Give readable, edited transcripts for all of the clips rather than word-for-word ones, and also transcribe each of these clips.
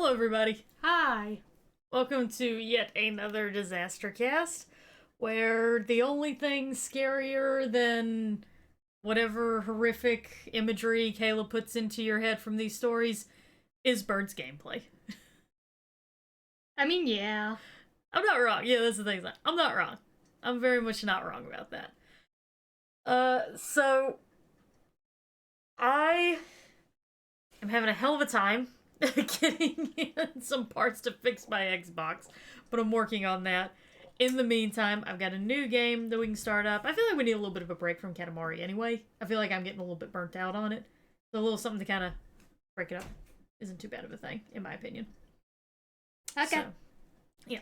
Hello, everybody. Hi. Welcome to yet another DisasterCast, where the only thing scarier than whatever horrific imagery Kayla puts into your head from these stories is Bird's gameplay. I mean, yeah. I'm not wrong. Yeah, that's the thing. I'm not wrong. I'm very much not wrong about that. So I am having a hell of a time getting in some parts to fix my Xbox, but I'm working on that. In the meantime, I've got a new game that we can start up. I feel like we need a little bit of a break from Katamari anyway. I feel like I'm getting a little bit burnt out on it. So a little something to kind of break it up isn't too bad of a thing, in my opinion. Okay. So, yeah.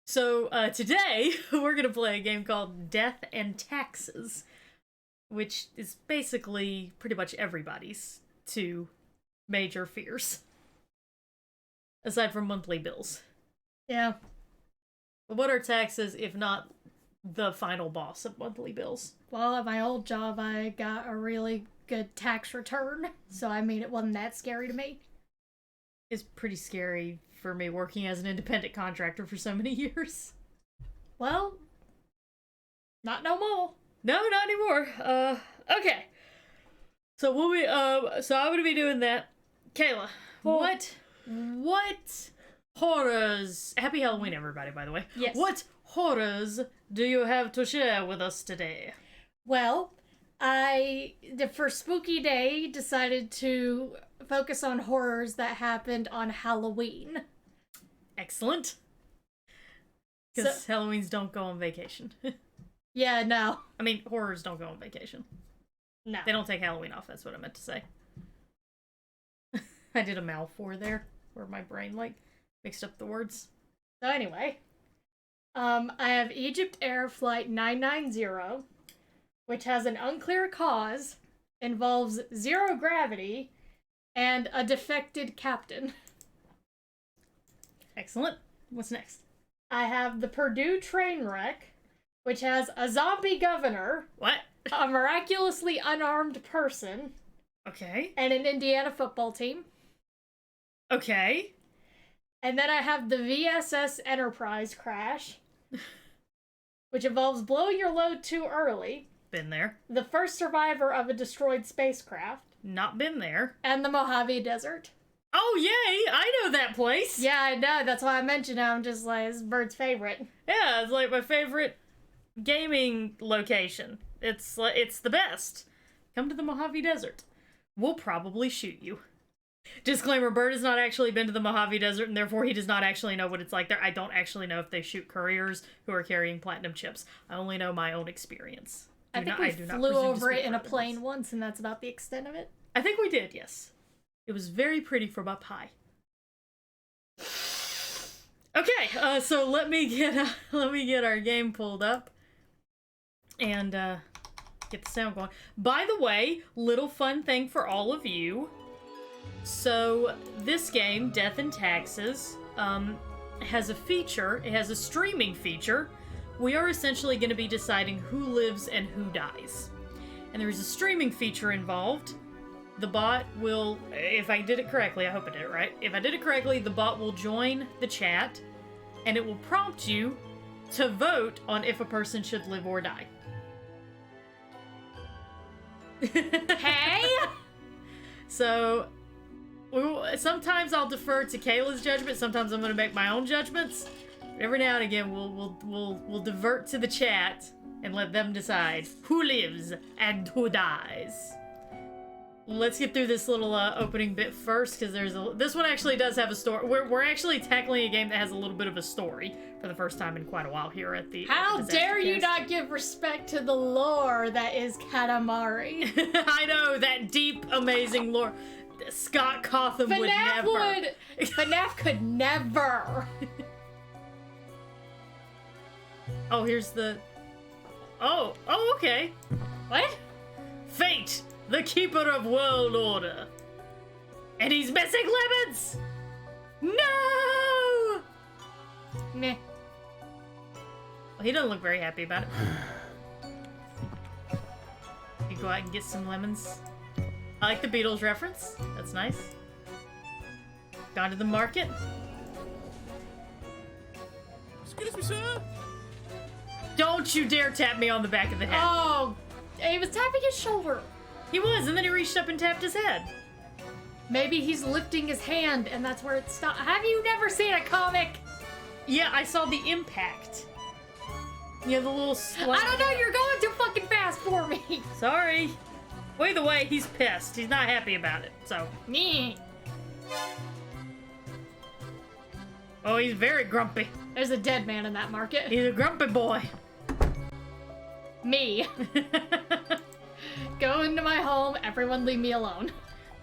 So today, we're going to play a game called Death and Taxes, which is basically pretty much everybody's two major fears. Aside from monthly bills. Yeah. But what are taxes if not the final boss of monthly bills? Well, at my old job, I got a really good tax return, so I mean, it wasn't that scary to me. It's pretty scary for me working as an independent contractor for so many years. Well, not no more. No, not anymore. Okay. So so I'm gonna be doing that. Kayla, what horrors? Happy Halloween, everybody, by the way. Yes. What horrors do you have to share with us today? Well, for Spooky Day, decided to focus on horrors that happened on Halloween. Excellent. Because Halloweens don't go on vacation. Yeah, no. I mean, horrors don't go on vacation. No. They don't take Halloween off, that's what I meant to say. I did a mouthful there, where my brain, mixed up the words. So anyway, I have EgyptAir Flight 990, which has an unclear cause, involves zero gravity, and a defected captain. Excellent. What's next? I have the Purdue train wreck, which has a zombie governor, What? a miraculously unarmed person, Okay. and an Indiana football team. Okay. And then I have the VSS Enterprise crash, which involves blowing your load too early, Been there. the first survivor of a destroyed spacecraft, Not been there. and the Mojave Desert. Oh, yay! I know that place! Yeah, I know. That's why I mentioned it. I'm just like, it's Bird's favorite. Yeah, it's my favorite gaming location. It's the best. Come to the Mojave Desert. We'll probably shoot you. Disclaimer, Bird has not actually been to the Mojave Desert, and therefore he does not actually know what it's like there. I don't actually know if they shoot couriers who are carrying platinum chips. I only know my own experience. I think we flew over it in a plane once, and that's about the extent of it. I think we did, yes. It was very pretty from up high. Okay, so let me get our game pulled up and get the sound going. By the way, little fun thing for all of you. So this game, Death and Taxes, has a feature. It has a streaming feature. We are essentially going to be deciding who lives and who dies. And there's a streaming feature involved. The bot will, if I did it correctly, I hope I did it right. If I did it correctly, the bot will join the chat, and it will prompt you to vote on if a person should live or die. Hey! So, sometimes I'll defer to Kayla's judgment. Sometimes I'm going to make my own judgments. But every now and again, we'll divert to the chat and let them decide who lives and who dies. Let's get through this little opening bit first, because this one actually does have a story. We're actually tackling a game that has a little bit of a story for the first time in quite a while here at the. How dare you not give respect to the lore that is Katamari? I know, that deep, amazing lore. Scott Cawthon would never. FNAF could never. Oh, here's the. Oh, okay. What? Fate, the keeper of world order. And he's missing lemons! No! Meh. Well, he doesn't look very happy about it. You go out and get some lemons. I like the Beatles reference. That's nice. Gone to the market. Excuse me, sir. Don't you dare tap me on the back of the head. Oh, he was tapping his shoulder. He was, and then he reached up and tapped his head. Maybe he's lifting his hand, and that's where it stopped. Have you never seen a comic? Yeah, I saw the impact. Yeah, the little slap. I don't know, you're going too fucking fast for me. Sorry. Well, either way, he's pissed. He's not happy about it, so. Nyeh. Oh, he's very grumpy. There's a dead man in that market. He's a grumpy boy. Me. Go into my home, everyone leave me alone.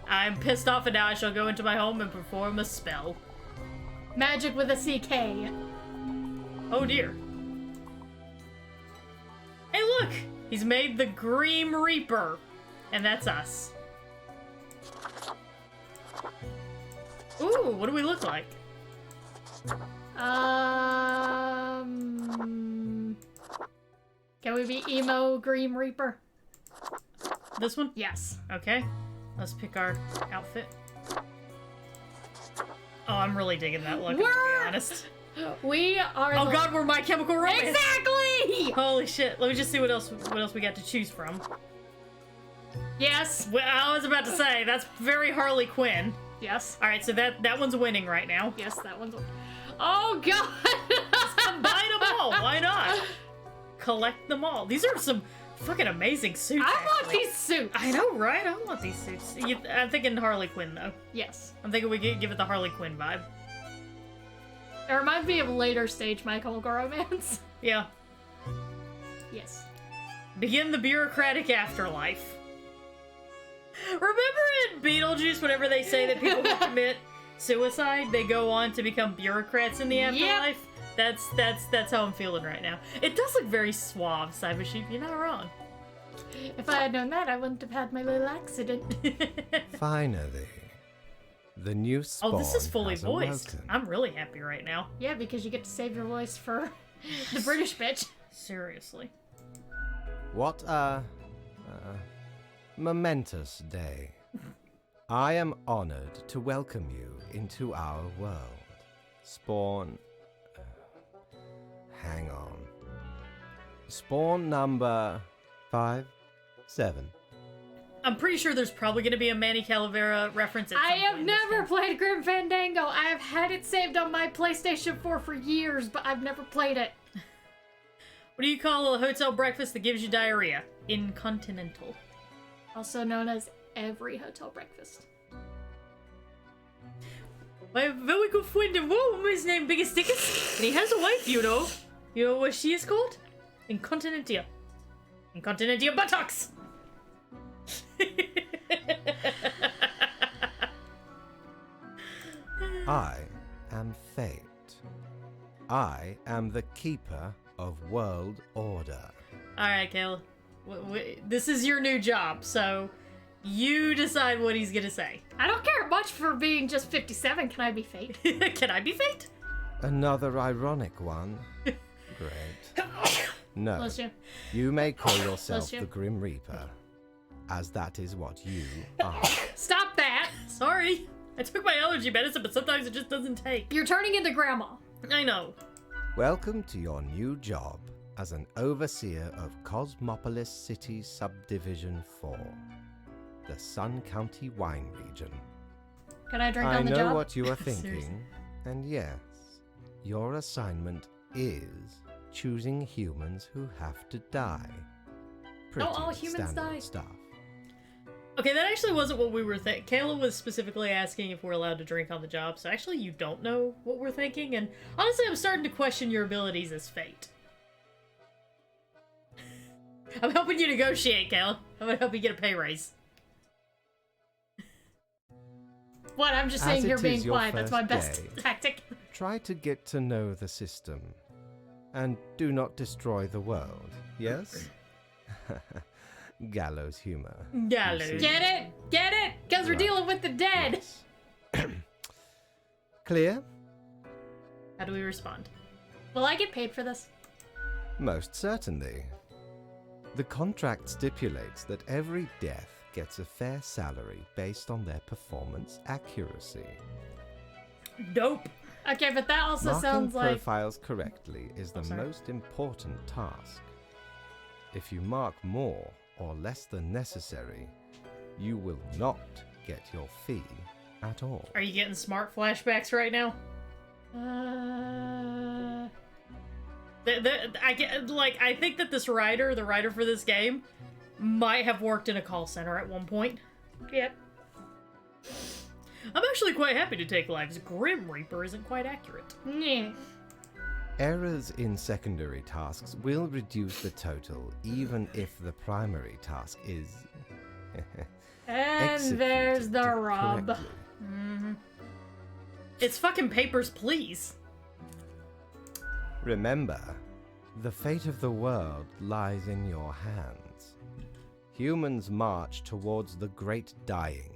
I'm pissed off, and now I shall go into my home and perform a spell. Magic with a CK. Oh dear. Hey, look! He's made the Grim Reaper. And that's us. Ooh, what do we look like? Can we be emo Grim Reaper? This one? Yes. Okay. Let's pick our outfit. Oh, I'm really digging that look, to be honest. We are. Oh god, we're My Chemical Romance! Exactly! Holy shit. Let me just see what else we got to choose from. Yes. Well, I was about to say, that's very Harley Quinn. Yes. Alright, so that one's winning right now. Yes, that one's. Oh god! Combine them all, why not? Collect them all. These are some fucking amazing suits. I want actually. these suits. I know, right? I want these suits. I'm thinking Harley Quinn, though. Yes. I'm thinking we give it the Harley Quinn vibe. It reminds me of later stage My Chemical Romance. Yeah. Yes. Begin the bureaucratic afterlife. Remember in Beetlejuice, whenever they say that people who commit suicide, they go on to become bureaucrats in the afterlife? Yep. That's how I'm feeling right now. It does look very suave, Cyber Sheep. You're not wrong. If I had known that, I wouldn't have had my little accident. Finally. The new spawn. Oh, this is fully has voiced. awoken. I'm really happy right now. Yeah, because you get to save your voice for the British bitch. Seriously. What a momentous day. I am honored to welcome you into our world. Spawn. Hang on. Spawn number 5, 7. I'm pretty sure there's probably going to be a Manny Calavera reference at some I have point in this never game. played Grim Fandango. I have had it saved on my PlayStation 4 for years, but I've never played it. What do you call a hotel breakfast that gives you diarrhea? Incontinental. Also known as every hotel breakfast. My very good friend in Rome is named Biggest Dickus, and he has a wife, you know. You know what she is called? Incontinentia. Incontinentia buttocks! I am Fate. I am the keeper of world order. Alright, Kayla. This is your new job, so you decide what he's gonna say. I don't care much for being just 57. Can I be Fate? Can I be Fate? Another ironic one. Great. No, Bless you. you may call yourself Bless you. the Grim Reaper, as that is what you are. Stop that! Sorry. I took my allergy medicine, but sometimes it just doesn't take. You're turning into Grandma. I know. Welcome to your new job as an overseer of Cosmopolis City Subdivision 4, the Sun County Wine Region. Can I drink I on the know job? what you are Seriously. thinking, and yes, your assignment is choosing humans who have to die. Pretty all humans standard die. stuff. Okay, that actually wasn't what we were thinking. Kayla was specifically asking if we're allowed to drink on the job, so actually you don't know what we're thinking, and honestly I'm starting to question your abilities as Fate. I'm helping you negotiate, Kayla. I'm gonna help you get a pay raise. What? I'm just As saying it you're is being your quiet. That's my first best day. tactic. Try to get to know the system, and do not destroy the world, yes? Gallows humor. Gallows. you see. Get it? Get it? Because we're Right. dealing with the dead. Yes. Clear? How do we respond? Will I get paid for this? Most certainly. The contract stipulates that every death gets a fair salary based on their performance accuracy. Nope. Okay, but that also Marking sounds like... profiles correctly is the sorry. most important task. If you mark more or less than necessary, you will not get your fee at all. Are you getting smart flashbacks right now? I think that this writer, the writer for this game, might have worked in a call center at one point. Yep. I'm actually quite happy to take lives. Grim Reaper isn't quite accurate. Yeah. Errors in secondary tasks will reduce the total even if the primary task is And there's the executed rub. correctly. It's fucking Papers, Please. Remember, the fate of the world lies in your hands. Humans march towards the great dying.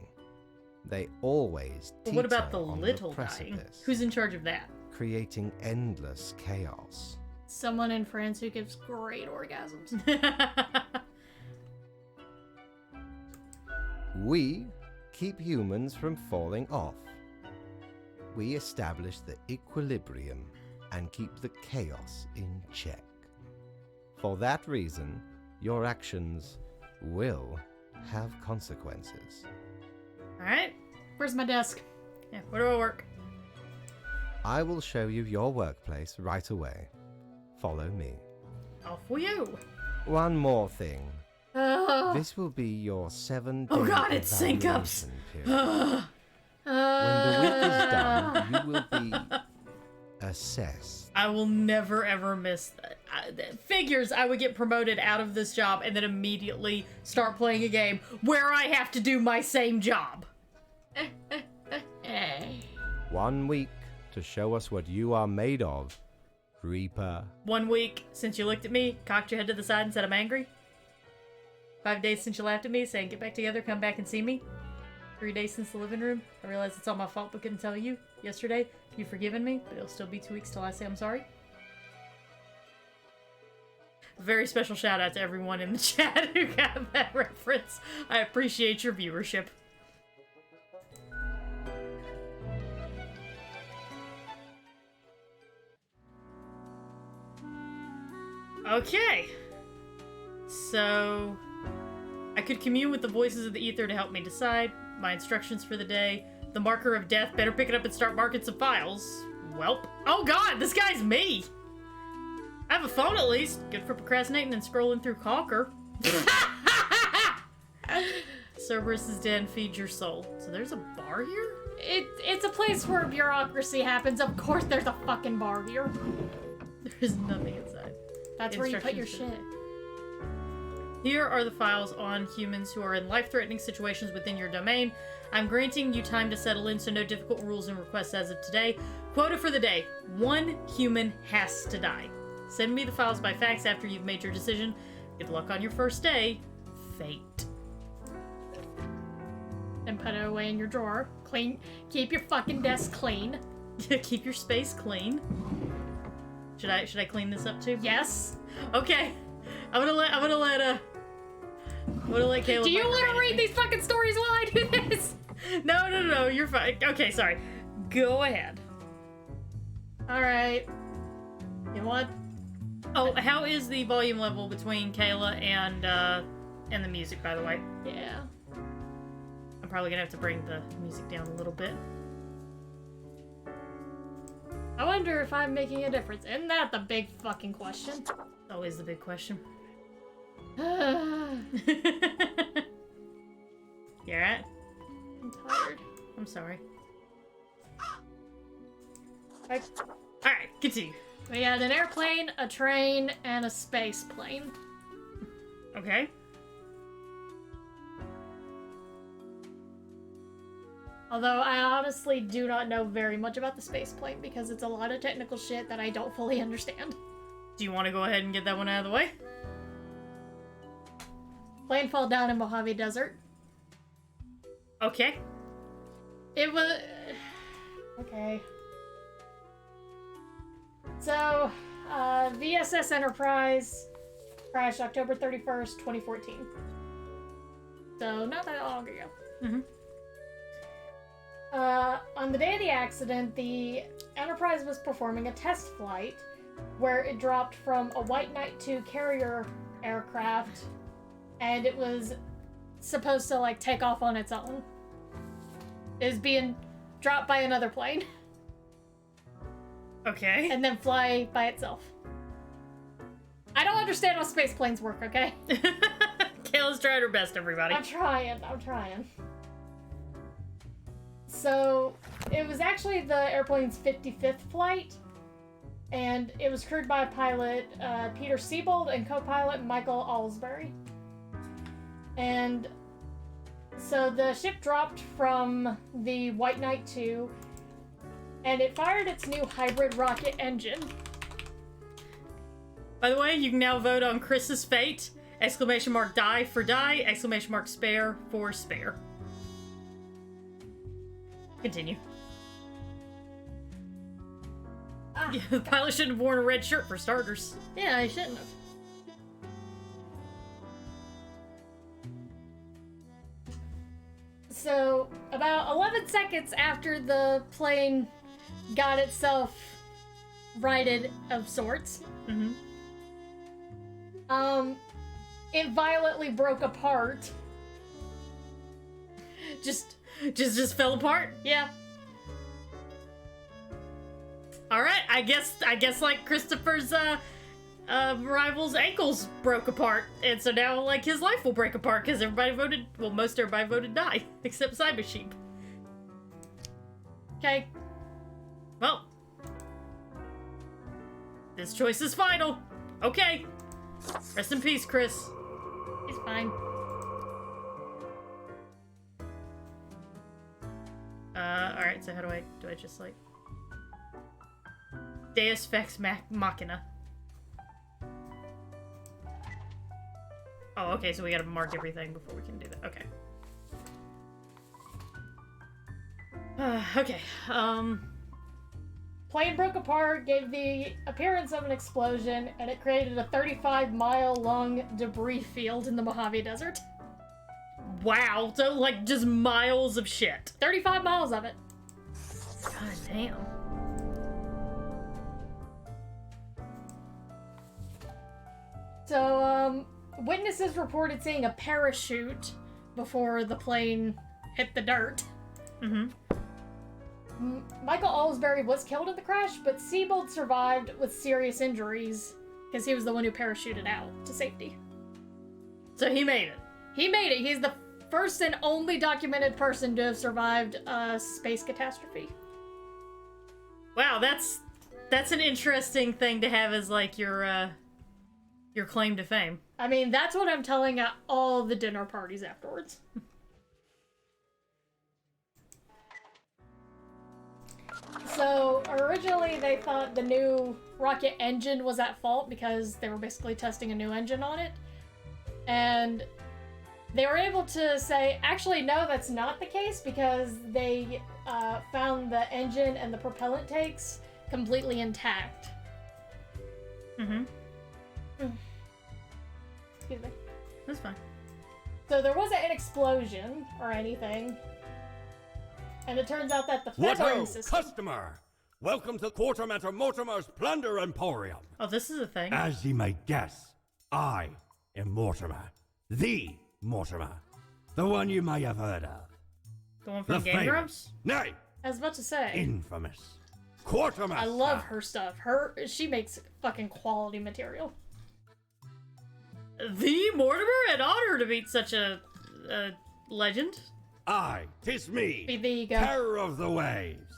They always But what about teeter the on little dying? precipice, Who's in charge of that? creating endless chaos. Someone in France who gives great orgasms. We keep humans from falling off. We establish the equilibrium and keep the chaos in check. For that reason, your actions will have consequences. Alright. Where's my desk? Yeah, where do I work? I will show you your workplace right away. Follow me. Off we go. One more thing. Oh. This will be your 7-day Oh god, it's sync-ups. evaluation period. When the week is done, you will be assessed. I will never ever miss that. Figures I would get promoted out of this job and then immediately start playing a game where I have to do my same job. 1 week to show us what you are made of, Reaper. 1 week since you looked at me, cocked your head to the side and said I'm angry. 5 days since you laughed at me, saying get back together, come back and see me. 3 days since the living room. I realized it's all my fault but couldn't tell you. Yesterday, you've forgiven me, but it'll still be 2 weeks till I say I'm sorry. Very special shout out to everyone in the chat who got that reference. I appreciate your viewership. Okay. So, I could commune with the voices of the ether to help me decide. My instructions for the day. The marker of death. Better pick it up and start marking some files. Welp. Oh god, this guy's me! I have a phone at least. Good for procrastinating and scrolling through Calker. Cerberus's den, feed your soul. So there's a bar here? It's a place where bureaucracy happens. Of course there's a fucking bar here. There's nothing inside. That's where you put your shit. Here are the files on humans who are in life-threatening situations within your domain. I'm granting you time to settle in, so no difficult rules and requests as of today. Quota for the day. 1 human has to die. Send me the files by fax after you've made your decision. Good luck on your first day. Fate. And put it away in your drawer. Clean. Keep your fucking desk clean. Keep your space clean. Should I clean this up too? Yes. Okay. I'm gonna let Caleb. Do you want to micromanage read me. these fucking stories while I do this? No, you're fine. Okay, sorry. Go ahead. Alright. You want? Oh, how is the volume level between Kayla and the music, by the way? Yeah. I'm probably gonna have to bring the music down a little bit. I wonder if I'm making a difference. Isn't that the big fucking question? Always the big question. I'm You alright? tired. I'm sorry. Alright, continue. We had an airplane, a train, and a space plane. Okay. Although I honestly do not know very much about the space plane because it's a lot of technical shit that I don't fully understand. Do you want to go ahead and get that one out of the way? Plane fell down in Mojave Desert. Okay. It was... Okay. So, VSS Enterprise crashed October 31st, 2014. So, not that long ago. Mm-hmm. on the day of the accident, the Enterprise was performing a test flight where it dropped from a White Knight 2 carrier aircraft, and it was supposed to, like, take off on its own. It was being dropped by another plane. Okay. And then fly by itself. I don't understand how space planes work, okay? Kayla's trying her best, everybody. I'm trying. So, it was actually the airplane's 55th flight, and it was crewed by pilot Peter Siebold and co-pilot Michael Alsbury. And so the ship dropped from the White Knight 2, and it fired its new hybrid rocket engine. By the way, you can now vote on Chris's fate. ! Die for die! ! Spare for spare. Continue. Ah, Yeah, the pilot shouldn't have worn a red shirt for starters. yeah, I shouldn't have. So, about 11 seconds after the plane got itself righted of sorts, Mm-hmm. It violently broke apart. Just fell apart. Yeah. All right, I guess like Christopher's rival's ankles broke apart, and so now like his life will break apart because everybody voted. Well, most everybody voted die except Cyber Sheep. Okay. Well, this choice is final. Okay. Rest in peace, Chris. It's fine. Alright, so how do I just like... Deus Vex Machina. Oh, okay, so we gotta mark everything before we can do that. Okay. Okay, Plane broke apart, gave the appearance of an explosion, and it created a 35-mile-long debris field in the Mojave Desert. wow, so like just miles of shit. 35 miles of it. God damn. So, witnesses reported seeing a parachute before the plane hit the dirt. Mm-hmm. Michael Alsbury was killed in the crash, but Siebold survived with serious injuries because he was the one who parachuted out to safety. So he made it. He made it. He's the first and only documented person to have survived a space catastrophe. Wow, that's an interesting thing to have as like your claim to fame. I mean, that's what I'm telling at all the dinner parties afterwards. So, originally they thought the new rocket engine was at fault because they were basically testing a new engine on it. And they were able to say, actually, no, that's not the case because they found the engine and the propellant tanks completely intact. Mm-hmm. Excuse me. That's fine. So there wasn't an explosion or anything. And it turns out that the What feathering ho, system... customer! Welcome to Quartermaster Mortimer's Plunder Emporium. Oh, this is a thing. As ye may guess, I am Mortimer. The Mortimer. The one you may have heard of. The one from Game Grumps? Nay, I was about to say, infamous. Quartermaster. I love her stuff. She makes fucking quality material. The Mortimer? An honor to meet such a legend. Aye, 'tis me. There you go. Terror of the waves.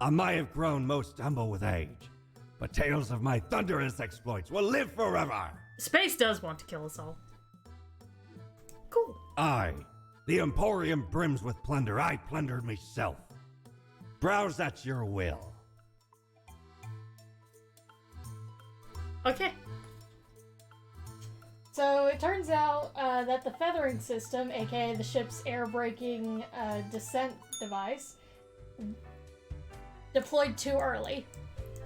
I may have grown most humble with age, but tales of my thunderous exploits will live forever. Space does want to kill us all. Cool. Aye, the Emporium brims with plunder. I plundered myself. Browse at your will. Okay. So it turns out that the feathering system, aka the ship's air braking descent device, deployed too early.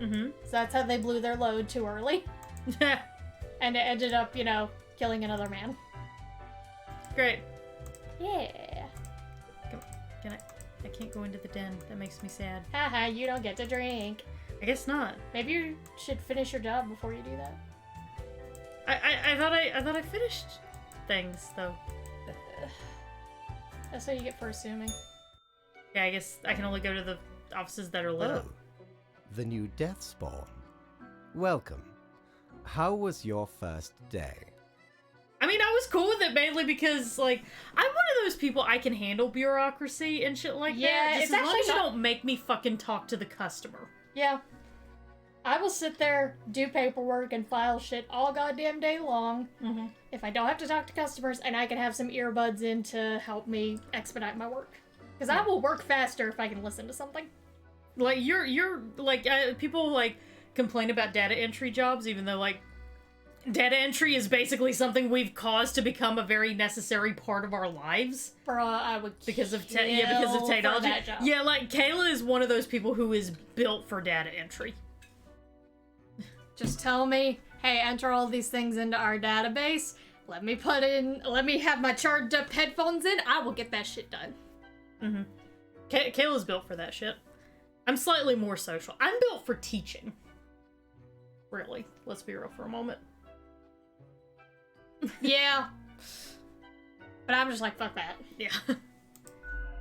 Mm-hmm. So that's how they blew their load too early. And it ended up, killing another man. Great. Yeah. Can I? I can't go into the den. That makes me sad. Haha, you don't get to drink. I guess not. Maybe you should finish your job before you do that. I thought I finished things though. That's what you get for assuming. Yeah, I guess I can only go to the offices that are lit up. The new death spawn. Welcome. How was your first day? I mean, I was cool with it mainly because, like, I'm one of those people, I can handle bureaucracy and shit like that. Just it's as long as actually you don't make me fucking talk to the customer. Yeah. I will sit there, do paperwork, and file shit all goddamn day long. Mm-hmm. If I don't have to talk to customers, and I can have some earbuds in to help me expedite my work. Because I will work faster if I can listen to something. Like, you're like, people, like, complain about data entry jobs, even though, like, data entry is basically something we've caused to become a very necessary part of our lives. Bruh, I would Because of kill because of for technology. that job. Yeah, like, Kayla is one of those people who is built for data entry. Just tell me, hey, enter all these things into our database. Let me have my charged up headphones in. I will get that shit done. Mm-hmm. Kayla's built for that shit. I'm slightly more social. I'm built for teaching. Really. Let's be real for a moment. Yeah. But I'm just like, fuck that. Yeah.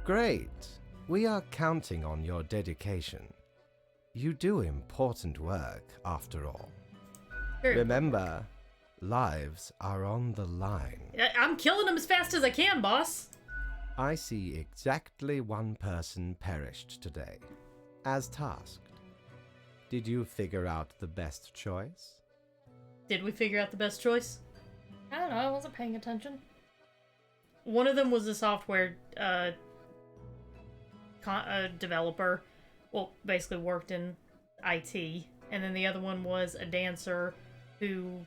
Great. We are counting on your dedication. You do important work, after all. Very Remember, lives are on the line. I'm killing them as fast as I can, boss. I see exactly one person perished today, as tasked. Did you figure out the best choice? Did we figure out the best choice? I don't know, I wasn't paying attention. One of them was a software developer. Well, basically worked in IT. And then the other one was a dancer who,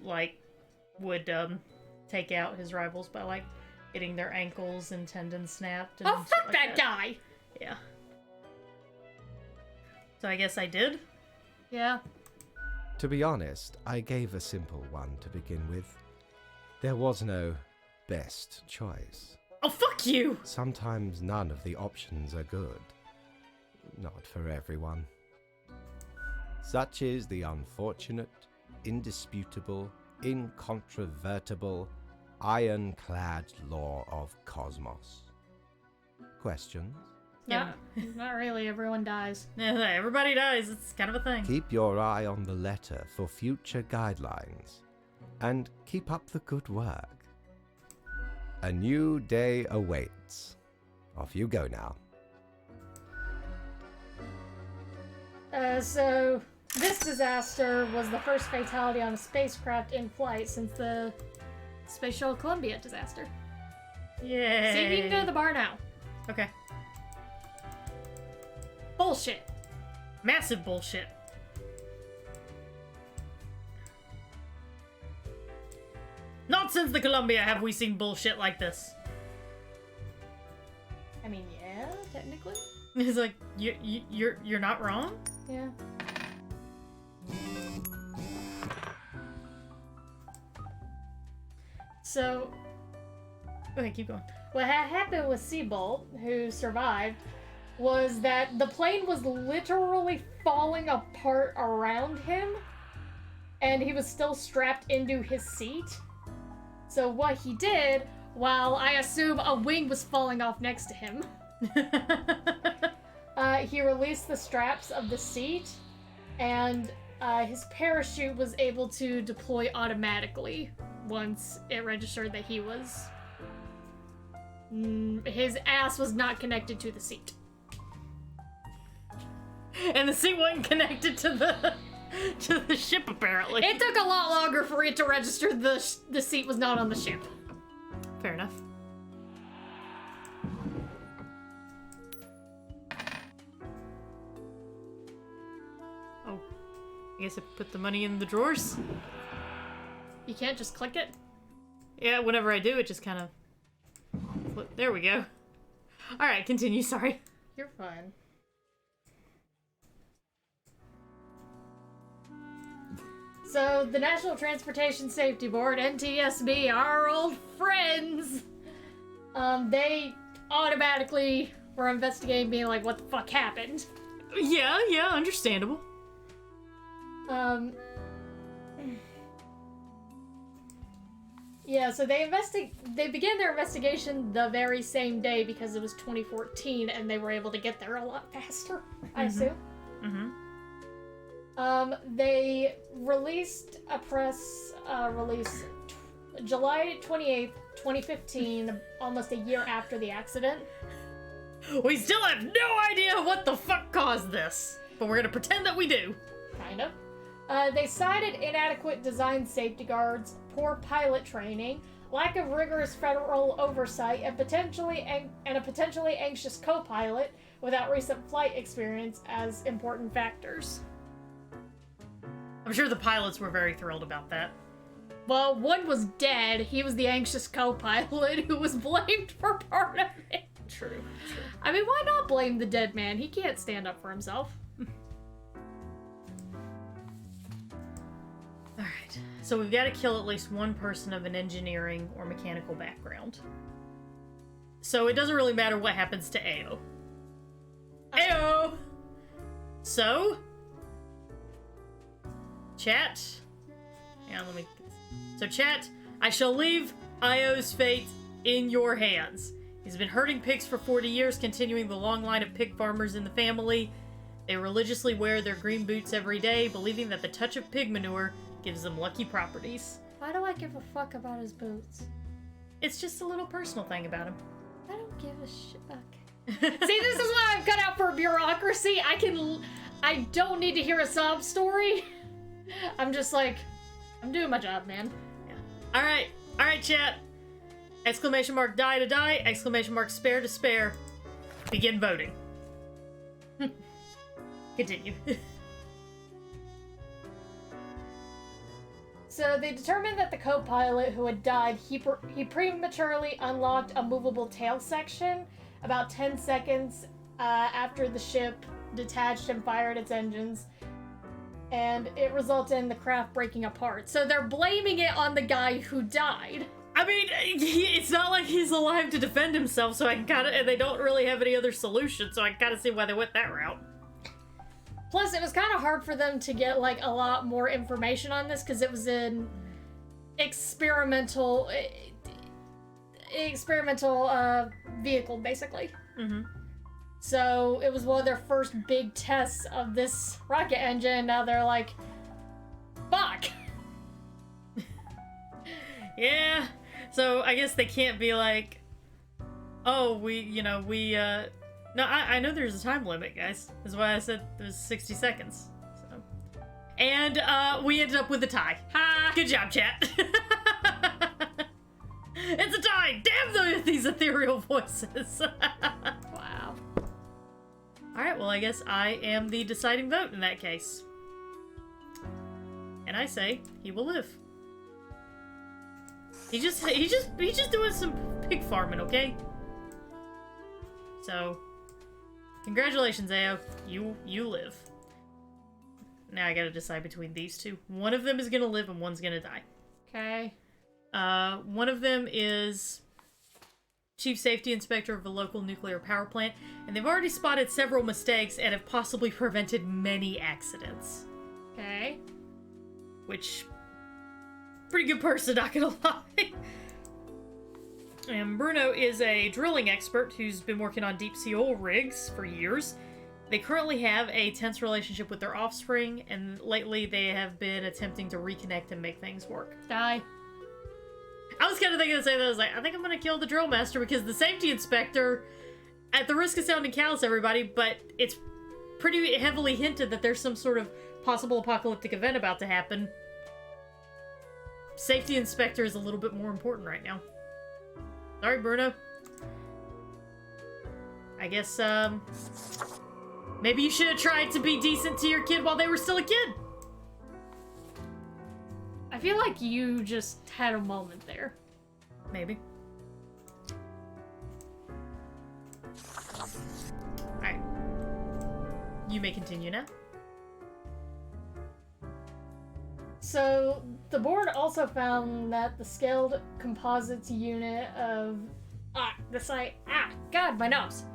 like, would take out his rivals by, like, getting their ankles and tendons snapped. And Oh, shit fuck like that guy! Yeah. So I guess I did? Yeah. To be honest, I gave a simple one to begin with. There was no best choice. Oh, fuck you! Sometimes none of the options are good. Not for everyone. Such is the unfortunate, indisputable, incontrovertible, ironclad law of cosmos. Questions? Yeah. Not really, everyone dies. Yeah, everybody dies. It's kind of a thing. Keep your eye on the letter for future guidelines, and keep up the good work. A new day awaits. Off you go now. So, this disaster was the first fatality on a spacecraft in flight since the Space Shuttle Columbia disaster. Yay. See if you can go to the bar now. Okay. Bullshit. Massive bullshit. Not since the Columbia have we seen bullshit like this. I mean, yeah, technically. It's like, you're not wrong? Yeah. So, Okay, keep going. what had happened with Seabolt, who survived, was that the plane was literally falling apart around him, and he was still strapped into his seat. So what he did, while I assume a wing was falling off next to him, he released the straps of the seat, and his parachute was able to deploy automatically once it registered that he was... his ass was not connected to the seat. And the seat wasn't connected to the ship, apparently. It took a lot longer for it to register the seat was not on the ship. Fair enough. Oh, I guess I put the money in the drawers. You can't just click it? Yeah, whenever I do, it just kind of... There we go. Alright, continue, sorry. You're fine. So, the National Transportation Safety Board, NTSB, our old friends, they automatically were investigating, being like, what the fuck happened? Yeah, understandable. Yeah, so they began their investigation the very same day because it was 2014 and they were able to get there a lot faster, I assume. They released a press release July 28th, 2015, almost a year after the accident. We still have no idea what the fuck caused this, but we're gonna pretend that we do. Kind of. They cited inadequate design safety guards, poor pilot training, lack of rigorous federal oversight, and a potentially anxious co-pilot without recent flight experience as important factors. I'm sure the pilots were very thrilled about that. Well, one was dead. He was the anxious co-pilot who was blamed for part of it. True. I mean, why not blame the dead man? He can't stand up for himself. Alright, so we've got to kill at least one person of an engineering or mechanical background. So it doesn't really matter what happens to Ao. Ao! So... Chat. So chat, I shall leave Io's fate in your hands. He's been herding pigs for 40 years, continuing the long line of pig farmers in the family. They religiously wear their green boots every day, believing that the touch of pig manure gives them lucky properties. Why do I give a fuck about his boots? It's just a little personal thing about him. I don't give a shit. Okay. See, this is why I'm cut out for bureaucracy. I don't need to hear a sob story. I'm just like, I'm doing my job, man. Yeah. Alright, chat. Exclamation mark die to die, exclamation mark spare to spare. Begin voting. Continue. So they determined that the co-pilot who had died, he prematurely unlocked a movable tail section about 10 seconds after the ship detached and fired its engines, and it resulted in the craft breaking apart. So they're blaming it on the guy who died. I mean, it's not like he's alive to defend himself, so and they don't really have any other solution, so I kinda see why they went that route. Plus, it was kind of hard for them to get, like, a lot more information on this, because it was an experimental vehicle, basically. Mm-hmm. So, it was one of their first big tests of this rocket engine, now they're like, fuck! Yeah, so I guess they can't be like, oh, no, I know there's a time limit, guys. That's why I said it was 60 seconds. So. And we ended up with a tie. Ha! Good job, chat. It's a tie! Damn these ethereal voices! Wow. Alright, well I guess I am the deciding vote in that case. And I say, he will live. He's just doing some pig farming, okay? So... Congratulations, Ao. You live. Now I gotta decide between these two. One of them is gonna live and one's gonna die. Okay. One of them is Chief Safety Inspector of a local nuclear power plant, and they've already spotted several mistakes and have possibly prevented many accidents. Okay. Which, pretty good person, not gonna lie. And Bruno is a drilling expert who's been working on deep sea oil rigs for years. They currently have a tense relationship with their offspring, and lately they have been attempting to reconnect and make things work. Die. I was kind of thinking the same thing. I was like, I think I'm gonna kill the drill master because the safety inspector, at the risk of sounding callous, everybody, but it's pretty heavily hinted that there's some sort of possible apocalyptic event about to happen. Safety inspector is a little bit more important right now. Sorry, Bruno. I guess, maybe you should have tried to be decent to your kid while they were still a kid. I feel like you just had a moment there. Maybe. Alright. You may continue now. So, the board also found that the scaled composites unit of... God, my nose.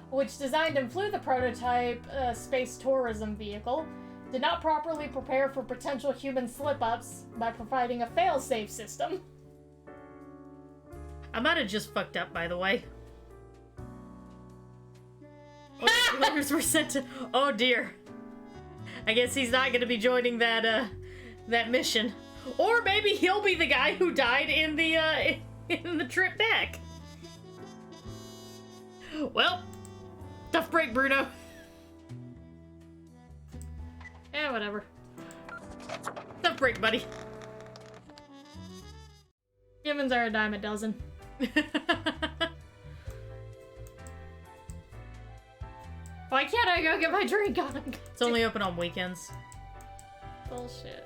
which designed and flew the prototype space tourism vehicle, did not properly prepare for potential human slip-ups by providing a fail-safe system. I might have just fucked up, by the way. Oh, letters were sent to... Oh, dear. I guess he's not going to be joining that mission. Or maybe he'll be the guy who died in the trip back. Well, tough break, Bruno. Yeah, whatever. Tough break, buddy. Humans are a dime a dozen. Why can't I go get my drink on? It's only open on weekends. Bullshit.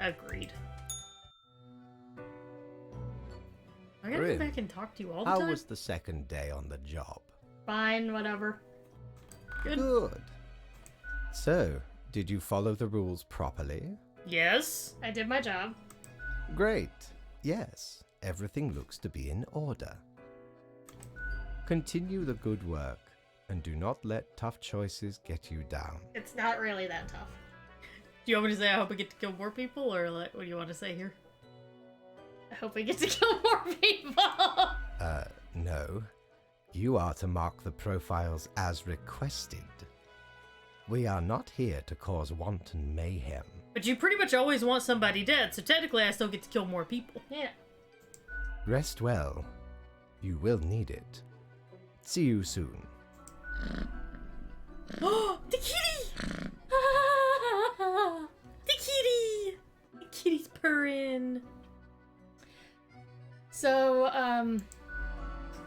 Agreed. I gotta Grim, go back and talk to you all the How time. was the second day on the job? Fine, whatever. Good. So, did you follow the rules properly? Yes. I did my job. Great. Yes, everything looks to be in order. Continue the good work, and do not let tough choices get you down. It's not really that tough. Do you want me to say I hope we get to kill more people, or like, what do you want to say here? I hope we get to kill more people. No. You are to mark the profiles as requested. We are not here to cause wanton mayhem. But you pretty much always want somebody dead, so technically I still get to kill more people. Yeah. Rest well. You will need it. See you soon. Oh, the kitty! The kitty! The kitty's purring. So,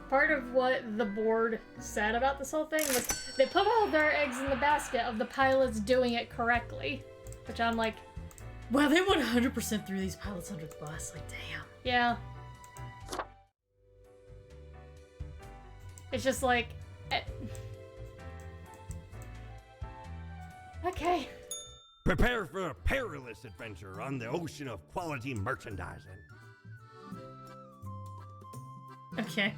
part of what the board said about this whole thing was they put all their eggs in the basket of the pilots doing it correctly. Which I'm like, Wow, they went 100% through these pilots under the bus. Like, damn. yeah. It's just like... Okay. Prepare for a perilous adventure on the ocean of quality merchandising. Okay.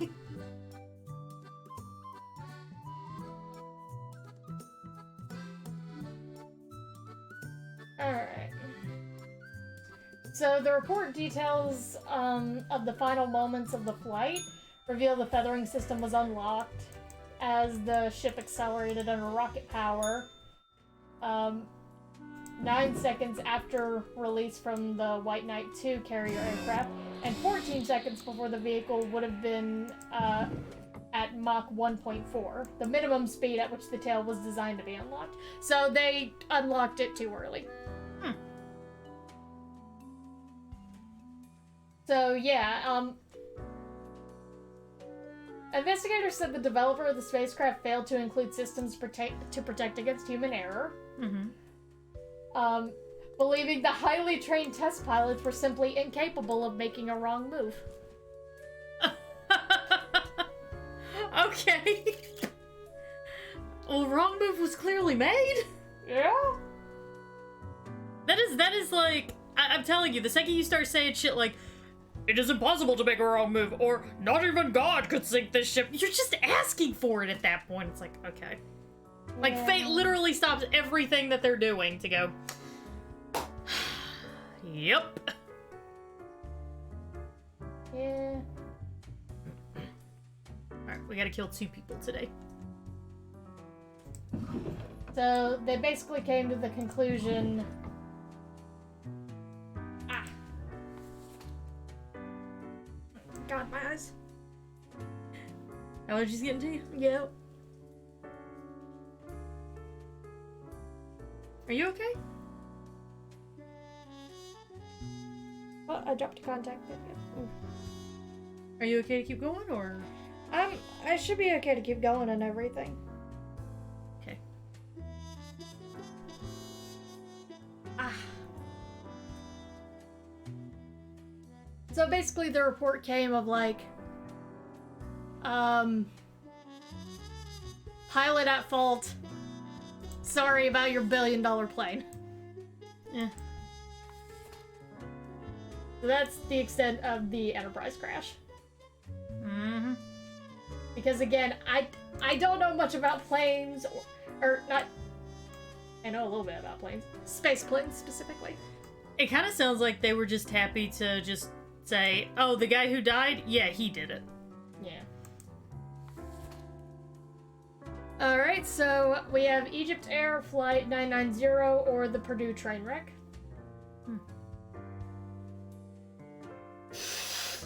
Alright. So the report details of the final moments of the flight reveal the feathering system was unlocked as the ship accelerated under rocket power. 9 seconds after release from the White Knight II carrier aircraft, and 14 seconds before the vehicle would have been at Mach 1.4, the minimum speed at which the tail was designed to be unlocked. So they unlocked it too early. So yeah, investigators said the developer of the spacecraft failed to include systems to protect against human error. Believing the highly trained test pilots were simply incapable of making a wrong move. Okay. Well, wrong move was clearly made. Yeah? That is like, I'm telling you, the second you start saying shit like, it is impossible to make a wrong move, or not even God could sink this ship, you're just asking for it at that point. It's like, okay. Like, Yeah. fate literally stops everything that they're doing to go, yep. Yeah. Alright, we gotta kill 2 people today. So they basically came to the conclusion... God, my eyes. Allergies getting to you? Yep. Are you okay? Oh, I dropped a contact. Are you okay to keep going, or? I should be okay to keep going and everything. Okay. So basically the report came of like, pilot at fault. Sorry about your $1 billion plane. Yeah. So that's the extent of the Enterprise crash. Mm-hmm. because again, I don't know much about planes, or not. I know a little bit about planes, space planes specifically. It kind of sounds like they were just happy to just say, "Oh, the guy who died, yeah, he did it." Yeah. All right, so we have EgyptAir Flight 990 or the Purdue train wreck.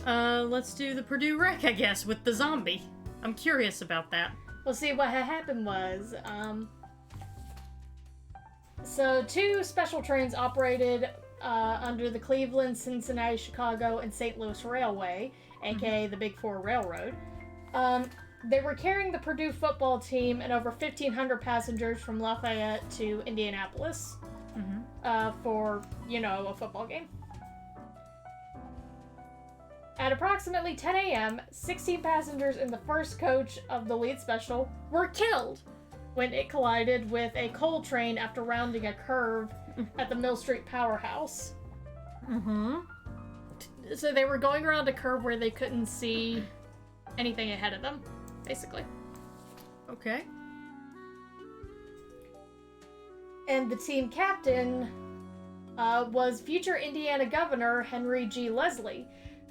Let's do the Purdue wreck, I guess, with the zombie. I'm curious about that. Well, see, what had happened was, so 2 special trains operated under the Cleveland, Cincinnati, Chicago, and St. Louis Railway, aka the Big Four Railroad. They were carrying the Purdue football team and over 1,500 passengers from Lafayette to Indianapolis for, a football game. At approximately 10 a.m., 16 passengers in the first coach of the lead special were killed when it collided with a coal train after rounding a curve at the Mill Street Powerhouse. So they were going around a curve where they couldn't see anything ahead of them, basically. Okay. And the team captain was future Indiana Governor Henry G. Leslie,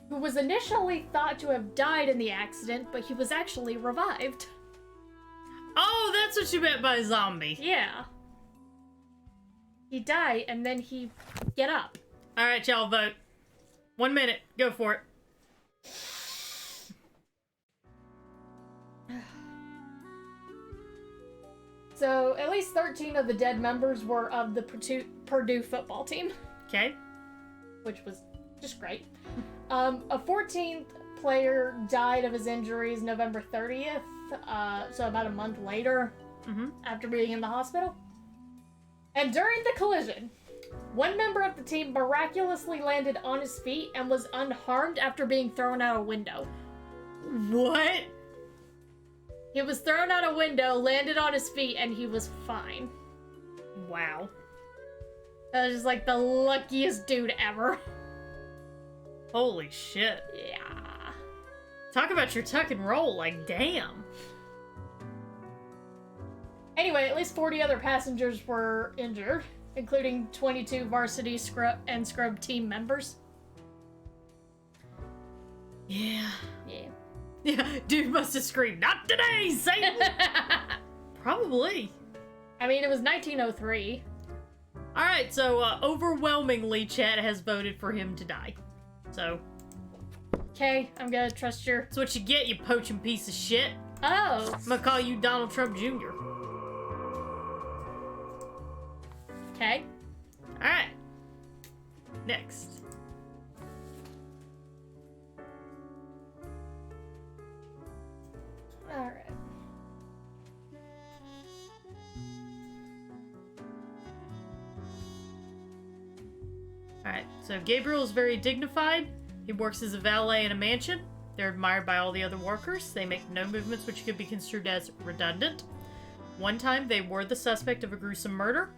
who was initially thought to have died in the accident, but he was actually revived. Oh, that's what you meant by zombie. Yeah. He died, and then he get up. All right, y'all vote. 1 minute. Go for it. So, at least 13 of the dead members were of the Purdue football team, Okay. which was just great. A 14th player died of his injuries November 30th, so about a month later, after being in the hospital. And during the collision, one member of the team miraculously landed on his feet and was unharmed after being thrown out a window. What? He was thrown out a window, landed on his feet, and he was fine. Wow. That was just like the luckiest dude ever. Holy shit. Yeah. Talk about your tuck and roll, like, damn. Anyway, at least 40 other passengers were injured, including 22 varsity scrub team members. Yeah. Yeah. Yeah, dude must have screamed, "Not today, Satan!" Probably. I mean, it was 1903. Alright, so overwhelmingly, chat has voted for him to die. So, Okay, I'm gonna trust your... that's what you get, you poaching piece of shit. Oh! I'm gonna call you Donald Trump Jr. Okay. Alright. Next. Alright. Alright, so Gabriel is very dignified. He works as a valet in a mansion. They're admired by all the other workers. They make no movements which could be construed as redundant. One time, they were the suspect of a gruesome murder,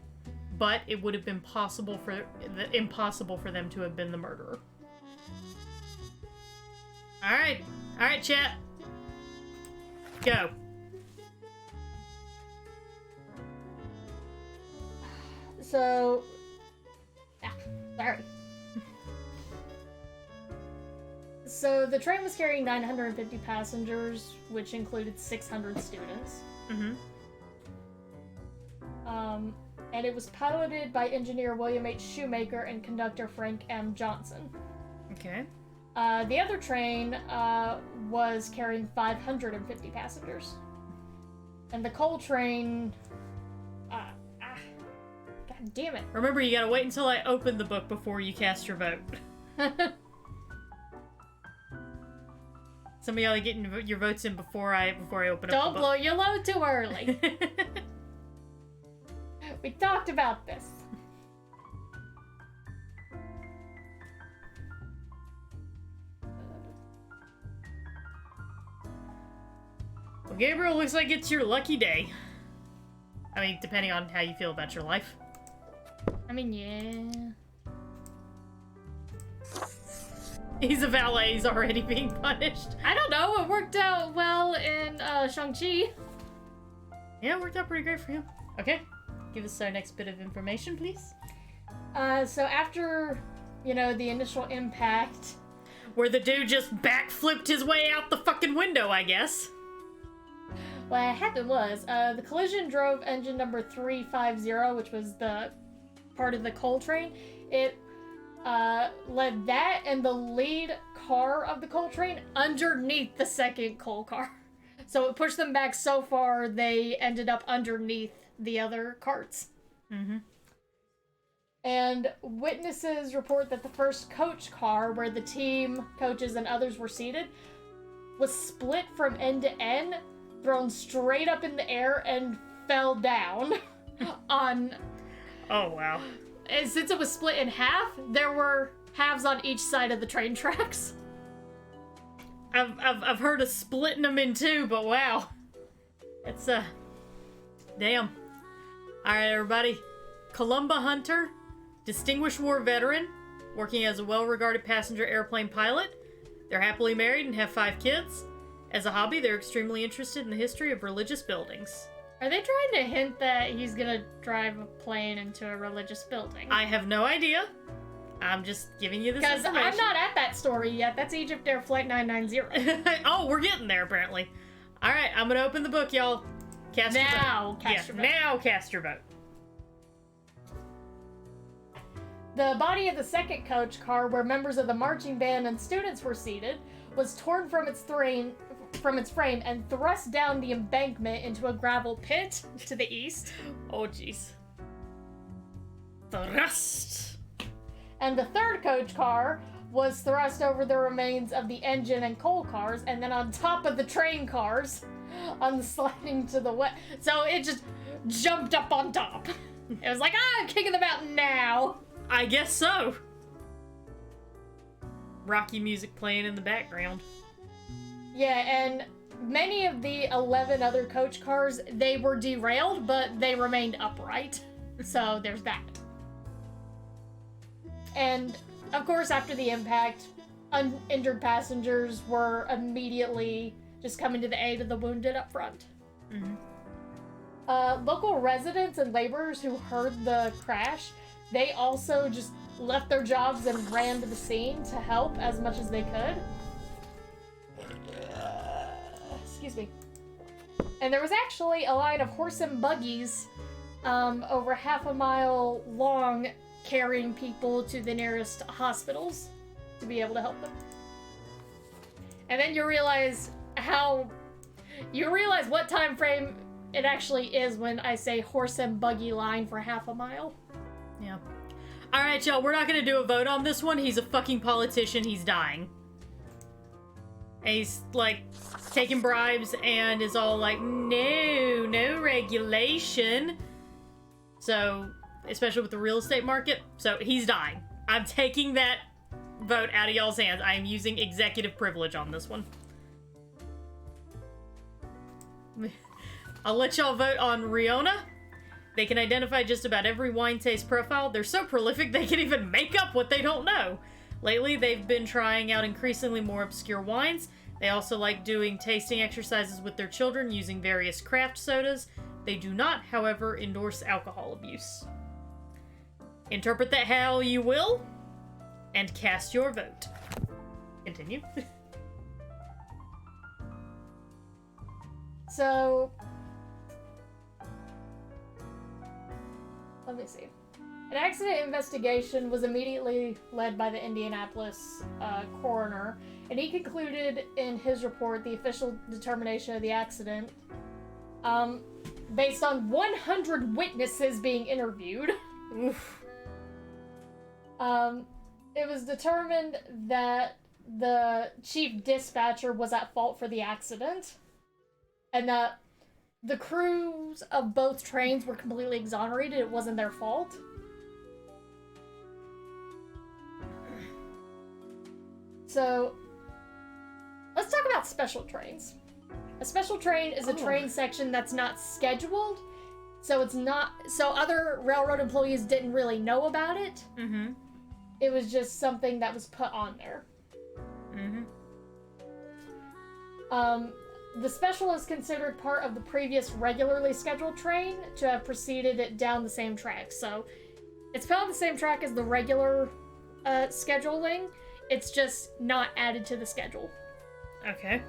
but it would have been impossible for them to have been the murderer. Alright, chat. Go. So... sorry. So the train was carrying 950 passengers, which included 600 students. And it was piloted by engineer William H. Shoemaker and conductor Frank M. Johnson. Okay. The other train was carrying 550 passengers. And the coal train... God damn it. Remember, you gotta wait until I open the book before you cast your vote. Some of y'all are getting your votes in before I open up the book. Don't blow your load too early. We talked about this. Well, Gabriel, looks like it's your lucky day. I mean, depending on how you feel about your life. I mean, yeah. He's a valet. He's already being punished. I don't know. It worked out well in Shang-Chi. Yeah, it worked out pretty great for him. Okay. Give us our next bit of information, please. So after, the initial impact... Where the dude just backflipped his way out the fucking window, I guess. What happened was, the collision drove engine number 350, which was the part of the coal train. It led that and the lead car of the coal train underneath the second coal car. So it pushed them back so far, they ended up underneath the other carts. Mm-hmm. And witnesses report that the first coach car, where the team, coaches, and others were seated, was split from end to end, thrown straight up in the air, and fell down on... Oh, wow. And since it was split in half, there were halves on each side of the train tracks. I've heard of splitting them in two, but wow. It's, damn. Alright, everybody. Columba Hunter, distinguished war veteran, working as a well-regarded passenger airplane pilot. They're happily married and have 5 kids. As a hobby, they're extremely interested in the history of religious buildings. Are they trying to hint that he's gonna drive a plane into a religious building? I have no idea. I'm just giving you this information. Because I'm not at that story yet. That's EgyptAir Flight 990. Oh, we're getting there, apparently. Alright, I'm gonna open the book, y'all. Cast your vote. Cast your vote. Now cast your vote. The body of the second coach car, where members of the marching band and students were seated, was torn from its frame and thrust down the embankment into a gravel pit to the east. Oh, jeez. Thrust. And the third coach car was thrust over the remains of the engine and coal cars, and then on top of the train cars, on the sliding to the west. So it just jumped up on top. It was like, I'm kicking the mountain now. I guess so. Rocky music playing in the background. Yeah, and many of the 11 other coach cars, they were derailed, but they remained upright. So there's that. And, of course, after the impact, uninjured passengers were immediately just coming to the aid of the wounded up front. Mm-hmm. Local residents and laborers who heard the crash, they also just left their jobs and ran to the scene to help as much as they could. Excuse me. And there was actually a line of horse and buggies over half a mile long carrying people to the nearest hospitals to be able to help them. And then you realize what time frame it actually is when I say horse and buggy line for half a mile. Yeah. Alright, y'all, we're not gonna do a vote on this one. He's a fucking politician. He's dying. And he's, like, taking bribes and is all like, no regulation. So, especially with the real estate market. So, he's dying. I'm taking that vote out of y'all's hands. I am using executive privilege on this one. I'll let y'all vote on Riona. They can identify just about every wine taste profile. They're so prolific they can even make up what they don't know. Lately, they've been trying out increasingly more obscure wines. They also like doing tasting exercises with their children using various craft sodas. They do not, however, endorse alcohol abuse. Interpret that how you will, and cast your vote. Continue. So, let me see. An accident investigation was immediately led by the Indianapolis coroner, and he concluded in his report the official determination of the accident, based on 100 witnesses being interviewed. Oof. It was determined that the chief dispatcher was at fault for the accident, and that the crews of both trains were completely exonerated. It wasn't their fault. So, let's talk about special trains. A special train is a train section that's not scheduled, so other railroad employees didn't really know about it. Mm-hmm. It was just something that was put on there. Mm-hmm. The special is considered part of the previous regularly scheduled train to have preceded it down the same track. So it's found the same track as the regular scheduling. It's just not added to the schedule. Okay.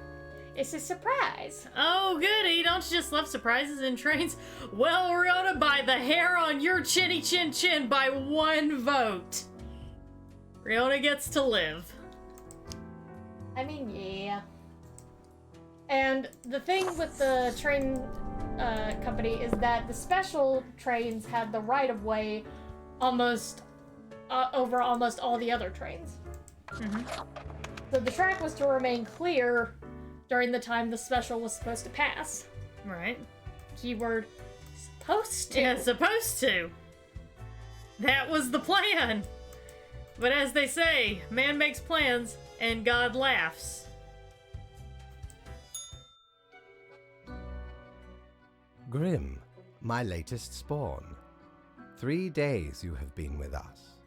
It's a surprise. Oh, goody. Don't you just love surprises in trains? Well, Riona, by the hair on your chinny chin chin by 1 vote. Riona gets to live. I mean, yeah. And the thing with the train company is that the special trains had the right-of-way over almost all the other trains. Mm-hmm. So the track was to remain clear during the time the special was supposed to pass. Right. Keyword, supposed to. Yeah, supposed to. That was the plan. But as they say, man makes plans and God laughs. Grim, my latest spawn. 3 days you have been with us.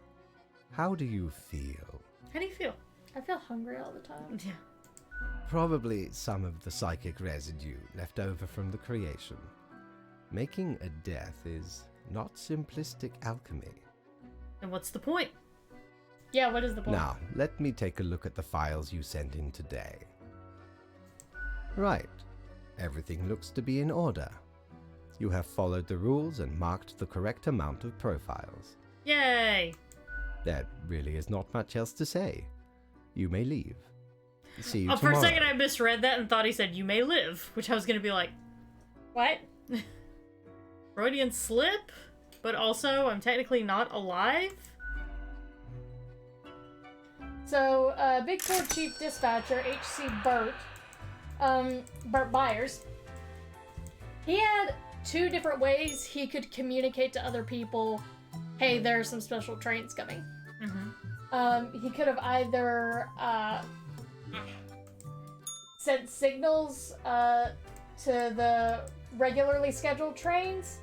How do you feel? How do you feel? I feel hungry all the time. Yeah. Probably some of the psychic residue left over from the creation. Making a death is not simplistic alchemy. And what's the point? Yeah, what is the point? Now, let me take a look at the files you sent in today. Right. Everything looks to be in order. You have followed the rules and marked the correct amount of profiles. Yay! There really is not much else to say. You may leave. See you Oh, for tomorrow. a second I misread that and thought he said, you may live, which I was gonna be like, What? Freudian slip? But also, I'm technically not alive? So, Big Four Chief Dispatcher, H.C. Burt Byers, he had 2 different ways he could communicate to other people, hey, there are some special trains coming. Mm-hmm. He could have either sent signals to the regularly scheduled trains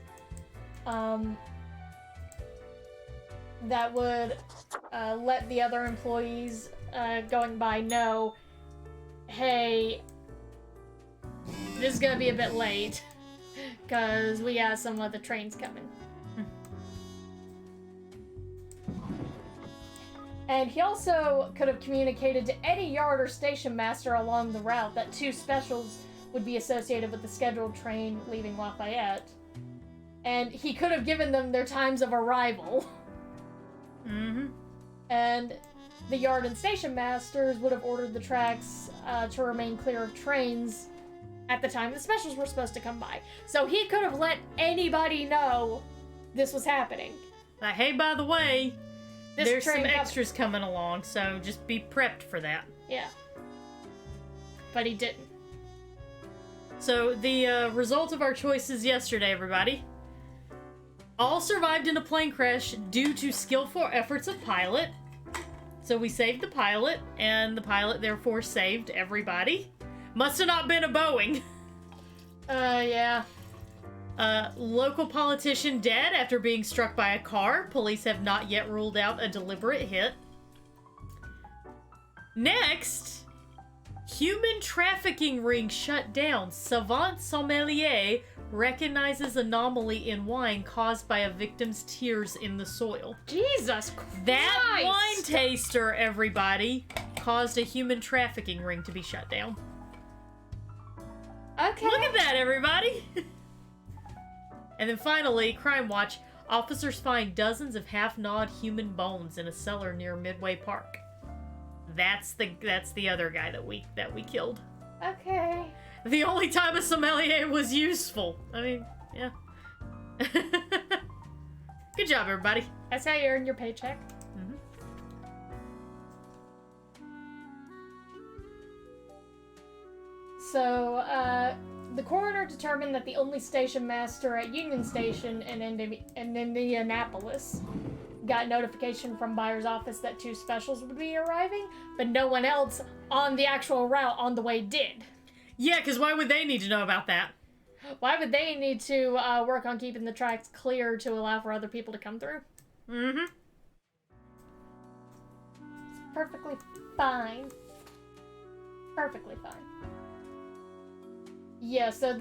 that would let the other employees going by know, hey, this is gonna be a bit late because we got some of the trains coming. And he also could have communicated to any yard or station master along the route that 2 specials would be associated with the scheduled train leaving Lafayette. And he could have given them their times of arrival. Mm-hmm. And the yard and station masters would have ordered the tracks to remain clear of trains at the time the specials were supposed to come by. So he could have let anybody know this was happening. Like, hey, by the way, This there's some train extras coming along, so just be prepped for that. Yeah. But he didn't. So, the result of our choices yesterday, everybody. All survived in a plane crash due to skillful efforts of pilot. So we saved the pilot, and the pilot therefore saved everybody. Must have not been a Boeing. Yeah. Local politician dead after being struck by a car. Police have not yet ruled out a deliberate hit. Next, human trafficking ring shut down. Savant sommelier recognizes anomaly in wine caused by a victim's tears in the soil. Jesus Christ! That wine taster, everybody, caused a human trafficking ring to be shut down. Okay. Look at that, everybody! And then finally, Crime Watch. Officers find dozens of half-gnawed human bones in a cellar near Midway Park. That's the other guy that we killed. Okay. The only time a sommelier was useful. I mean, yeah. Good job, everybody. That's how you earn your paycheck. Mm-hmm. So, the coroner determined that the only station master at Union Station in Indianapolis got notification from Byers' office that 2 specials would be arriving, but no one else on the actual route on the way did. Yeah, because why would they need to know about that? Why would they need to work on keeping the tracks clear to allow for other people to come through? Mm-hmm. It's perfectly fine. Perfectly fine. Yeah, so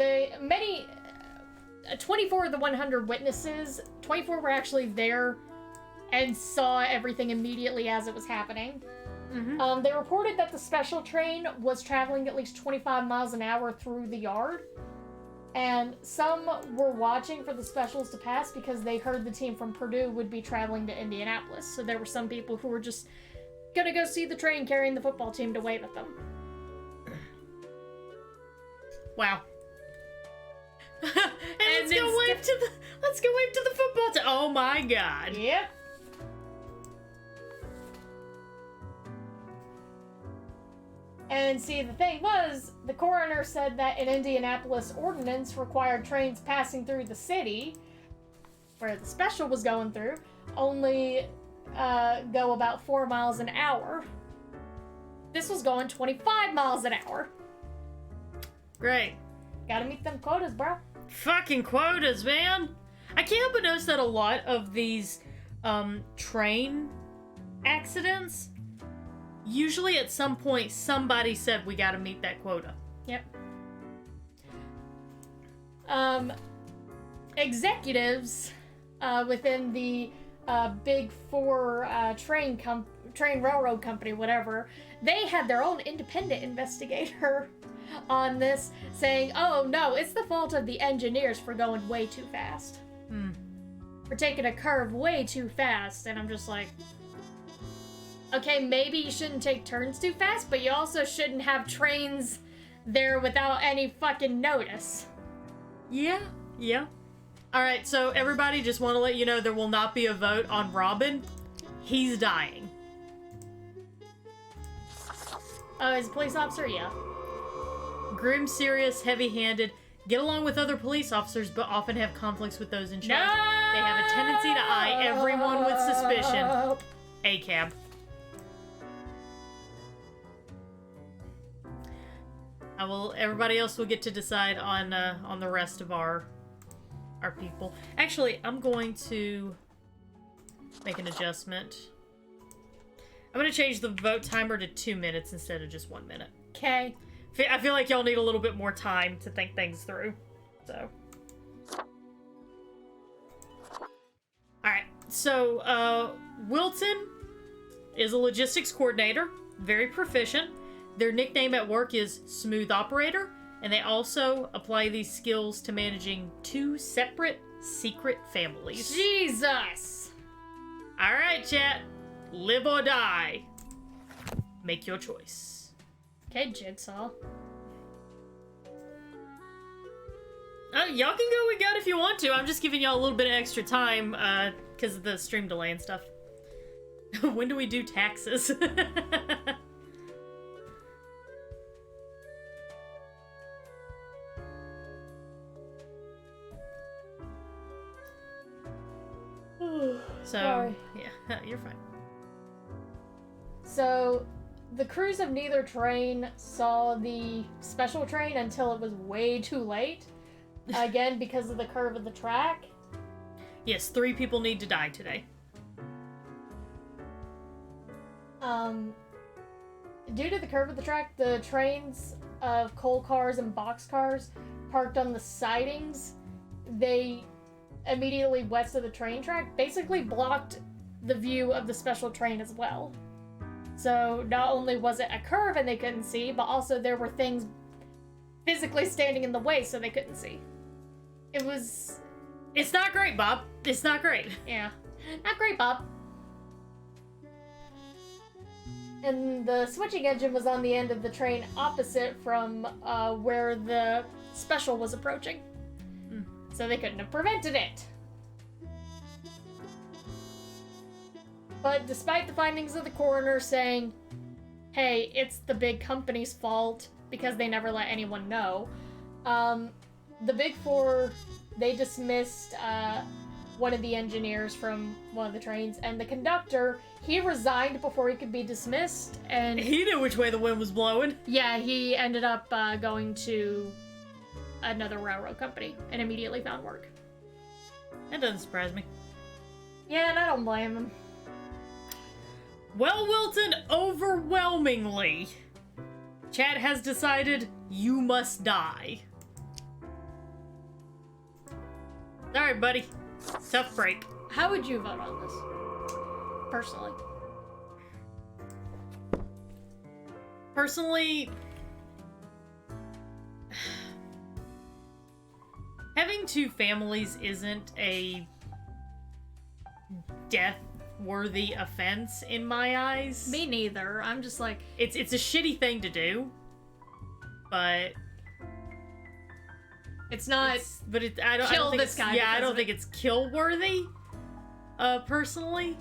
24 of the 100 witnesses, 24 were actually there and saw everything immediately as it was happening. Mm-hmm. They reported that the special train was traveling at least 25 miles an hour through the yard. And some were watching for the specials to pass because they heard the team from Purdue would be traveling to Indianapolis. So there were some people who were just gonna go see the train carrying the football team to wave at them. Wow. and let's go wave to the football team. Oh my god. Yep. And see, the thing was, the coroner said that an Indianapolis ordinance required trains passing through the city, where the special was going through, only go about 4 miles an hour. This was going 25 miles an hour. Great. Gotta meet them quotas, bro. Fucking quotas, man. I can't help but notice that a lot of these train accidents, usually at some point somebody said we gotta meet that quota. Yep. Executives within the Big Four train railroad company, whatever, they had their own independent investigator on this, saying, oh no, it's the fault of the engineers for going way too fast. For taking a curve way too fast. And I'm just like, okay, maybe you shouldn't take turns too fast, but you also shouldn't have trains there without any fucking notice. Yeah. Alright, so everybody, just want to let you know there will not be a vote on Robin. He's dying. Oh, as a police officer? Yeah. Grim, serious, heavy-handed, get along with other police officers, but often have conflicts with those in charge. No! They have a tendency to eye everyone with suspicion. ACAB. Everybody else will get to decide on the rest of our people. Actually, I'm going to make an adjustment. I'm going to change the vote timer to 2 minutes instead of just 1 minute. Okay. I feel like y'all need a little bit more time to think things through. So. Alright, so, Wilton is a logistics coordinator, very proficient. Their nickname at work is Smooth Operator, and they also apply these skills to managing 2 separate secret families. Jesus! Alright, chat. Live or die. Make your choice. Okay, Jigsaw. Oh, y'all can go with gut if you want to. I'm just giving y'all a little bit of extra time, because of the stream delay and stuff. When do we do taxes? So, Sorry. yeah, you're fine. So, the crews of neither train saw the special train until it was way too late. Again, because of the curve of the track. Yes, 3 people need to die today. Due to the curve of the track, the trains of coal cars and box cars parked on the sidings, they immediately west of the train track basically blocked the view of the special train as well. So not only was it a curve and they couldn't see, but also there were things physically standing in the way so they couldn't see. It's not great, Bob. It's not great. Yeah. Not great, Bob. And the switching engine was on the end of the train opposite from where the special was approaching. So they couldn't have prevented it. But despite the findings of the coroner saying, hey, it's the big company's fault because they never let anyone know, the Big Four, they dismissed one of the engineers from one of the trains, and the conductor, he resigned before he could be dismissed, and He knew which way the wind was blowing. yeah, he ended up going to another railroad company and immediately found work. That doesn't surprise me. Yeah, and I don't blame him. Well, Wilton, overwhelmingly, Chat has decided you must die. Alright, buddy. Tough break. How would you vote on this? Personally. Personally, having two families isn't a death-worthy offense in my eyes. Me neither. I'm just like... It's a shitty thing to do, but... It's not... I don't think this guy. Yeah, I don't think it's kill-worthy, personally.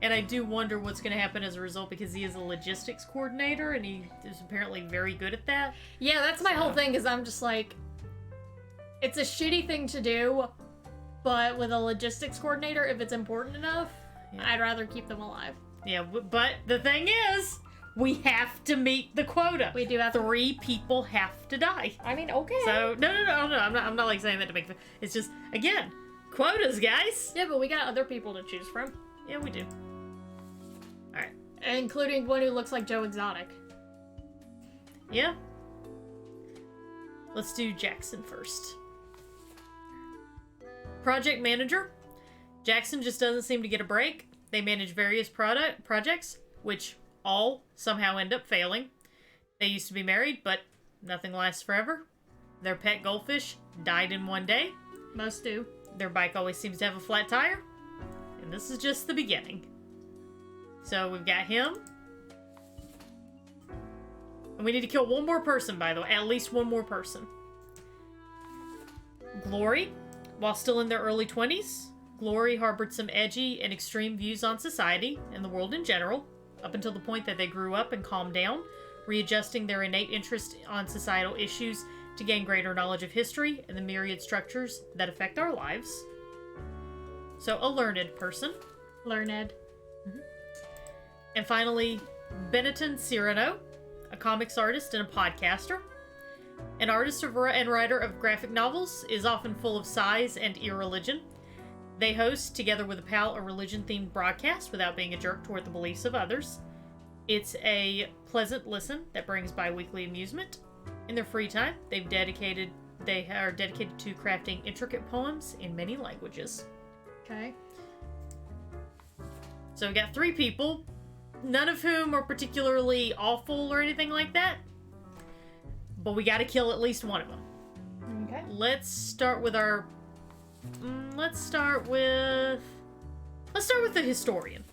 And I do wonder what's going to happen as a result, because he is a logistics coordinator, and he is apparently very good at that. Yeah, that's my whole thing, is I'm just like... It's a shitty thing to do, but with a logistics coordinator, if it's important enough, I'd rather keep them alive. Yeah, but the thing is, we have to meet the quota. We do have to. 3 people have to die. I mean, okay. So, no, I'm not like saying that to make... It's just, again, quotas, guys! Yeah, but we got other people to choose from. Yeah, we do. Alright. Including one who looks like Joe Exotic. Yeah. Let's do Jackson first. Project manager. Jackson just doesn't seem to get a break. They manage various projects, which all somehow end up failing. They used to be married, but nothing lasts forever. Their pet goldfish died in one day. Most do. Their bike always seems to have a flat tire. And this is just the beginning. So we've got him. And we need to kill one more person, by the way. At least one more person. Glory. While still in their early 20s, Glory harbored some edgy and extreme views on society and the world in general, up until the point that they grew up and calmed down, readjusting their innate interest on societal issues to gain greater knowledge of history and the myriad structures that affect our lives. So, a learned person. Learned. Mm-hmm. And finally, Benetton Cyrano, a comics artist and a podcaster. An artist and writer of graphic novels, is often full of sighs and irreligion. They host, together with a pal, a religion-themed broadcast without being a jerk toward the beliefs of others. It's a pleasant listen that brings bi-weekly amusement. In their free time, they are dedicated to crafting intricate poems in many languages. Okay. So we got 3 people, none of whom are particularly awful or anything like that. But we gotta kill at least one of them. Okay. Let's start with our... Let's start with the historian.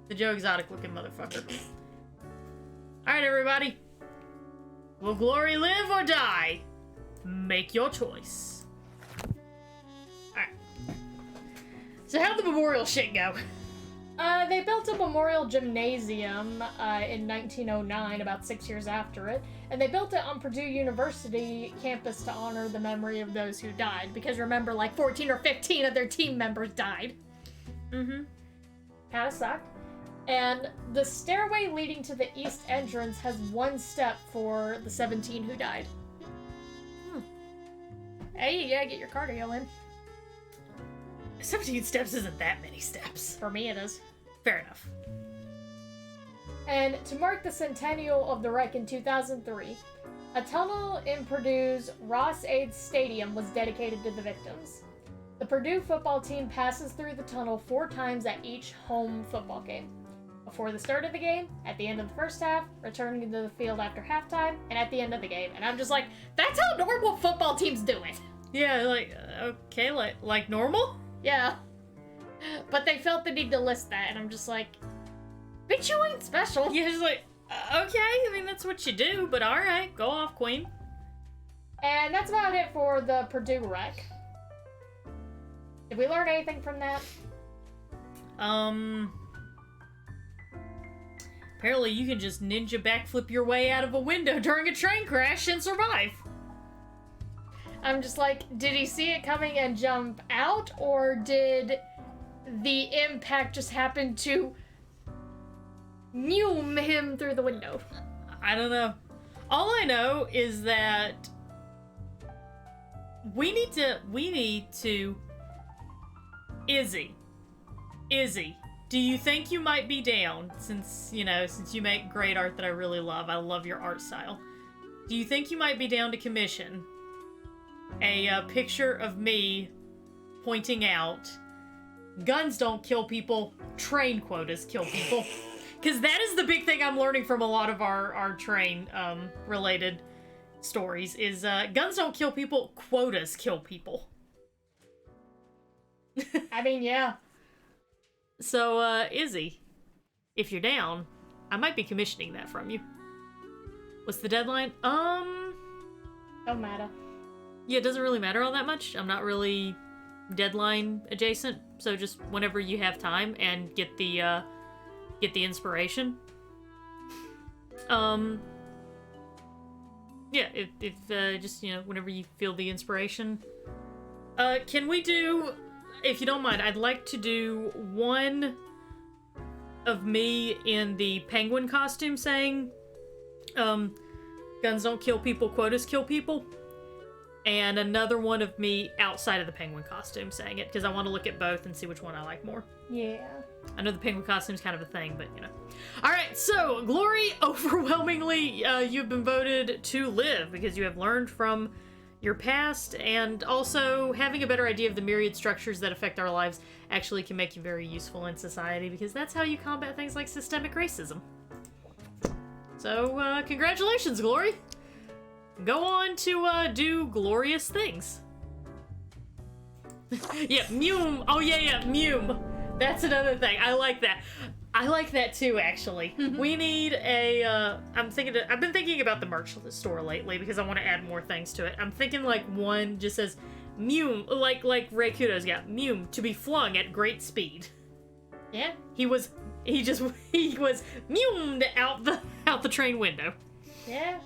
The Joe Exotic looking motherfucker. Alright, everybody. Will Glory live or die? Make your choice. Alright. So how'd the memorial shit go? They built a memorial gymnasium in 1909, about 6 years after it, and they built it on Purdue University campus to honor the memory of those who died, because remember, like 14 or 15 of their team members died. Mm-hmm. Kinda sucked. And the stairway leading to the east entrance has 1 step for the 17 who died. Hey, yeah, get your cardio in. 17 steps isn't that many steps. For me, it is. Fair enough. And to mark the centennial of the wreck in 2003, a tunnel in Purdue's Ross-Ade Stadium was dedicated to the victims. The Purdue football team passes through the tunnel 4 times at each home football game. Before the start of the game, at the end of the first half, returning to the field after halftime, and at the end of the game. And I'm just like, that's how normal football teams do it. Yeah, like, okay, like normal? Yeah. But they felt the need to list that, and I'm just like, bitch, you ain't special. Yeah, just like, okay, I mean, that's what you do, but alright, go off, queen. And that's about it for the Purdue wreck. Did we learn anything from that? Apparently you can just ninja backflip your way out of a window during a train crash and survive. I'm just like, did he see it coming and jump out, or did the impact just happen to noom him through the window? I don't know. All I know is that we need to Izzy, do you think you might be down, since you make great art that I really love? I love your art style. Do you think you might be down to commission a picture of me pointing out guns don't kill people, train quotas kill people? Because that is the big thing I'm learning from a lot of our train related stories is guns don't kill people, quotas kill people. I mean, yeah. So, Izzy, if you're down, I might be commissioning that from you. What's the deadline? Don't matter. Yeah, it doesn't really matter all that much. I'm not really deadline adjacent, so just whenever you have time and get the inspiration. Yeah, if just, whenever you feel the inspiration. Can we do, if you don't mind, I'd like to do one of me in the penguin costume saying, guns don't kill people, quotas kill people. And another one of me outside of the penguin costume saying it, because I want to look at both and see which one I like more. Yeah. I know the penguin costume's kind of a thing, but Alright, so, Glory, overwhelmingly, you've been voted to live because you have learned from your past, and also having a better idea of the myriad structures that affect our lives actually can make you very useful in society, because that's how you combat things like systemic racism. So, congratulations, Glory! Go on to, do glorious things. Yeah, Mume! Oh yeah, Mume! That's another thing. I like that. I like that too, actually. We need a, I've been thinking about the merch store lately because I want to add more things to it. I'm thinking like one just says, Mume, like Ray Kudo's got, Mume, to be flung at great speed. Yeah. He was Mumed out the train window. Yeah.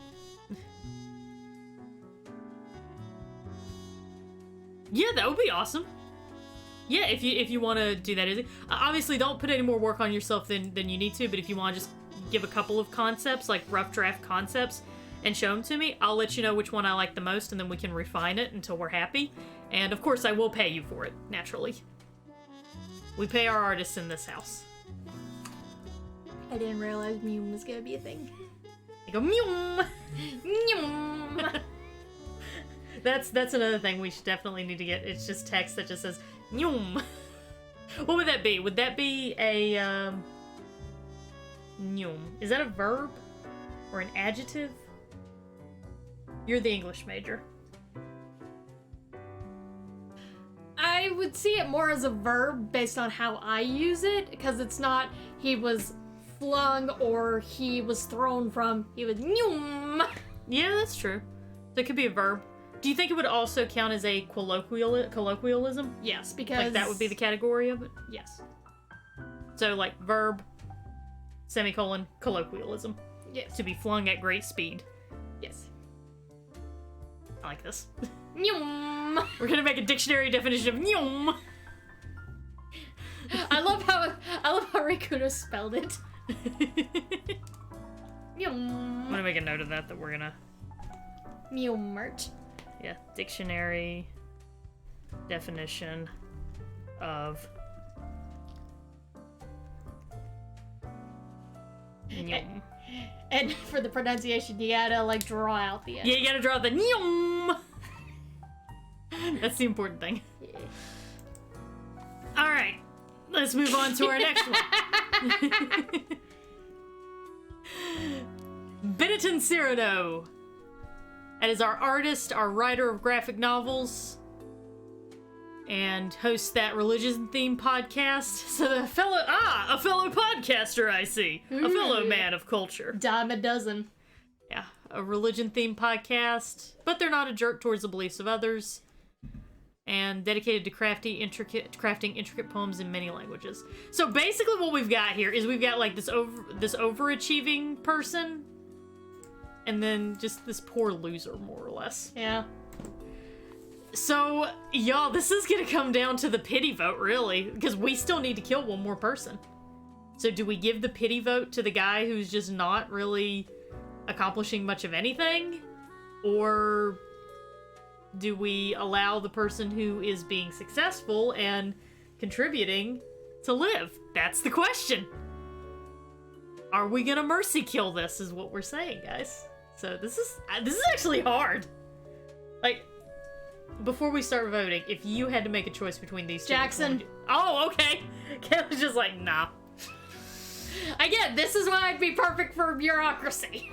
Yeah, that would be awesome. Yeah, if you want to do that, Izzy. Obviously, don't put any more work on yourself than you need to, but if you want to just give a couple of concepts, like rough draft concepts, and show them to me, I'll let you know which one I like the most, and then we can refine it until we're happy. And, of course, I will pay you for it, naturally. We pay our artists in this house. I didn't realize Mew was gonna be a thing. They go, Mew! Mew! That's another thing we should definitely need to get. It's just text that just says, Nyum. What would that be? Would that be a, Nyum? Is that a verb? Or an adjective? You're the English major. I would see it more as a verb based on how I use it, because it's not he was flung or he was thrown from. He was Nyum. Yeah, that's true. So it could be a verb. Do you think it would also count as a colloquialism? Yes, because... Like that would be the category of it? Yes. So like verb, semicolon, colloquialism. Yes. To be flung at great speed. Yes. I like this. Nyum. We're gonna make a dictionary definition of nyum. I love how Rikudo spelled it. Nyum. I'm gonna make a note of that we're gonna... Mew merch. Yeah, dictionary definition of nyum. And for the pronunciation, you gotta like draw out the end. Yeah, you gotta draw the nyum. That's the important thing. Yeah. All right, let's move on to our next one. Benetton Cyrano. That is our artist, our writer of graphic novels, and hosts that religion-themed podcast. So a fellow podcaster, I see. A fellow man of culture. Dime a dozen. Yeah, a religion-themed podcast, but they're not a jerk towards the beliefs of others, and dedicated to crafting intricate poems in many languages. So basically what we've got here is we've got like this overachieving person, and then just this poor loser, more or less. Yeah. So, y'all, this is gonna come down to the pity vote, really, because we still need to kill one more person. So do we give the pity vote to the guy who's just not really accomplishing much of anything? Or do we allow the person who is being successful and contributing to live? That's the question. Are we gonna mercy kill this is what we're saying, guys. So this is actually hard. Like, before we start voting, if you had to make a choice between these two... Jackson. Oh, okay. Kayla's just like, nah. Again, this is why I'd be perfect for bureaucracy.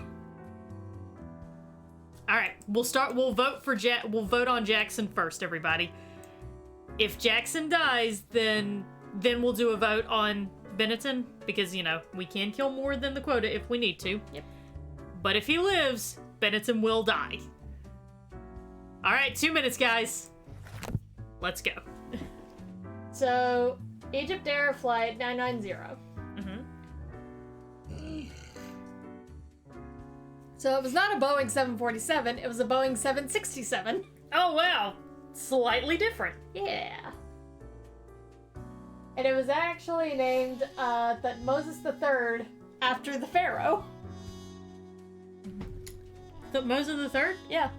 All right, we'll vote on Jackson first, everybody. If Jackson dies, then we'll do a vote on Benetton, because, you know, we can kill more than the quota if we need to. Yep. But if he lives, Benetton will die. All right, 2 minutes, guys. Let's go. So, EgyptAir Flight 990. So it was not a Boeing 747, it was a Boeing 767. Oh, wow. Slightly different. Yeah. And it was actually named Moses III after the pharaoh. Moses III? Yeah.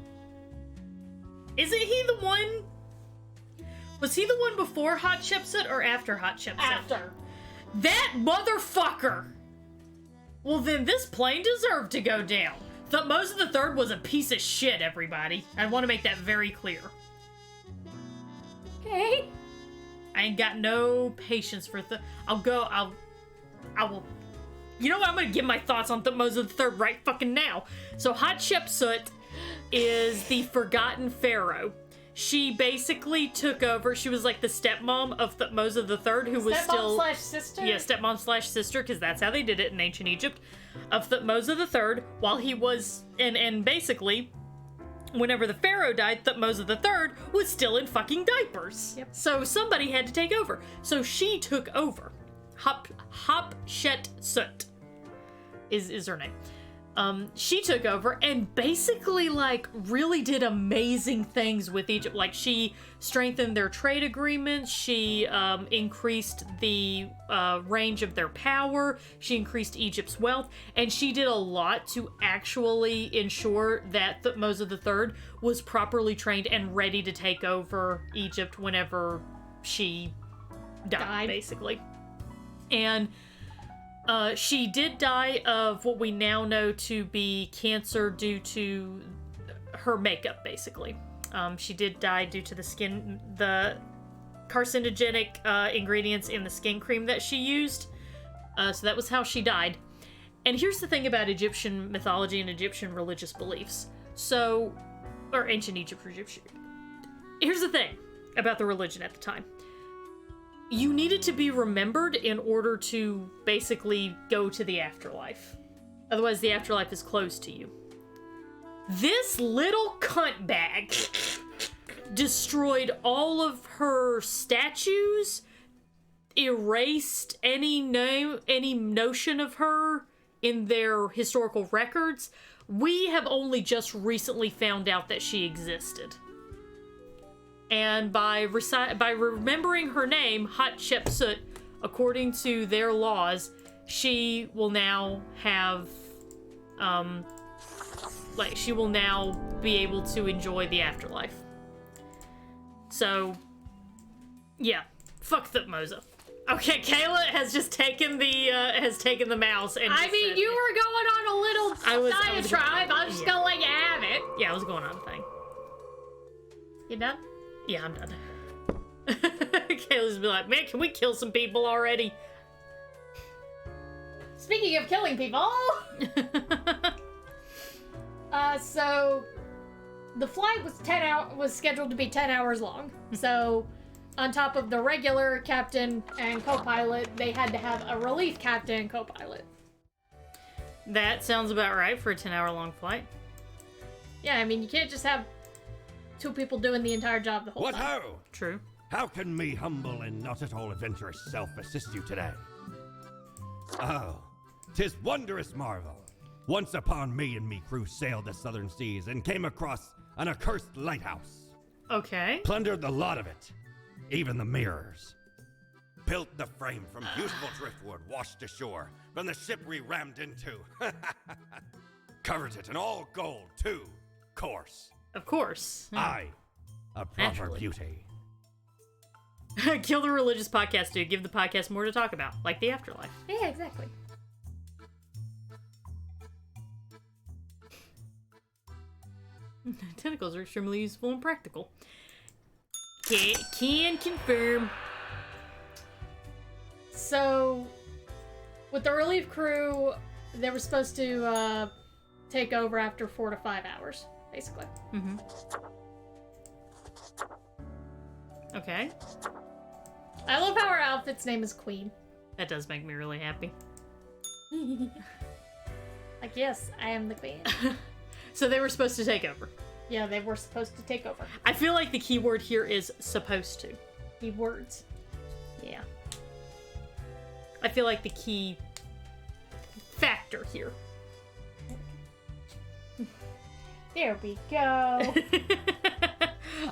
Isn't he the one... Was he the one before Hatshepsut or after Hatshepsut? After. That motherfucker! Well, then this plane deserved to go down. Moses III was a piece of shit, everybody. I want to make that very clear. Okay. I ain't got no patience for I will... You know what? I'm gonna give my thoughts on Thutmose III right fucking now. So Hatshepsut is the forgotten pharaoh. She basically took over. She was like the stepmom of Thutmose III, who was still... Stepmom/sister? Yeah, stepmom/sister, because that's how they did it in ancient Egypt. Of Thutmose III, while he was... And basically... Whenever the pharaoh died, Thutmose III was still in fucking diapers. Yep. So somebody had to take over. So she took over. Hatshepsut is her name. She took over and basically, like, really did amazing things with Egypt. Like, she strengthened their trade agreements. She increased the range of their power. She increased Egypt's wealth. And she did a lot to actually ensure that Thutmose III was properly trained and ready to take over Egypt whenever she died. Basically. And she did die of what we now know to be cancer due to her makeup, basically. She did die due to the carcinogenic ingredients in the skin cream that she used. So that was how she died. And here's the thing about Egyptian mythology and Egyptian religious beliefs. Or ancient Egyptian. Here's the thing about the religion at the time. You needed to be remembered in order to basically go to the afterlife. Otherwise, the afterlife is closed to you. This little cunt bag destroyed all of her statues, erased any notion of her in their historical records. We have only just recently found out that she existed. And by remembering her name, Hatshepsut, according to their laws, she will now have, she will now be able to enjoy the afterlife. So, yeah, fuck Thutmose. Okay, Kayla has just taken the mouse and. I mean, you were going on a little diatribe. I was just gonna let you have it. Yeah, I was going on a thing. You done? Yeah, I'm done. Kayla's be like, man, can we kill some people already? Speaking of killing people, so the flight was scheduled to be 10 hours long. So, on top of the regular captain and co-pilot, they had to have a relief captain and co-pilot. That sounds about right for a 10-hour long flight. Yeah, I mean, you can't just have two people doing the entire job the whole What time. ho! True. How can me humble and not at all adventurous self assist you today? Oh, 'tis wondrous marvel. Once upon me and me crew sailed the southern seas and came across an accursed lighthouse. Okay. Plundered the lot of it, even the mirrors. Built the frame from beautiful driftwood washed ashore from the ship we rammed into. Covered it in all gold, too, course. Of course. Aye, a proper Naturally. beauty. Kill the religious podcast dude. Give the podcast more to talk about, like the afterlife. Yeah, exactly. Tentacles are extremely useful and practical. Can confirm. So, with the relief crew, they were supposed to take over after 4 to 5 hours, basically. Mm-hmm. Okay. I love how our outfit's name is Queen. That does make me really happy. Like, yes, I am the Queen. So they were supposed to take over. Yeah, they were supposed to take over. I feel like the key word here is supposed to. Keywords. Yeah. I feel like the key factor here. There we go.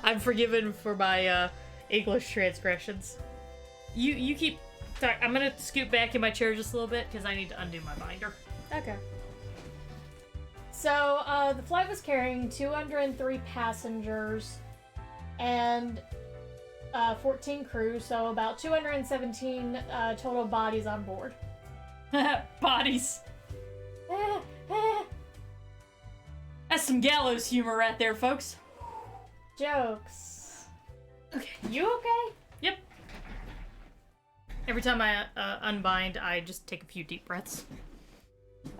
I'm forgiven for my English transgressions. You keep... Sorry, I'm gonna scoot back in my chair just a little bit because I need to undo my binder. Okay. So, the flight was carrying 203 passengers and 14 crew, so about 217 total bodies on board. Bodies. That's some gallows humor right there, folks. Jokes. Okay. You okay? Yep. Every time I unbind, I just take a few deep breaths.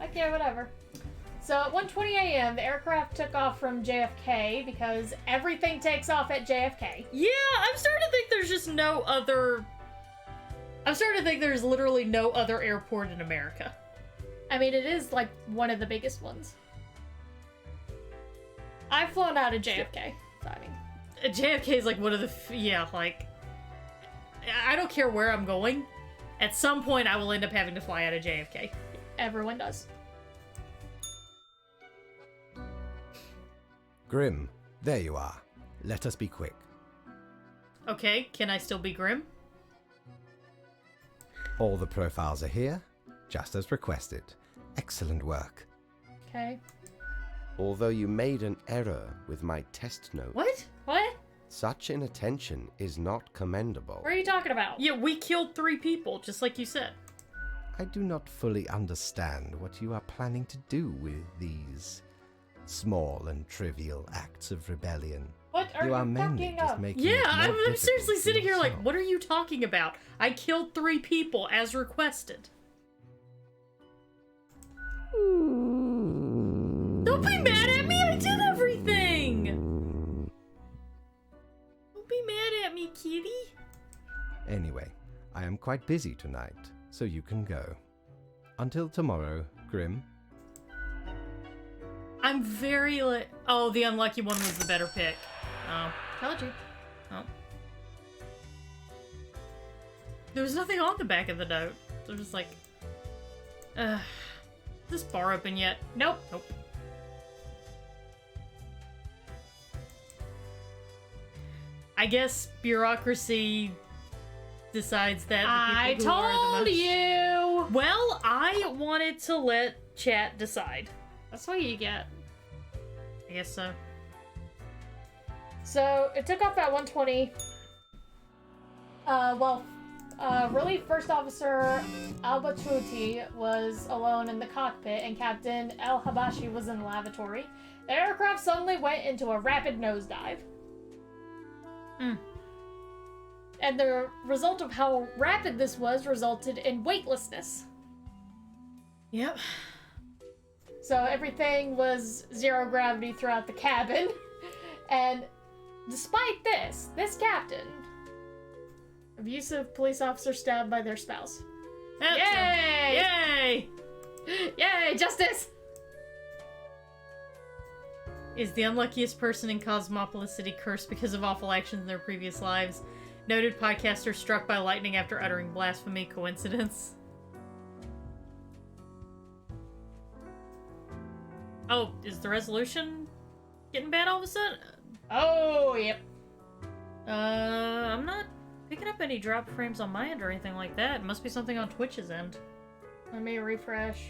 Okay, whatever. So at 1:20 a.m., the aircraft took off from JFK because everything takes off at JFK. Yeah, I'm starting to think there's just no other... I'm starting to think there's literally no other airport in America. I mean, it is like one of the biggest ones. I've flown out of JFK, so I mean... JFK is like one of the... Yeah, like... I don't care where I'm going. At some point, I will end up having to fly out of JFK. Everyone does. Grim, there you are. Let us be quick. Okay, can I still be Grim? All the profiles are here, just as requested. Excellent work. Okay. Although you made an error with my test note, What? What? such inattention is not commendable. What are you talking about? Yeah, we killed 3 people, just like you said. I do not fully understand what you are planning to do with these small and trivial acts of rebellion. What are You you are mainly talking just about? making Yeah, it more I'm difficult seriously for sitting here like, yourself. what are you talking about? I killed 3 people as requested. Don't be mad at me, I did everything! Don't be mad at me, kitty. Anyway, I am quite busy tonight, so you can go. Until tomorrow, Grim. I'm very oh, the unlucky one was the better pick. Oh. Told you. Oh. There was nothing on the back of the note. They're just like, is this bar open yet? Nope. Nope. I guess bureaucracy decides that I the people who are the told most... you! Well, I wanted to let chat decide. That's what you get. I guess so. So, it took off at 1:20. Relief First Officer Al-Batouti was alone in the cockpit and Captain El-Habashi was in the lavatory. The aircraft suddenly went into a rapid nosedive. And the result of how rapid this was resulted in weightlessness. Yep. So everything was zero gravity throughout the cabin. And despite this captain, abusive police officer stabbed by their spouse. Yay! Yay! Yay, justice! Is the unluckiest person in Cosmopolis City cursed because of awful actions in their previous lives? Noted podcaster struck by lightning after uttering blasphemy. Coincidence? Oh, is the resolution getting bad all of a sudden? Oh, yep. I'm not picking up any drop frames on my end or anything like that. It must be something on Twitch's end. Let me refresh.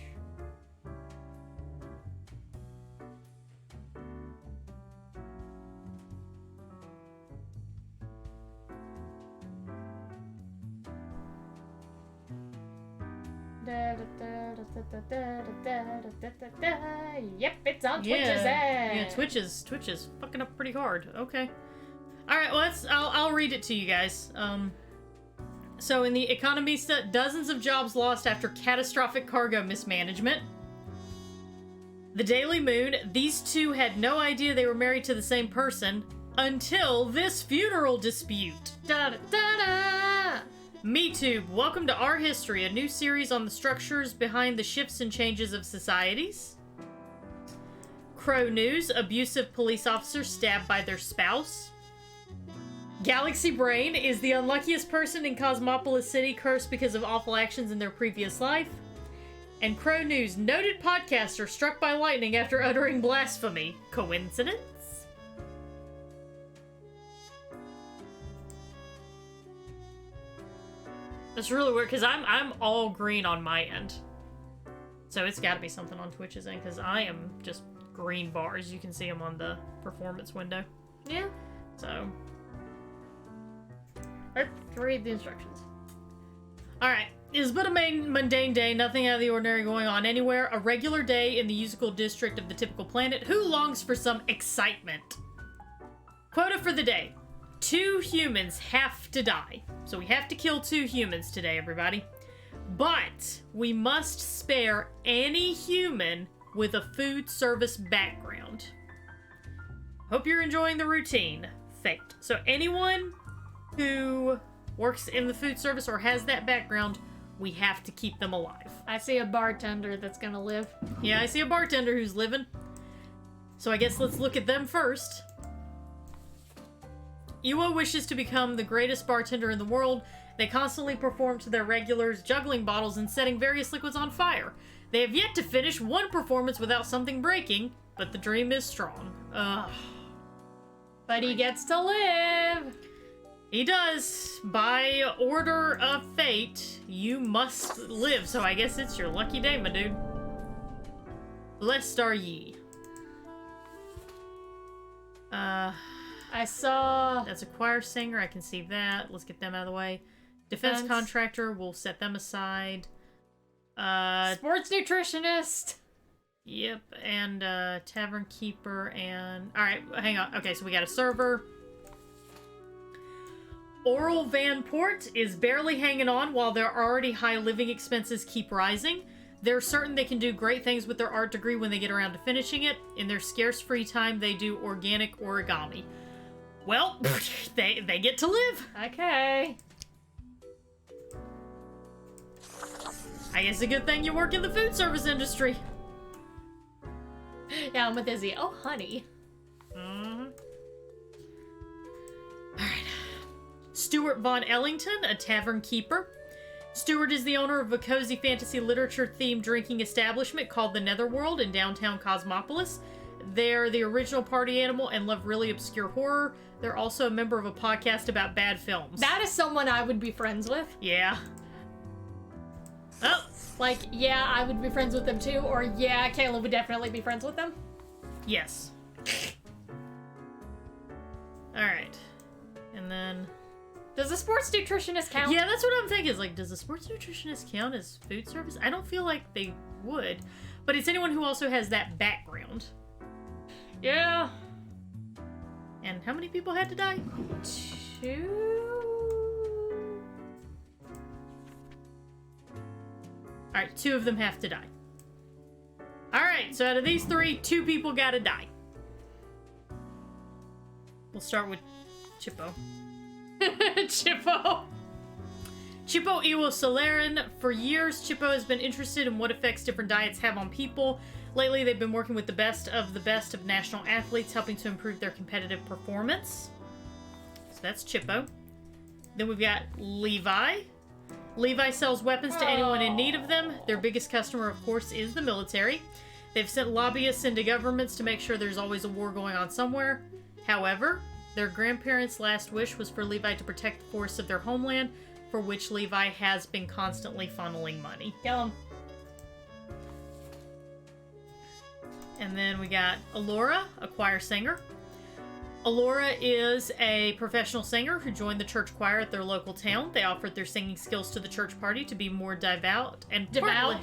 Yep, it's on Twitch's Yeah, end. Twitch is fucking up pretty hard. Okay. All right, well, I'll read it to you guys. So in the Economista, dozens of jobs lost after catastrophic cargo mismanagement. The Daily Moon, these two had no idea they were married to the same person until this funeral dispute. Da-da-da-da! MeTube, welcome to Our History, a new series on the structures behind the shifts and changes of societies. Crow News, abusive police officers stabbed by their spouse. Galaxy Brain is the unluckiest person in Cosmopolis City, cursed because of awful actions in their previous life. And Crow News, noted podcaster struck by lightning after uttering blasphemy. Coincidence? That's really weird, because I'm all green on my end. So it's gotta be something on Twitch's end, because I am just green bars. You can see them on the performance window. Yeah. So... Let's read the instructions. Alright. It is but a mundane day, nothing out of the ordinary going on anywhere. A regular day in the musical district of the typical planet. Who longs for some excitement? Quota for the day. 2 humans have to die. So we have to kill 2 humans today, everybody. But we must spare any human with a food service background. Hope you're enjoying the routine. Faked. So anyone who works in the food service or has that background, we have to keep them alive. I see a bartender that's gonna live. Yeah, I see a bartender who's living. So I guess let's look at them first. Iwo wishes to become the greatest bartender in the world. They constantly perform to their regulars, juggling bottles and setting various liquids on fire. They have yet to finish one performance without something breaking, but the dream is strong. Ugh. But he gets to live! He does. By order of fate, you must live, so I guess it's your lucky day, my dude. Blessed are ye. I saw... That's a choir singer, I can see that. Let's get them out of the way. Defense contractor, we'll set them aside. Sports nutritionist! Yep, and tavern keeper, and... Alright, hang on. Okay, so we got a server. Oral Van Port is barely hanging on while their already high living expenses keep rising. They're certain they can do great things with their art degree when they get around to finishing it. In their scarce free time, they do organic origami. Well, they get to live. Okay. I guess a good thing you work in the food service industry. Yeah, I'm with Izzy. Oh, honey. Mm-hmm. Alright. Stuart Von Ellington, a tavern keeper. Stuart is the owner of a cozy fantasy literature-themed drinking establishment called the Netherworld in downtown Cosmopolis. They're the original party animal and love really obscure horror. They're also a member of a podcast about bad films. That is someone I would be friends with. Yeah. Oh. Like, yeah, I would be friends with them too, or yeah, Kayla would definitely be friends with them. Yes. Alright. And then... Does a sports nutritionist count? Yeah, that's what I'm thinking. Is like, does a sports nutritionist count as food service? I don't feel like they would. But it's anyone who also has that background. Yeah. And how many people had to die? 2? Alright, 2 of them have to die. Alright, so out of these 3, 2 people gotta die. We'll start with Chippo. Chippo. Chippo Iwo Solarin. For years, Chippo has been interested in what effects different diets have on people. Lately, they've been working with the best of national athletes, helping to improve their competitive performance. So that's Chippo. Then we've got Levi. Levi sells weapons to anyone in need of them. Their biggest customer, of course, is the military. They've sent lobbyists into governments to make sure there's always a war going on somewhere. However, their grandparents' last wish was for Levi to protect the forests of their homeland, for which Levi has been constantly funneling money. Kill him. And then we got Alora, a choir singer. Alora is a professional singer who joined the church choir at their local town. They offered their singing skills to the church party to be more devout and partly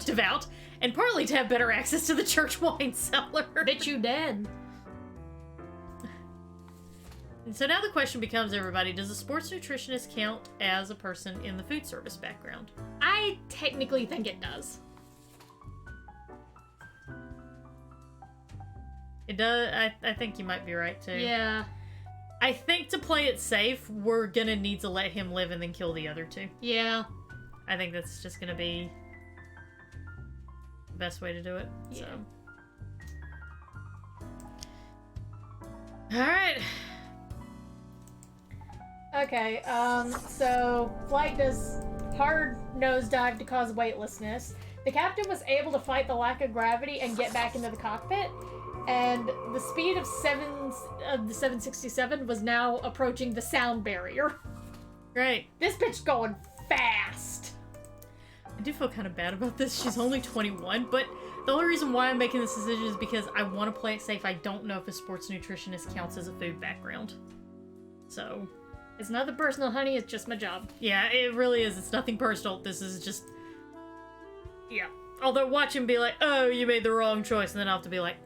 to have better access to the church wine cellar. Bitch, you dead. And so now the question becomes, everybody, does a sports nutritionist count as a person in the food service background? I technically think it does. It does. I think you might be right, too. Yeah. I think to play it safe, we're gonna need to let him live and then kill the other two. Yeah. I think that's just gonna be the best way to do it. Yeah. So. Alright. Okay, so Flight does hard nosedive to cause weightlessness. The captain was able to fight the lack of gravity and get back into the cockpit, and the speed of the 767 was now approaching the sound barrier. Great. This bitch going fast. I do feel kind of bad about this. She's only 21, but the only reason why I'm making this decision is because I want to play it safe. I don't know if a sports nutritionist counts as a food background. So... It's nothing personal, honey. It's just my job. Yeah, it really is. It's nothing personal. This is just... Yeah. Although watch him be like, oh, you made the wrong choice, and then I'll have to be like,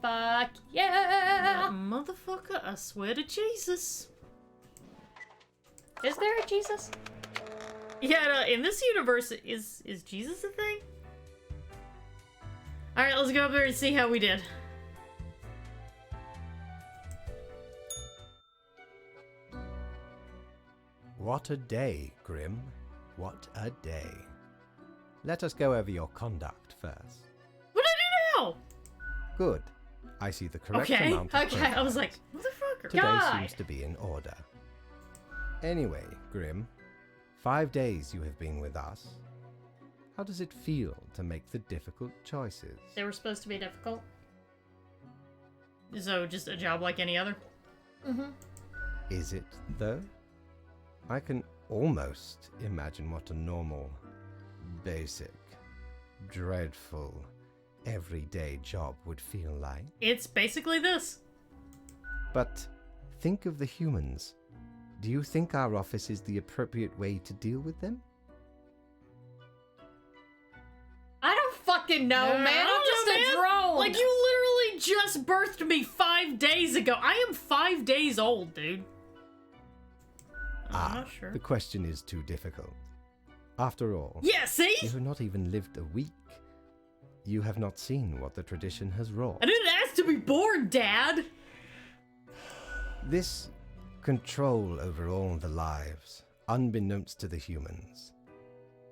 fuck yeah! motherfucker, I swear to Jesus. Is there a Jesus? Yeah, no, in this universe, is Jesus a thing? Alright, let's go up there and see how we did. What a day, Grim. What a day. Let us go over your conduct first. What did I do now? Good. I see the correct Okay, amount of okay. I was like, motherfucker. Today God. seems to be in order. Anyway, Grim, 5 days you have been with us. How does it feel to make the difficult choices? They were supposed to be difficult. So, just a job like any other? Mm-hmm. Is it, though? I can almost imagine what a normal, basic, dreadful, everyday job would feel like. It's basically this. But think of the humans. Do you think our office is the appropriate way to deal with them? I don't fucking know, man. I'm just a drone. Like, you literally just birthed me 5 days ago. I am 5 days old, dude. I'm not sure. The question is too difficult. After all, Yeah, see? you have not even lived a week. You have not seen what the tradition has wrought. I didn't ask to be born, Dad. This control over all the lives, unbeknownst to the humans.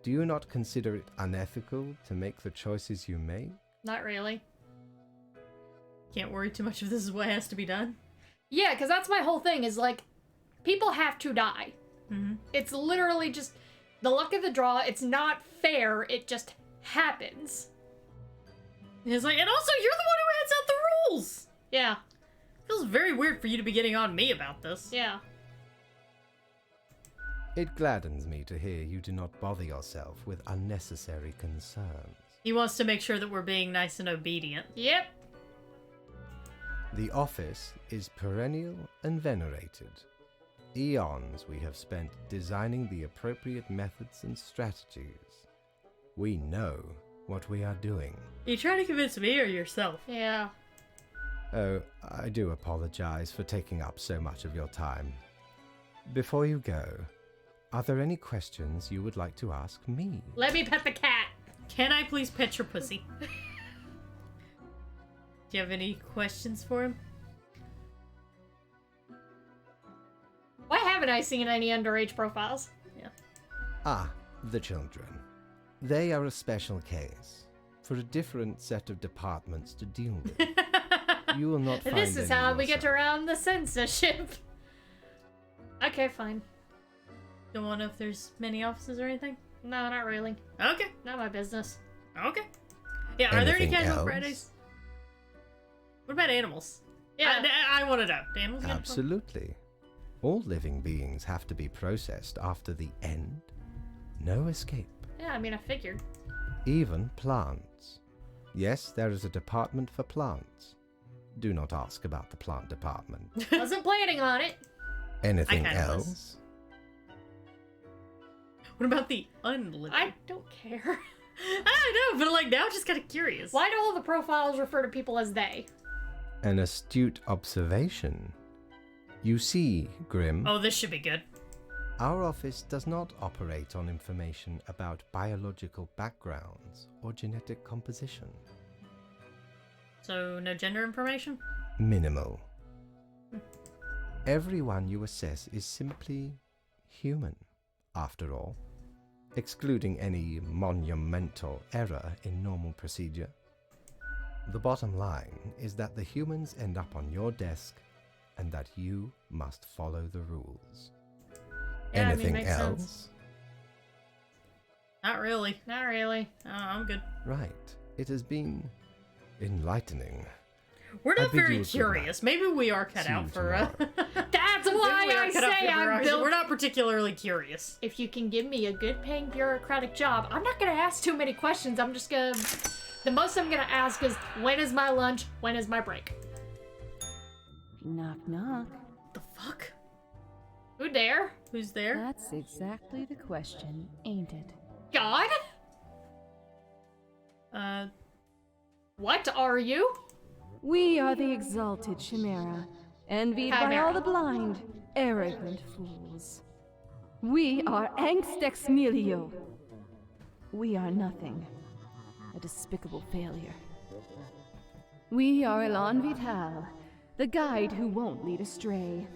Do you not consider it unethical to make the choices you make? Not really. Can't worry too much if this is what has to be done. Yeah, because that's my whole thing, is like, people have to die. Mm-hmm. It's literally just the luck of the draw. It's not fair. It just happens. It's like, and also, you're the one who hands out the rules. Yeah. Feels very weird for you to be getting on me about this. Yeah. It gladdens me to hear you do not bother yourself with unnecessary concerns. He wants to make sure that we're being nice and obedient. Yep. The office is perennial and venerated. Eons we have spent designing the appropriate methods and strategies. We know what we are doing. Are you trying to convince me or yourself? Yeah. Oh, I do apologize for taking up so much of your time. Before you go, are there any questions you would like to ask me? Let me pet the cat. Can I please pet your pussy? Do you have any questions for him? Why haven't I seen any underage profiles? Yeah. Ah, the children. They are a special case, for a different set of departments to deal with. You will not find This is any how we get yourself. around the censorship. Okay, fine. Don't want to know if there's many offices or anything? No, not really. Okay. Not my business. Okay. Yeah, are there any Anything casual else? Fridays? What about animals? Yeah. I want to know. Do animals get fun? Absolutely. All living beings have to be processed after the end. No escape. Yeah, I mean, I figured. Even plants. Yes, there is a department for plants. do not ask about the plant department. Wasn't planning on it. Anything kinda was. else? What about the unliving? I don't care. I don't know, but like now I'm just kind of curious. Why do all the profiles refer to people as they? An astute observation. You see, Grim, Oh, this should be good. our office does not operate on information about biological backgrounds or genetic composition. So no gender information? Minimal. Everyone you assess is simply human, after all, excluding any monumental error in normal procedure. The bottom line is that the humans end up on your desk and that you must follow the rules. Yeah, I mean, Anything makes else? sense. Not really. Not really. Oh, I'm good. Right. It has been enlightening. We're I not bid you very a good curious. night. Maybe we are cut See you out for. That's why Maybe we are I cut out say for I'm bureaucracy. built. We're not particularly curious. If you can give me a good paying bureaucratic job, I'm not gonna ask too many questions. I'm just gonna. The most I'm gonna ask is, when is my lunch? When is my break? Knock, knock. The fuck? Who dare? Who's there? That's exactly the question, ain't it? God? What are you? We are the exalted Chimera, envied by Chimera. all the blind, arrogant fools. We are Angst Ex Nihilo. We are nothing. A despicable failure. We are Elan Vital, the guide who won't lead astray.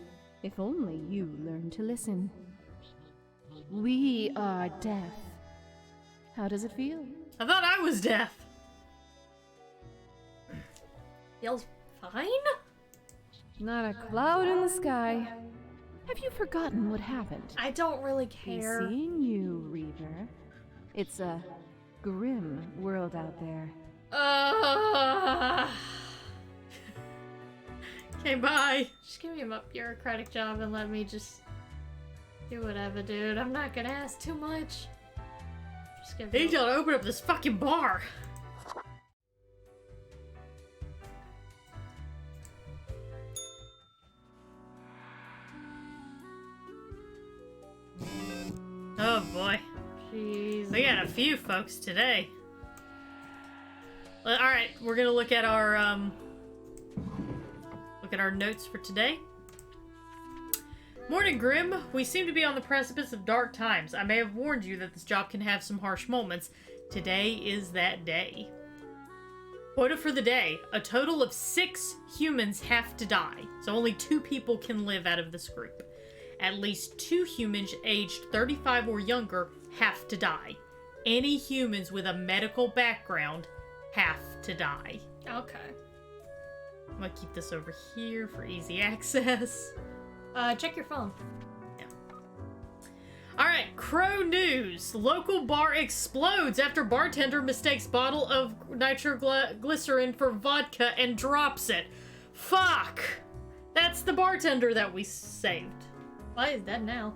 If only you learn to listen. We are deaf. How does it feel? I thought I was deaf. Feels fine? Not a cloud in the sky. Have you forgotten what happened? I don't really Be care. seeing you, Reaver. It's a grim world out there. Okay, bye. Just give me a bureaucratic job and let me just do whatever, dude. I'm not gonna ask too much. Just give They me don't open up this fucking bar. Oh boy. Jeez. We got a few folks today. Well, all right, we're gonna look at our notes for today. Morning, Grim. We seem to be on the precipice of dark times. I may have warned you that this job can have some harsh moments. Today is that day. Quota for the day: a total of 6 humans have to die, so only 2 people can live out of this group. At least 2 humans aged 35 or younger have to die. Any humans with a medical background have to die. Okay. I'm gonna keep this over here for easy access. Check your phone. Alright, Crow News. Local bar explodes after bartender mistakes bottle of nitroglycerin for vodka and drops it. Fuck! That's the bartender that we saved. Why is dead now?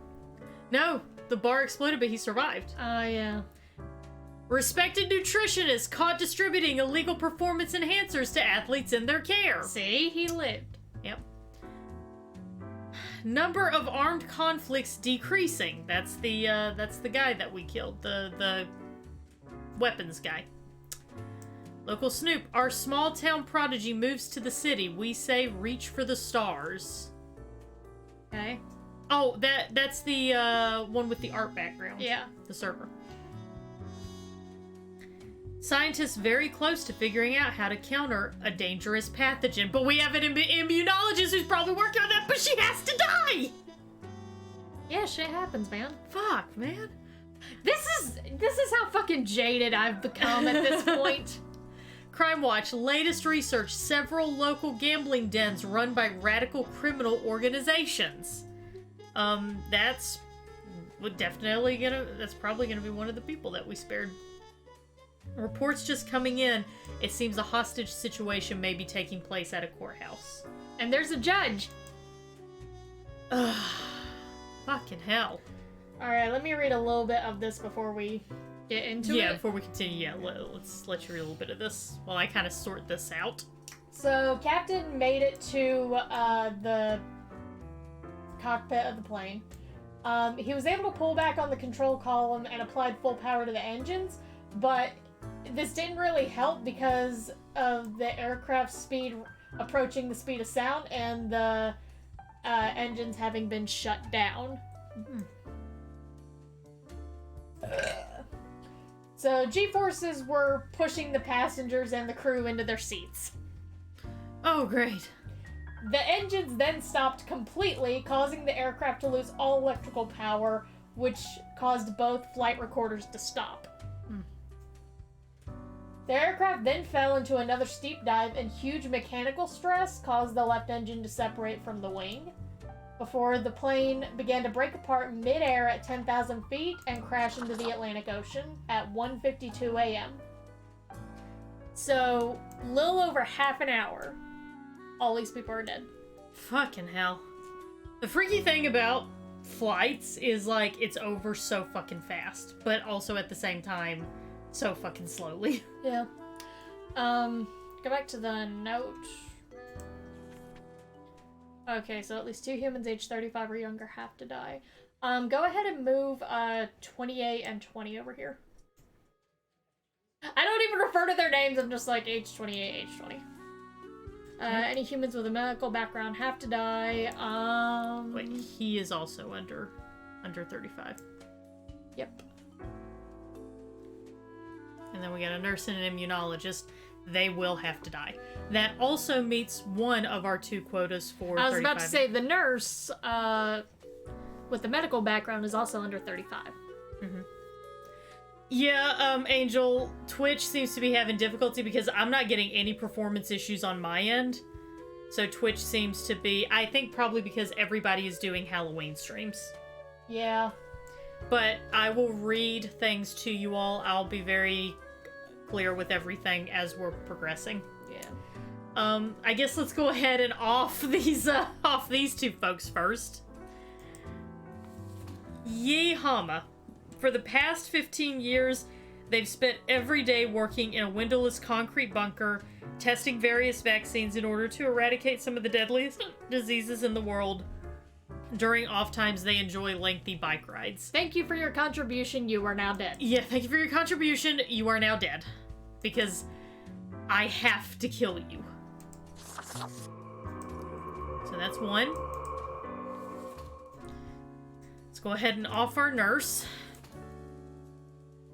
No, the bar exploded, but he survived. Yeah. Respected nutritionist caught distributing illegal performance enhancers to athletes in their care. See, he lived. Yep. Number of armed conflicts decreasing. That's the guy that we killed. The weapons guy. Local Snoop. Our small town prodigy moves to the city. We say reach for the stars. Okay. Oh, that's the one with the art background. Yeah. The server. Scientists very close to figuring out how to counter a dangerous pathogen, but we have an immunologist who's probably working on that, but she has to die! Yeah, shit happens, man. Fuck, man. This is how fucking jaded I've become at this point. Crime Watch, latest research, several local gambling dens run by radical criminal organizations. That's probably gonna be one of the people that we spared. Reports just coming in. It seems a hostage situation may be taking place at a courthouse. And there's a judge. Ugh. Fucking hell. Alright, let me read a little bit of this before we get into Yeah, it. before we continue, let's let you read a little bit of this while I kind of sort this out. So, Captain made it to the cockpit of the plane. He was able to pull back on the control column and applied full power to the engines, but this didn't really help because of the aircraft's speed approaching the speed of sound and the engines having been shut down. So G-forces were pushing the passengers and the crew into their seats. Oh, great. The engines then stopped completely, causing the aircraft to lose all electrical power, which caused both flight recorders to stop. The aircraft then fell into another steep dive, and huge mechanical stress caused the left engine to separate from the wing, before the plane began to break apart mid-air at 10,000 feet and crash into the Atlantic Ocean at 1:52 a.m. So, little over half an hour, all these people are dead. Fucking hell. The freaky thing about flights is, like, it's over so fucking fast, but also at the same time, so fucking slowly. Yeah. Go back to the note. Okay, so at least 2 humans aged 35 or younger have to die. Go ahead and move 28 and 20 over here. I don't even refer to their names, I'm just like age 28, age 20. Any humans with a medical background have to die. Wait, he is also under 35. Yep. And then we got a nurse and an immunologist. They will have to die. That also meets one of our 2 quotas for 35. I was about to say, the nurse with the medical background is also under 35. Mm-hmm. Yeah, Angel, Twitch seems to be having difficulty because I'm not getting any performance issues on my end. So Twitch seems to be, I think probably because everybody is doing Halloween streams. Yeah. But I will read things to you all. I'll be very clear with everything as we're progressing. Yeah. I guess let's go ahead and off these 2 folks first. Yehama. For the past 15 years, they've spent every day working in a windowless concrete bunker, testing various vaccines in order to eradicate some of the deadliest diseases in the world. During off times, they enjoy lengthy bike rides. Thank you for your contribution. You are now dead. Yeah, thank you for your contribution. You are now dead. Because I have to kill you. So that's 1. Let's go ahead and off our nurse.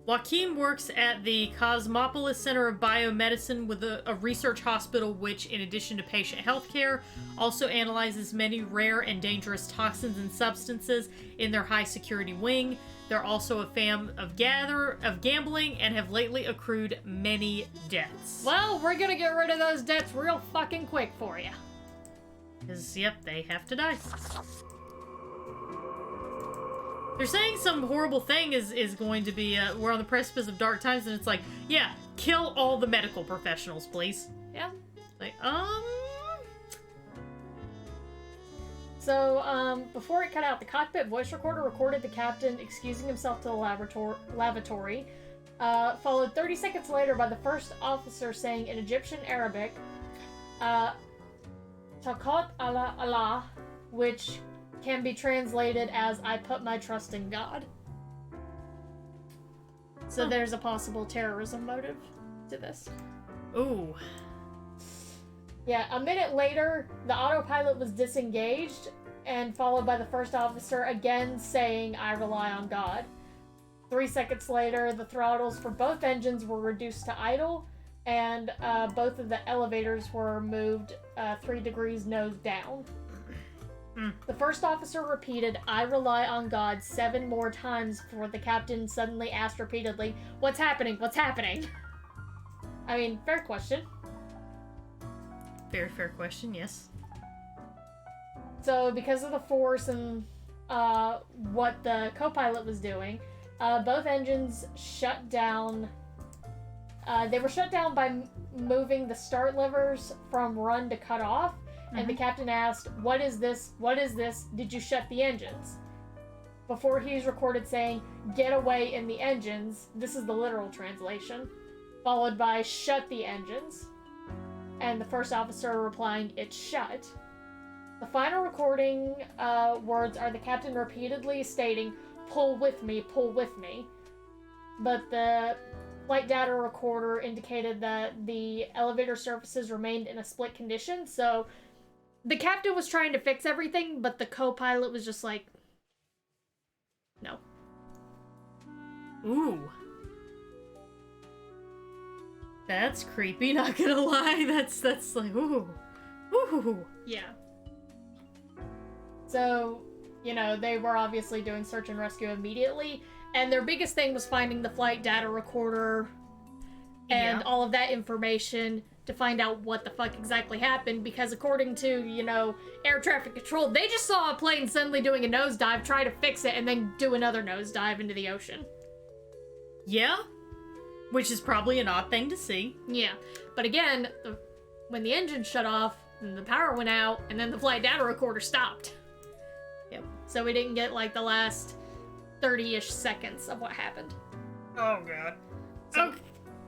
Joaquin works at the Cosmopolis Center of Biomedicine with a research hospital which, in addition to patient healthcare, also analyzes many rare and dangerous toxins and substances in their high-security wing. They're also a fan of gambling and have lately accrued many debts. Well, we're gonna get rid of those debts real fucking quick for you. Because, yep, they have to die. They're saying some horrible thing is going to be, we're on the precipice of dark times, and it's like, yeah, kill all the medical professionals, please. Yeah. Like, So, before it cut out, the cockpit voice recorder recorded the captain excusing himself to the lavatory, followed 30 seconds later by the first officer saying in Egyptian Arabic, Takat Allah Allah, which can be translated as, I put my trust in God. So there's a possible terrorism motive to this. ooh. Yeah, a minute later, the autopilot was disengaged, and followed by the first officer again saying, I rely on God. 3 seconds later, the throttles for both engines were reduced to idle, and both of the elevators were moved 3 degrees nose down. The first officer repeated, I rely on God 7 more times before the captain suddenly asked repeatedly, What's happening? What's happening? I mean, fair question. Very fair question, yes. So, because of the force and what the co-pilot was doing, both engines shut down. They were shut down by moving the start levers from run to cut off. And the captain asked, What is this? What is this? Did you shut the engines? Before he's recorded saying, Get away in the engines. This is the literal translation. Followed by, Shut the engines. and the first officer replying, "It's shut." The final recording words are the captain repeatedly stating, "Pull with me, pull with me." But the flight data recorder indicated that the elevator surfaces remained in a split condition, so the captain was trying to fix everything, but the co-pilot was just like, no. Ooh. That's creepy, not gonna lie. That's like, ooh. Ooh. Yeah. So, they were obviously doing search and rescue immediately, and their biggest thing was finding the flight data recorder and all of that information to find out what the fuck exactly happened, because according to, air traffic control, they just saw a plane suddenly doing a nosedive, try to fix it, and then do another nosedive into the ocean. Yeah. Which is probably an odd thing to see. Yeah. But again, when the engine shut off, and the power went out, and then the flight data recorder stopped. Yep. So we didn't get, the last 30-ish seconds of what happened. Oh, God.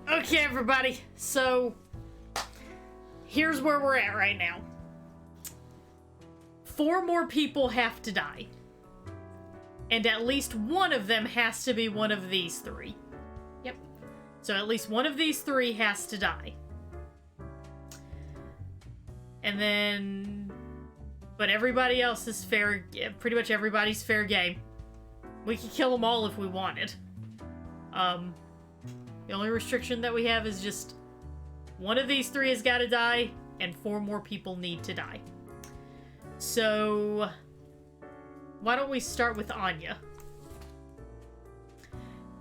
Okay, everybody. So, here's where we're at right now. 4 more people have to die. And at least one of them has to be one of these 3. Yep. So at least one of these 3 has to die. And then... But everybody else is fair... Pretty much everybody's fair game. We could kill them all if we wanted. The only restriction that we have is just... One of these 3 has got to die, and 4 more people need to die. So... Why don't we start with Anya?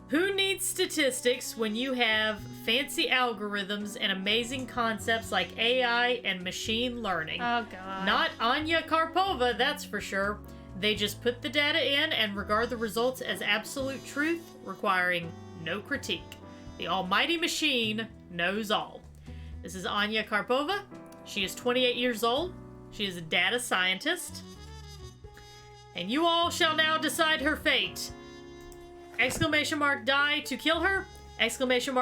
Who needs statistics when you have fancy algorithms and amazing concepts like AI and machine learning? Oh, God. Not Anya Karpova, that's for sure. They just put the data in and regard the results as absolute truth, requiring no critique. The almighty machine knows all. This is Anya Karpova. She is 28 years old. She is a data scientist. And you all shall now decide her fate. ! Die to kill her. !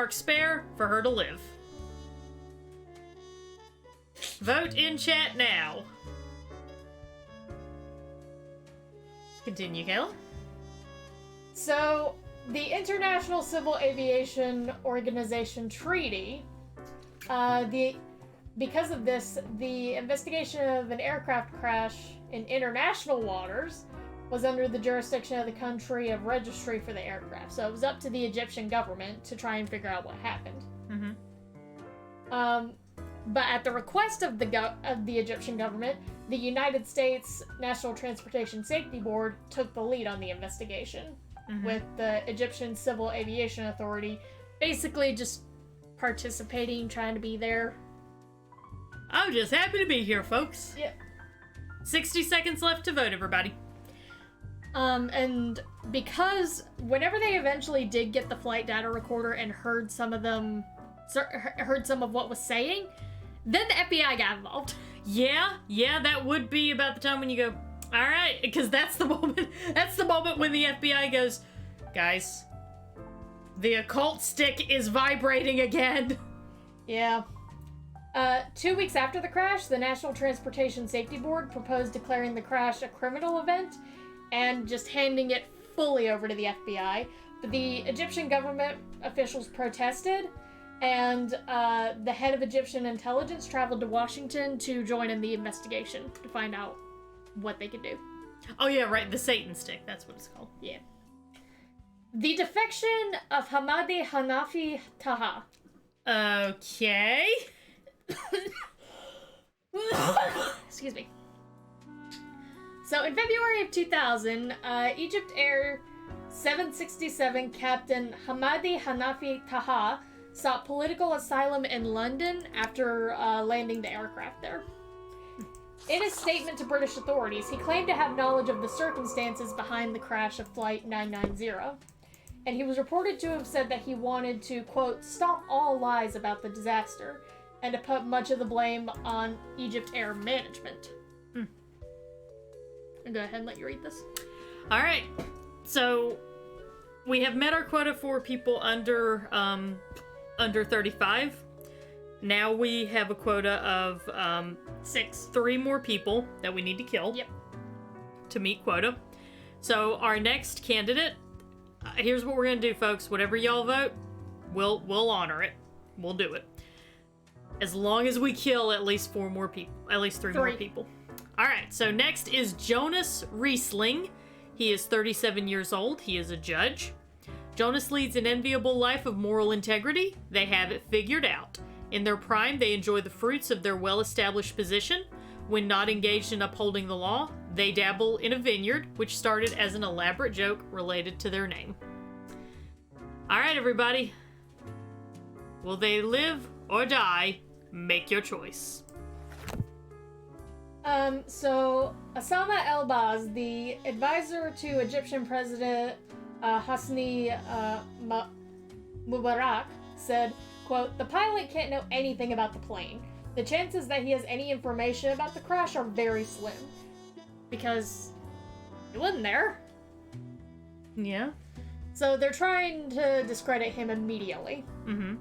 Spare for her to live. Vote in chat now. Continue, Kayla. So, the International Civil Aviation Organization Treaty, because of this, the investigation of an aircraft crash in international waters was under the jurisdiction of the country of registry for the aircraft. So it was up to the Egyptian government to try and figure out what happened. Mm-hmm. But at the request of the Egyptian government, the United States National Transportation Safety Board took the lead on the investigation, with the Egyptian Civil Aviation Authority basically just participating, trying to be there. I'm just happy to be here, folks. Yep. 60 seconds left to vote, everybody. And because whenever they eventually did get the flight data recorder and heard some of what was saying, then the FBI got involved. Yeah, that would be about the time when you go, all right, because that's the moment when the FBI goes, guys, the occult stick is vibrating again. Yeah. 2 weeks after the crash, the National Transportation Safety Board proposed declaring the crash a criminal event and just handing it fully over to the FBI. But the Egyptian government officials protested, and the head of Egyptian intelligence traveled to Washington to join in the investigation to find out what they could do. Oh yeah, right, the Satan stick, that's what it's called. Yeah. The defection of Hamadi Hanafi Taha. Okay. Excuse me. So in February of 2000, EgyptAir 767 Captain Hamadi Hanafi Taha sought political asylum in London after landing the aircraft there. In his statement to British authorities, he claimed to have knowledge of the circumstances behind the crash of Flight 990, and he was reported to have said that he wanted to, quote, stop all lies about the disaster, and to put much of the blame on EgyptAir management. I'll go ahead and let you read this. All right. So we have met our quota for people under 35. now we have a quota of 6. 3 more people that we need to kill. Yep. To meet quota. So our next candidate, here's what we're gonna do, folks. Whatever y'all vote, we'll honor it. We'll do it. As long as we kill at least 4 more people, at least 3 more people. All right. So next is Jonas Riesling. He is 37 years old. He is a judge. Jonas leads an enviable life of moral integrity. They have it figured out. In their prime, they enjoy the fruits of their well-established position. When not engaged in upholding the law, they dabble in a vineyard, which started as an elaborate joke related to their name. All right, everybody. Will they live or die? Make your choice. So Osama El-Baz, the advisor to Egyptian President Hosni Mubarak, said, quote, "The pilot can't know anything about the plane. The chances that he has any information about the crash are very slim." Because he wasn't there. Yeah. So they're trying to discredit him immediately. Mm-hmm.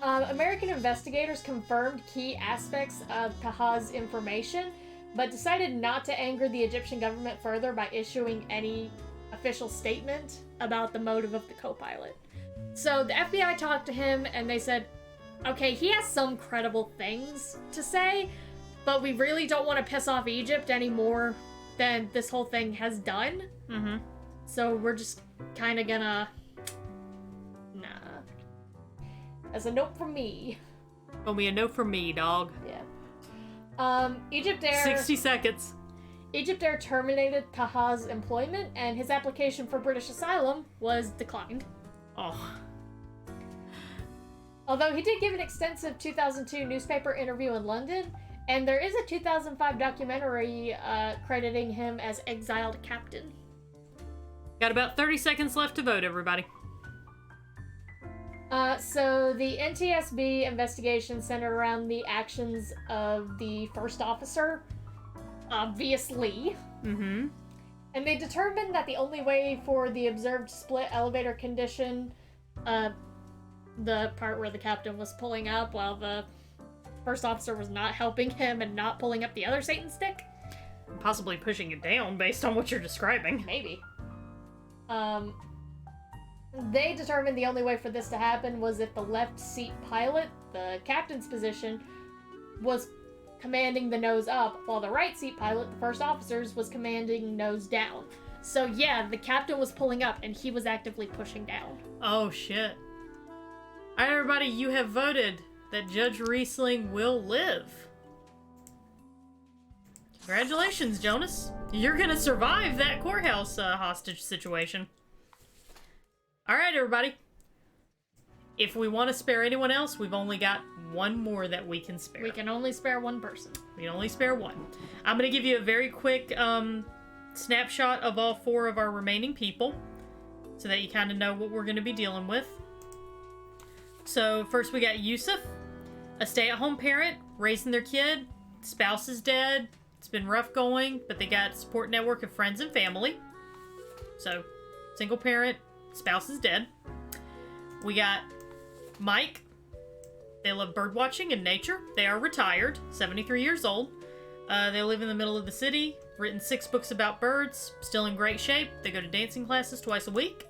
American investigators confirmed key aspects of Taha's information, but decided not to anger the Egyptian government further by issuing any official statement about the motive of the co-pilot. So the FBI talked to him and they said, okay, he has some credible things to say, but we really don't want to piss off Egypt any more than this whole thing has done. Mm-hmm. So we're just kind of gonna... Nah. That's a note from me. Gonna be a no from me, dog. Yeah. EgyptAir... 60 seconds. EgyptAir terminated Taha's employment, and his application for British asylum was declined. Oh. Although he did give an extensive 2002 newspaper interview in London, and there is a 2005 documentary crediting him as exiled captain. Got about 30 seconds left to vote, everybody. So the NTSB investigation centered around the actions of the first officer, obviously. Mm-hmm. And they determined that the only way for the observed split elevator condition, the part where the captain was pulling up while the first officer was not helping him and not pulling up the other Satan stick? Possibly pushing it down based on what you're describing. Maybe. They determined the only way for this to happen was if the left seat pilot, the captain's position, was commanding the nose up, while the right seat pilot, the first officer's, was commanding nose down. So yeah, the captain was pulling up and he was actively pushing down. Oh, shit. Alright, everybody, you have voted that Judge Riesling will live. Congratulations, Jonas. You're gonna survive that courthouse hostage situation. Alright, everybody. If we want to spare anyone else, we've only got one more that we can spare. We can only spare one person. We can only spare one. I'm gonna give you a very quick snapshot of all 4 of our remaining people, so that you kind of know what we're gonna be dealing with. So first we got Yusuf, a stay-at-home parent, raising their kid. Spouse is dead. It's been rough going, but they got a support network of friends and family. So, single parent, spouse is dead. We got Mike. They love bird watching and nature. They are retired, 73 years old. They live in the middle of the city, written 6 books about birds, still in great shape. They go to dancing classes twice a week.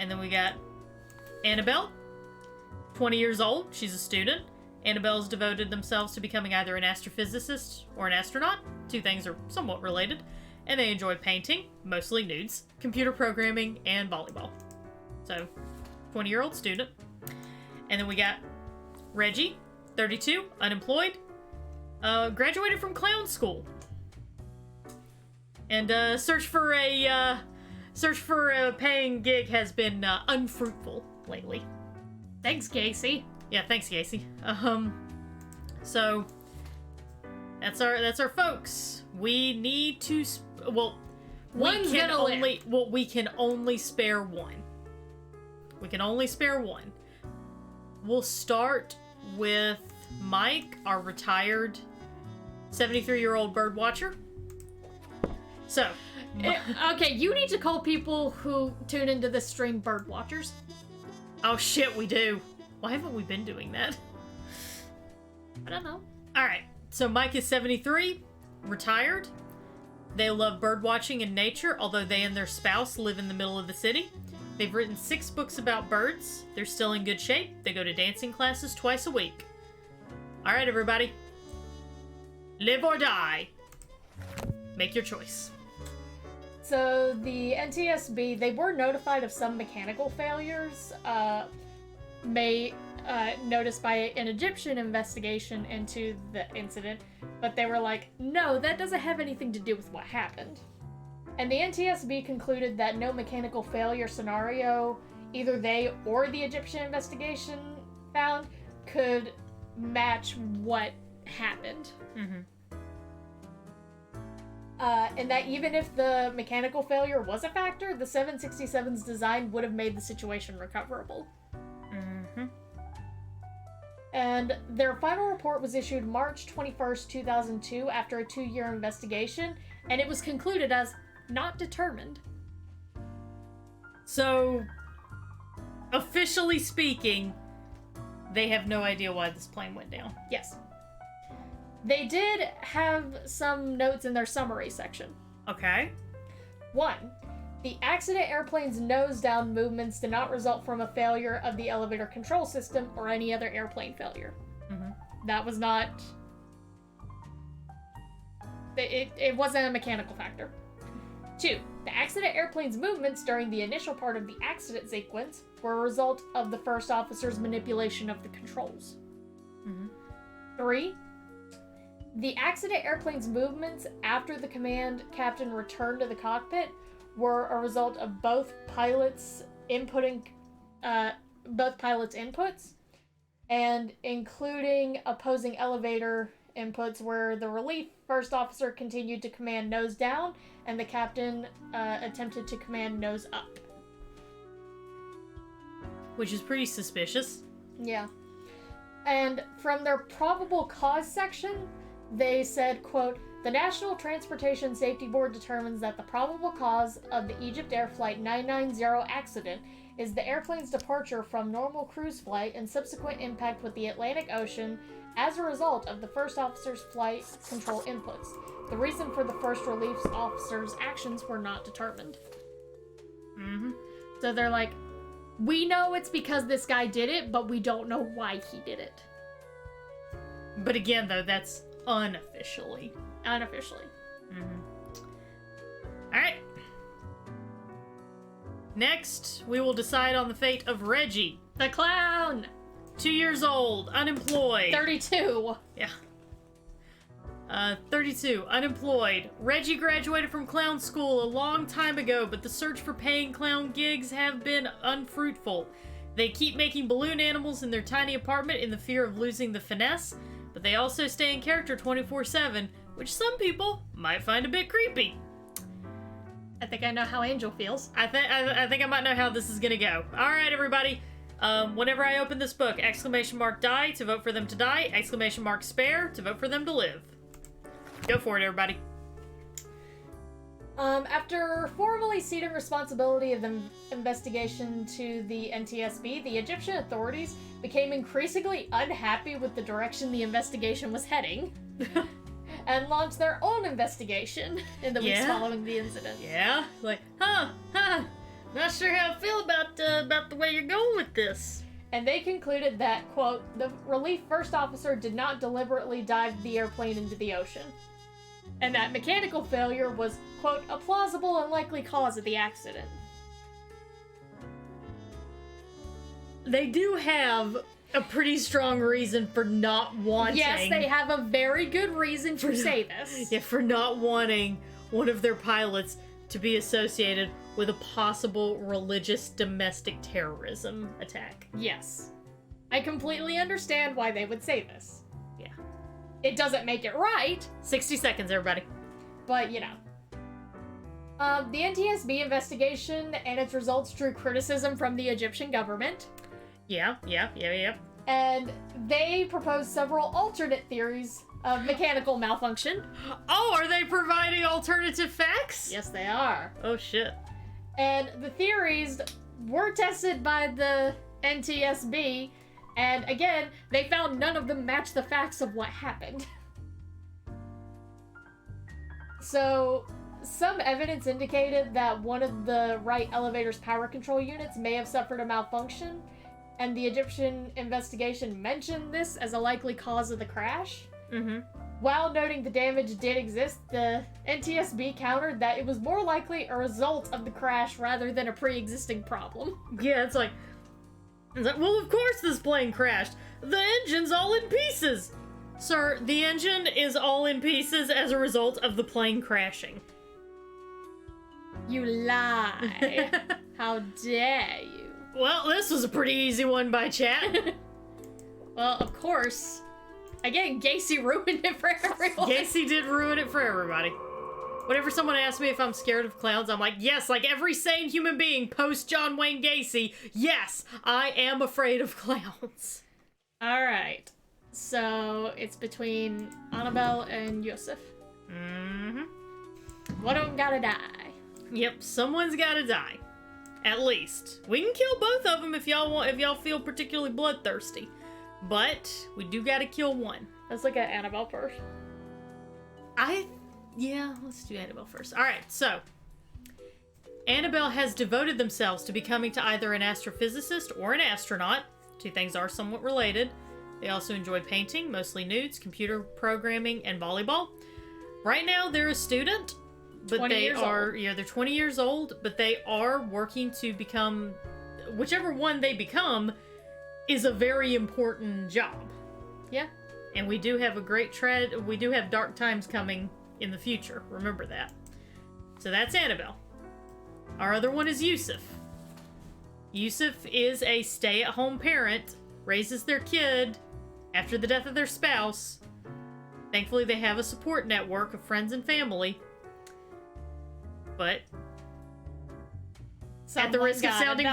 And then we got Annabelle, 20 years old. She's a student. Annabelle's devoted themselves to becoming either an astrophysicist or an astronaut. 2 things are somewhat related. And they enjoy painting, mostly nudes, computer programming, and volleyball. So, 20-year-old student. And then we got Reggie, 32, unemployed, graduated from clown school. And search for a paying gig has been unfruitful lately. Thanks, Casey. Yeah, thanks, Casey. So that's our folks. We need to One's gonna live. we can only spare one. We can only spare one. We'll start with Mike, our retired 73-year-old bird watcher. So, Okay, you need to call people who tune into this stream bird watchers. oh shit, we do. Why haven't we been doing that? I don't know. Alright, so Mike is 73, retired. They love birdwatching and nature, although they and their spouse live in the middle of the city. They've written 6 books about birds. They're still in good shape. They go to dancing classes twice a week. Alright, everybody. Live or die. Make your choice. So the NTSB, they were notified of some mechanical failures, noticed by an Egyptian investigation into the incident, but they were like, no, that doesn't have anything to do with what happened. And the NTSB concluded that no mechanical failure scenario either they or the Egyptian investigation found could match what happened. Mm-hmm. And that even if the mechanical failure was a factor, the 767's design would have made the situation recoverable. Mm-hmm. And their final report was issued March 21st, 2002, after a 2-year investigation, and it was concluded as not determined. So, officially speaking, they have no idea why this plane went down. Yes. They did have some notes in their summary section. Okay. 1. The accident airplane's nose-down movements did not result from a failure of the elevator control system or any other airplane failure. Mm-hmm. That was not... It wasn't a mechanical factor. 2. The accident airplane's movements during the initial part of the accident sequence were a result of the first officer's manipulation of the controls. Mm-hmm. 3. The accident airplane's movements after the command captain returned to the cockpit were a result of both pilots' inputs, and including opposing elevator inputs where the relief first officer continued to command nose down and the captain attempted to command nose up. Which is pretty suspicious. Yeah. And from their probable cause section, they said, quote, the National Transportation Safety Board determines that the probable cause of the EgyptAir Flight 990 accident is the airplane's departure from normal cruise flight and subsequent impact with the Atlantic Ocean as a result of the first officer's flight control inputs. The reason for the first relief officer's actions were not determined. Mm-hmm. So they're like, we know it's because this guy did it, but we don't know why he did it. But again, though, that's unofficially. Unofficially. Mm-hmm. Alright. Next, we will decide on the fate of Reggie. The clown! 2 years old, unemployed. 32. Yeah. 32, unemployed. Reggie graduated from clown school a long time ago, but the search for paying clown gigs have been unfruitful. They keep making balloon animals in their tiny apartment in the fear of losing the finesse, but they also stay in character 24/7, which some people might find a bit creepy. I think I know how Angel feels. I think I might know how this is gonna go. All right, everybody. Whenever I open this book, exclamation mark die to vote for them to die, exclamation mark spare to vote for them to live. Go for it, everybody. After formally ceding responsibility of the investigation to the NTSB, the Egyptian authorities became increasingly unhappy with the direction the investigation was heading and launched their own investigation in the weeks following the incident. Yeah, like, not sure how I feel about the way you're going with this. And they concluded that, quote, the relief first officer did not deliberately dive the airplane into the ocean, and that mechanical failure was, quote, a plausible and likely cause of the accident. They do have a pretty strong reason for not wanting... Yes, they have a very good reason to say this. Yeah, for not wanting one of their pilots to be associated with a possible religious domestic terrorism attack. Yes. I completely understand why they would say this. Yeah. It doesn't make it right. 60 seconds, everybody. But, you know. The NTSB investigation and its results drew criticism from the Egyptian government. Yeah. And they proposed several alternate theories of mechanical malfunction. Oh, are they providing alternative facts? Yes, they are. Oh, shit. And the theories were tested by the NTSB, And again, they found none of them match the facts of what happened. So, some evidence indicated that one of the right elevator's power control units may have suffered a malfunction, and the Egyptian investigation mentioned this as a likely cause of the crash. Mm-hmm. While noting the damage did exist, the NTSB countered that it was more likely a result of the crash rather than a pre-existing problem. Yeah, it's like, well, of course this plane crashed. The engine's all in pieces. Sir, the engine is all in pieces as a result of the plane crashing. You lie. How dare you? Well, this was a pretty easy one by chat. Well, of course. Again, Gacy ruined it for everyone. Gacy did ruin it for everybody. Whenever someone asks me if I'm scared of clowns, I'm like, yes, like every sane human being post John Wayne Gacy, yes, I am afraid of clowns. Alright. So, it's between Annabelle and Yusuf. Mm-hmm. One of them gotta die. Yep, someone's gotta die. At least. We can kill both of them if y'all feel particularly bloodthirsty. But we do gotta kill one. Let's look at Annabelle first. Yeah, let's do Annabelle first. Alright, so Annabelle has devoted themselves to becoming to either an astrophysicist or an astronaut. Two things are somewhat related. They also enjoy painting, mostly nudes, computer programming, and volleyball. Right now, they're a student, but they're 20 years old, but they are working to become, whichever one they become, is a very important job. Yeah. And we do have we do have dark times coming in the future. Remember that. So that's Annabelle. Our other one is Yusuf. Yusuf is a stay-at-home parent, raises their kid after the death of their spouse. Thankfully, they have a support network of friends and family. But at the risk of sounding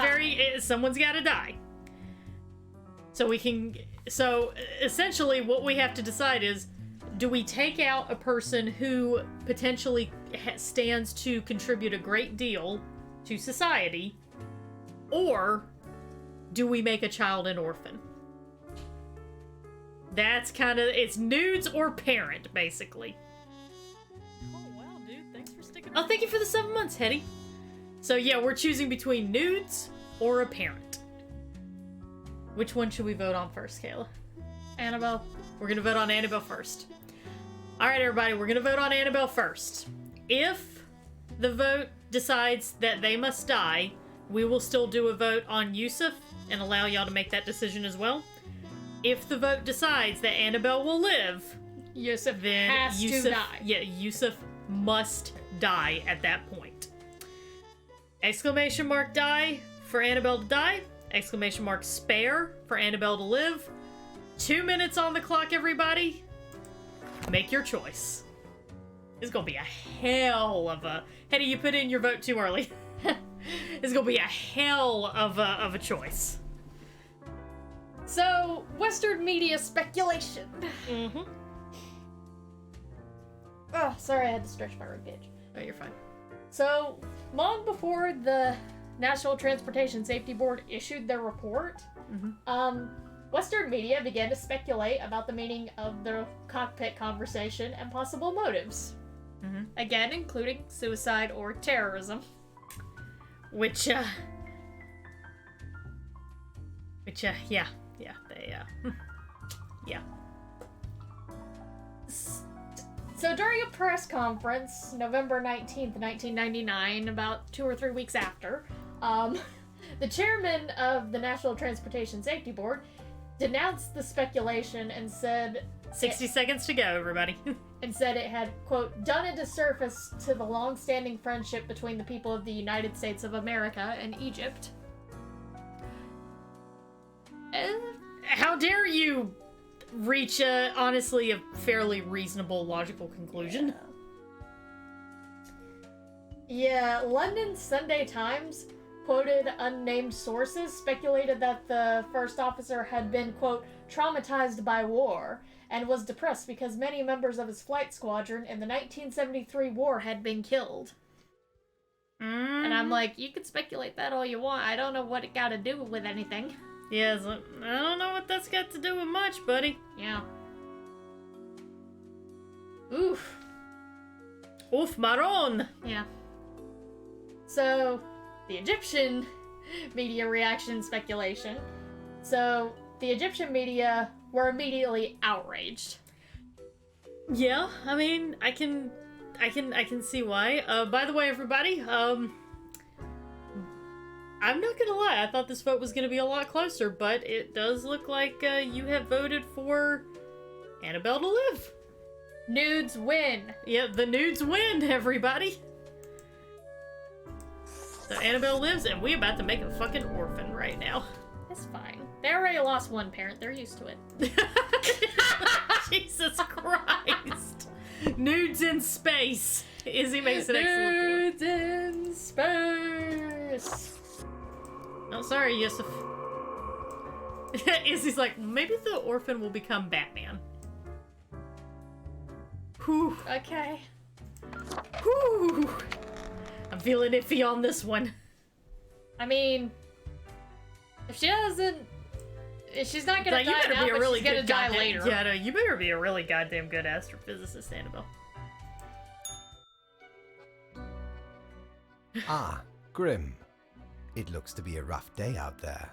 someone's gotta die. So essentially what we have to decide is, do we take out a person who potentially stands to contribute a great deal to society, or do we make a child an orphan? That's it's nudes or parent, basically. Oh, wow, dude. Thanks for sticking around. Oh, thank you for the 7 months, Hetty. So yeah, we're choosing between nudes or a parent. Which one should we vote on first, Kayla? Annabelle. We're gonna vote on Annabelle first. Alright, everybody, we're gonna vote on Annabelle first. If the vote decides that they must die, we will still do a vote on Yusuf and allow y'all to make that decision as well. If the vote decides that Annabelle will live, Yusuf then has to die. Yeah, Yusuf must die at that point. Exclamation mark die for Annabelle to die. Exclamation mark spare for Annabelle to live. 2 minutes on the clock, everybody. Make your choice. It's gonna be a hell of a... Hetty, you put in your vote too early. It's gonna be a hell of a choice. So, Western media speculation. Mm-hmm. Oh, sorry, I had to stretch my ribcage. Oh, you're fine. So, long before the National Transportation Safety Board issued their report, Western media began to speculate about the meaning of the cockpit conversation and possible motives. Mm-hmm. Again, including suicide or terrorism. Which, yeah, yeah. So during a press conference, November 19th, 1999, about 2 or 3 weeks after, the chairman of the National Transportation Safety Board denounced the speculation and said... 60 seconds to go, everybody. And said it had, quote, done a disservice to the long-standing friendship between the people of the United States of America and Egypt. How dare you reach, honestly, a fairly reasonable, logical conclusion? Yeah, London Sunday Times, quoted unnamed sources, speculated that the first officer had been, quote, traumatized by war, and was depressed because many members of his flight squadron in the 1973 war had been killed. And I'm like, you can speculate that all you want. I don't know what it got to do with anything. Yeah, it's like, I don't know what that's got to do with much, buddy. Yeah. Oof. Oof, Maron! Yeah. So, the Egyptian media reaction speculation. So, the Egyptian media were immediately outraged. Yeah, I mean, I can see why. By the way, everybody, I'm not gonna lie, I thought this vote was gonna be a lot closer, but it does look like you have voted for Annabelle to live. Nudes win. Yeah, the nudes win, everybody. So Annabelle lives, and we about to make a fucking orphan right now. It's fine. They already lost one parent. They're used to it. Jesus Christ. Nudes in space. Izzy makes an excellent point. Nudes in space. Oh, sorry, Yusuf. Izzy's like, maybe the orphan will become Batman. Whew. Okay. Whew. I'm feeling iffy on this one. I mean, if she's not gonna Like, you die better now, be a but really she's gonna good die goddamn, later. Yeah, no, you better be a really goddamn good astrophysicist, Annabelle. Ah, Grim. It looks to be a rough day out there.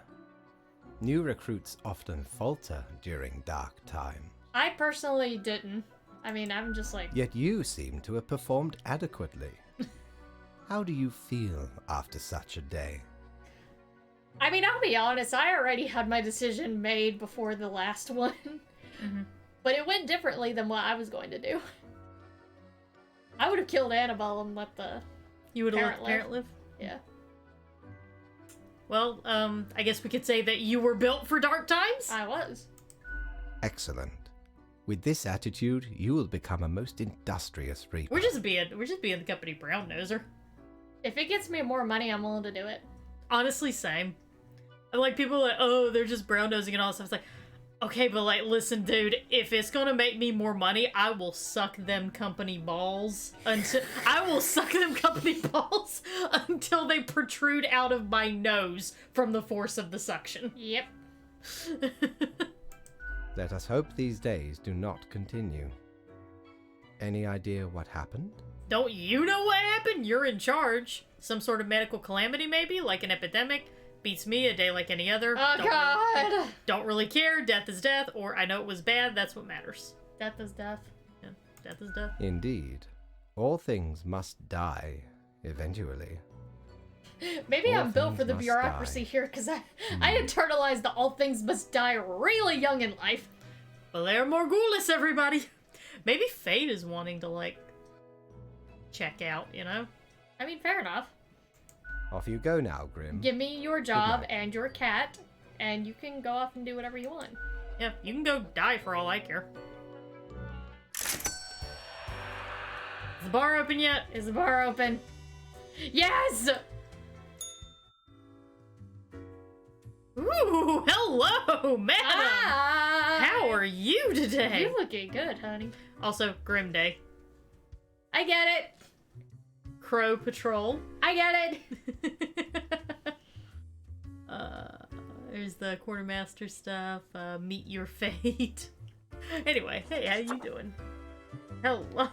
New recruits often falter during dark times. I personally didn't. I mean, I'm just like, Yet you seem to have performed adequately. How do you feel after such a day? I mean, I'll be honest, I already had my decision made before the last one. Mm-hmm. But it went differently than what I was going to do. I would have killed Annabelle and let the You would have let Parent the parent live? yeah. Well, I guess we could say that you were built for dark times? I was. Excellent. With this attitude, you will become a most industrious reaper. We're just being the company brown noser. If it gets me more money, I'm willing to do it. Honestly, same. And like people are like, oh, they're just brown nosing and all that stuff. It's like, okay, but like, listen, dude, if it's gonna make me more money, I will suck them company balls until until they protrude out of my nose from the force of the suction. Yep. Let us hope these days do not continue. Any idea what happened? Don't you know what happened? You're in charge. Some sort of medical calamity, maybe? Like an epidemic? Beats me, a day like any other. Oh, God! Don't really care. Death is death. Or I know it was bad. That's what matters. Death is death. Yeah, death is death. Indeed. All things must die, eventually. Maybe All I'm built for things the must bureaucracy die. here, because I internalized the all things must die really young in life. Valer Morghulis, everybody! Maybe Fate is wanting to, like, check out, you know? I mean, fair enough. Off you go now, Grim. Give me your job night. and your cat, and you can go off and do whatever you want. Yeah, you can go die for all I care. Is the bar open yet? Is the bar open? Yes! Ooh, hello, madam! Hi! How are you today? You looking good, honey. Also, Grim Day. I get it. Crow Patrol. I get it. There's the quartermaster stuff. Meet your fate. Anyway, hey, how you doing? Hello.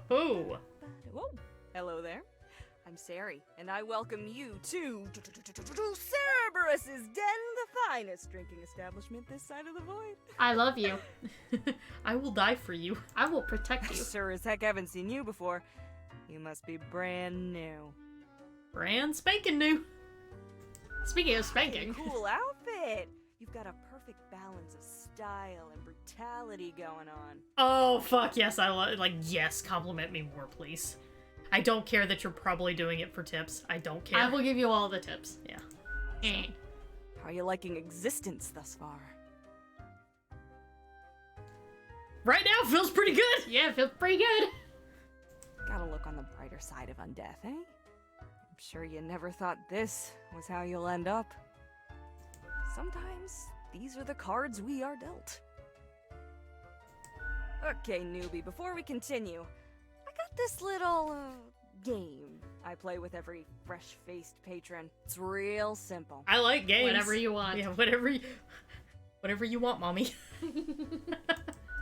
Whoa. Hello there. I'm Sari, and I welcome you to Cerberus's Den, the finest drinking establishment this side of the void. I love you. I will die for you. I will protect you. Sure as heck haven't seen you before. You must be brand new. Brand spanking new. Speaking of spanking. Cool outfit. You've got a perfect balance of style and brutality going on. Oh, fuck yes, I love, like, yes, compliment me more, please. I don't care that you're probably doing it for tips. I don't care. I will give you all the tips. Yeah. How are you liking existence thus far? Right now, feels pretty good. Yeah, it feels pretty good. Gotta look on the brighter side of undeath, eh? I'm sure you never thought this was how you'll end up. Sometimes these are the cards we are dealt. Okay, newbie, before we continue, I got this little game I play with every fresh-faced patron. It's real simple. I like games. Whatever you want. Yeah, whatever you want, mommy.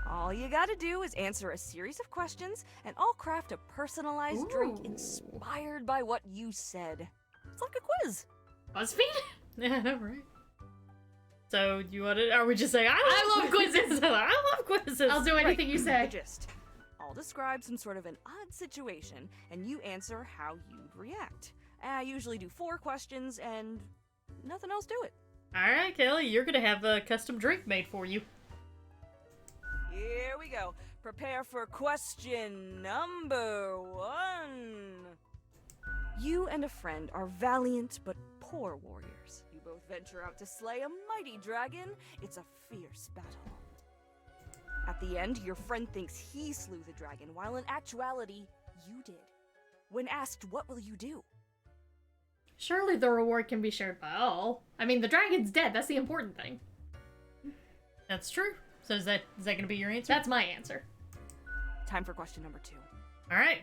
All you gotta do is answer a series of questions, and I'll craft a personalized drink Ooh. inspired by what you said. It's like a quiz. BuzzFeed? Yeah, I know, right? So, you want to? Are we just saying, I love quizzes? I love quizzes. I'll do anything you The say. gist. I'll describe some sort of an odd situation, and you answer how you'd react. I usually do 4 questions, and nothing else to it. All right, Kelly, you're gonna have a custom drink made for you. Here we go. Prepare for question number 1. You and a friend are valiant but poor warriors. You both venture out to slay a mighty dragon. It's a fierce battle. At the end, your friend thinks he slew the dragon, while in actuality, you did. When asked, what will you do? Surely the reward can be shared by all. I mean, the dragon's dead. That's the important thing. That's true. So is that gonna be your answer? That's my answer. Time for question number 2. All right.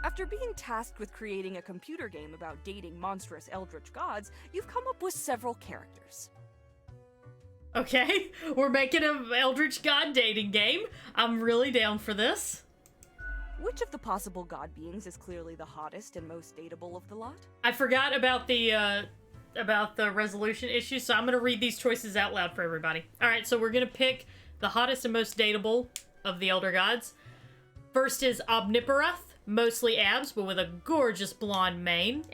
After being tasked with creating a computer game about dating monstrous eldritch gods, you've come up with several characters. Okay, we're making an Eldritch God dating game. I'm really down for this. Which of the possible god beings is clearly the hottest and most dateable of the lot? I forgot about the resolution issue, so I'm gonna read these choices out loud for everybody. All right, so we're gonna pick the hottest and most dateable of the Elder Gods. First is Omniparath, mostly abs, but with a gorgeous blonde mane.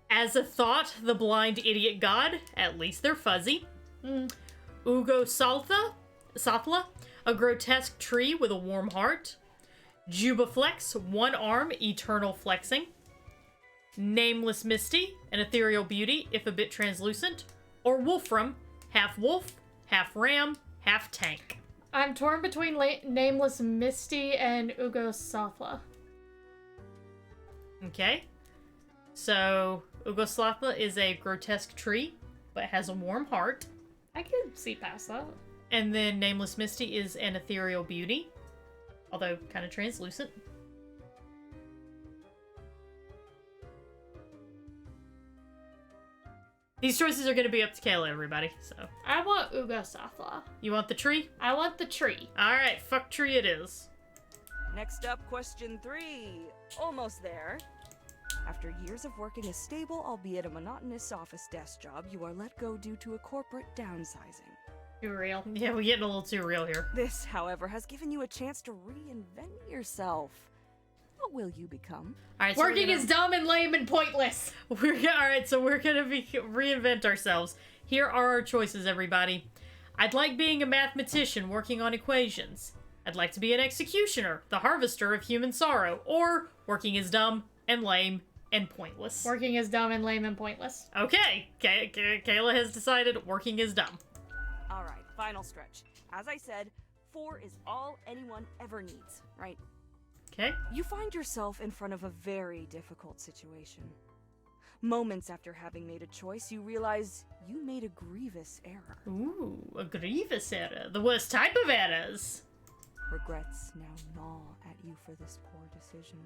As a thought, the blind idiot god, at least they're fuzzy. Ugo Sathla, a grotesque tree with a warm heart. Jubaflex, one arm, eternal flexing. Nameless Misty, an ethereal beauty, if a bit translucent. Or Wolfram, half wolf, half ram, half tank. I'm torn between Nameless Misty and Ugo Sathla. Okay. So, Ugo Sathla is a grotesque tree, but has a warm heart. I could see past that. And then Nameless Misty is an ethereal beauty, although kind of translucent. These choices are going to be up to Kayla, everybody, so. I want Ugo Sathla. You want the tree? I want the tree. Alright, fuck tree it is. Next up, question 3. Almost there. After years of working a stable, albeit a monotonous office desk job, you are let go due to a corporate downsizing. Too real. Yeah, we're getting a little too real here. This, however, has given you a chance to reinvent yourself. What will you become? Alright, so Working is dumb and lame and pointless. Alright, so we're gonna reinvent ourselves. Here are our choices, everybody. I'd like being a mathematician working on equations. I'd like to be an executioner, the harvester of human sorrow. Or working is dumb and lame and pointless. Working is dumb and lame and pointless. Okay, Kayla has decided working is dumb. Alright, final stretch. As I said, 4 is all anyone ever needs, right? Okay. You find yourself in front of a very difficult situation. Moments after having made a choice, you realize you made a grievous error. Ooh, a grievous error. The worst type of errors. Regrets now gnaw at you for this poor decision.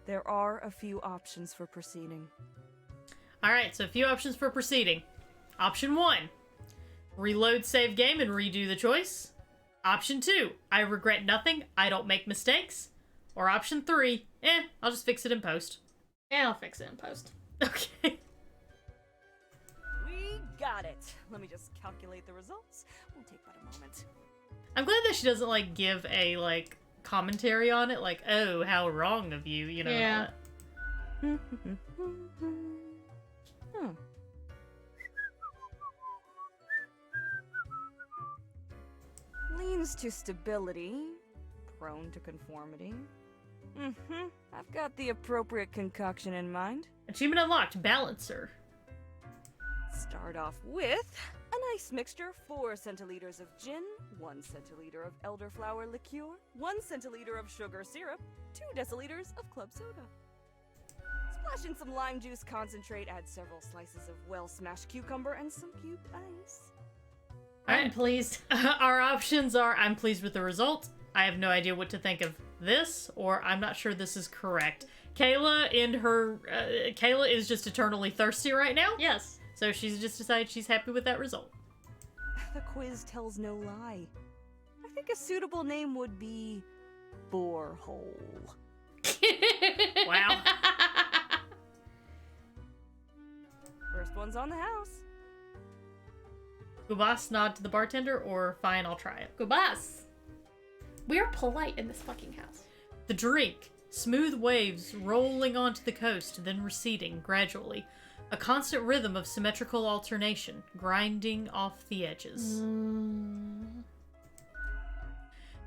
There are a few options for proceeding. Alright, so a few options for proceeding. Option 1. Reload save game and redo the choice. Option 2. I regret nothing, I don't make mistakes. Or option 3. I'll just fix it in post. Yeah, I'll fix it in post. Okay. We got it. Let me just calculate the results. We'll take but a moment. I'm glad that she doesn't, like, give a, like, commentary on it. Like, oh, how wrong of you, you know. Yeah. Hmm. Leans to stability, prone to conformity. I've got the appropriate concoction in mind. Achievement unlocked, balancer. Start off with a nice mixture: 4 centiliters of gin, 1 centiliter of elderflower liqueur, 1 centiliter of sugar syrup, 2 deciliters of club soda. Splash in some lime juice concentrate, add several slices of well-smashed cucumber and some cubed ice. I'm pleased. Our options are I'm pleased with the result, I have no idea what to think of this, or I'm not sure this is correct. Kayla Kayla is just eternally thirsty right now. Yes. So she's just decided she's happy with that result. The quiz tells no lie. I think a suitable name would be Borehole. Wow. First one's on the house. Gubas nod to the bartender, or fine, I'll try it. Gubas. We're polite in this fucking house. The drink. Smooth waves rolling onto the coast, then receding gradually. A constant rhythm of symmetrical alternation, grinding off the edges.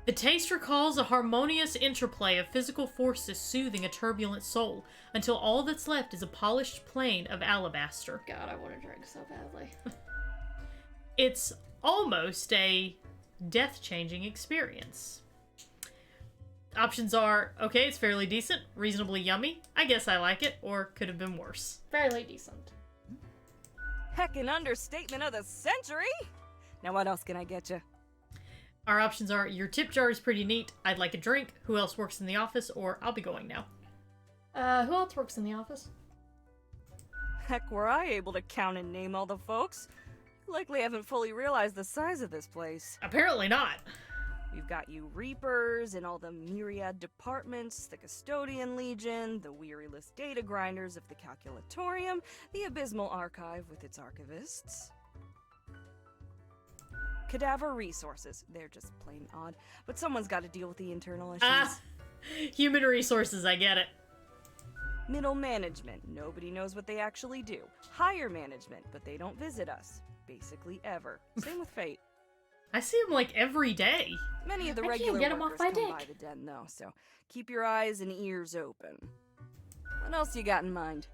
The taste recalls a harmonious interplay of physical forces soothing a turbulent soul, until all that's left is a polished plane of alabaster. God, I want to drink so badly. It's almost a death-changing experience. Options are, okay, it's fairly decent, reasonably yummy, I guess I like it, or could have been worse. Fairly decent. Heckin' understatement of the century! Now what else can I get you? Our options are, your tip jar is pretty neat, I'd like a drink, who else works in the office, or I'll be going now. Who else works in the office? Heck, were I able to count and name all the folks? You likely haven't fully realized the size of this place. Apparently not. We've got you Reapers and all the myriad departments, the Custodian Legion, the weariless data grinders of the Calculatorium, the abysmal archive with its archivists. Cadaver resources. They're just plain odd, but someone's got to deal with the internal issues. Human resources, I get it. Middle management. Nobody knows what they actually do. Higher management, but they don't visit us. Basically ever. Same with Fate. I see him like every day. Many of the I can't regular get 'em off workers my come dick. by the den, though, so keep your eyes and ears open. What else you got in mind?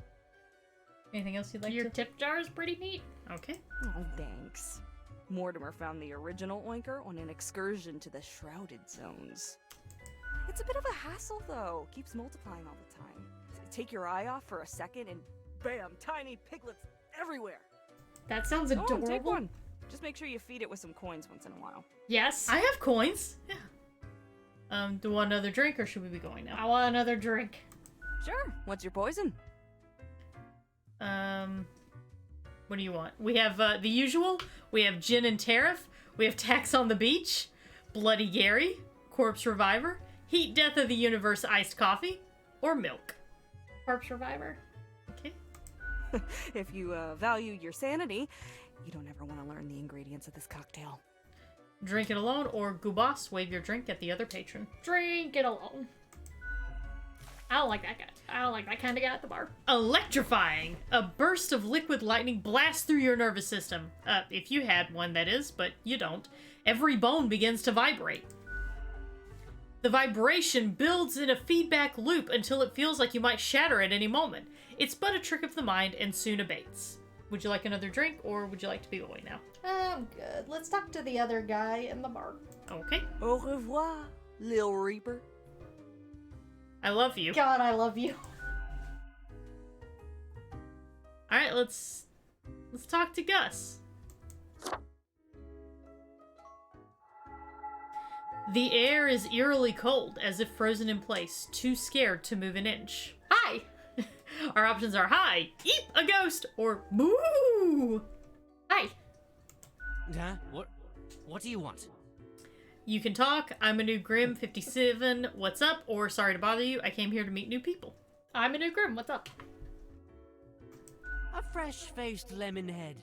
Anything else you'd like Your to... tip jar is pretty neat. Okay. Oh, thanks. Mortimer found the original oinker on an excursion to the Shrouded Zones. It's a bit of a hassle, though. Keeps multiplying all the time. Take your eye off for a second and bam, tiny piglets everywhere. That sounds Go adorable. on, take one. Just make sure you feed it with some coins once in a while. Yes. I have coins. Yeah. Do you want another drink, or should we be going I now? want another drink. Sure. What's your poison? What do you want? We have the usual. We have gin and tariff. We have tax on the beach, Bloody Gary, corpse reviver, heat death of the universe iced coffee, or milk. Corpse reviver. Okay. If you value your sanity, you don't ever want to learn the ingredients of this cocktail. Drink it alone, or Gubas, wave your drink at the other patron. Drink it alone. I don't like that guy. I don't like that kind of guy at the bar. Electrifying! A burst of liquid lightning blasts through your nervous system. If you had one, that is, but you don't. Every bone begins to vibrate. The vibration builds in a feedback loop until it feels like you might shatter at any moment. It's but a trick of the mind and soon abates. Would you like another drink, or would you like to be going now? I'm good. Let's talk to the other guy in the bar. Okay. Au revoir, Lil Reaper. I love you. God, I love you. Alright, let's talk to Gus. The air is eerily cold, as if frozen in place, too scared to move an inch. Hi. Our options are hi, eep, a ghost, or boo. Hi. Huh? What do you want? You can talk. I'm a new Grim 57. What's up? Or sorry to bother you. I came here to meet new people. I'm a new Grim. What's up? A fresh-faced lemonhead.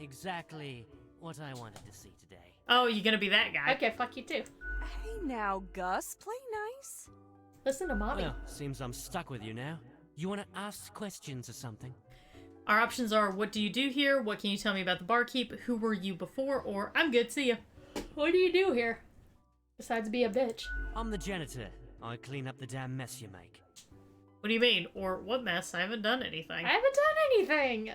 Exactly what I wanted to see today. Oh, you gonna be that guy? Okay, fuck you too. Hey now, Gus, play nice. Listen to mommy. Well, seems I'm stuck with you now. You want to ask questions or something? Our options are, what do you do here? What can you tell me about the barkeep? Who were you before? Or I'm good, see ya. What do you do here? Besides be a bitch. I'm the janitor. I clean up the damn mess you make. What do you mean? Or what mess? I haven't done anything. I haven't done anything.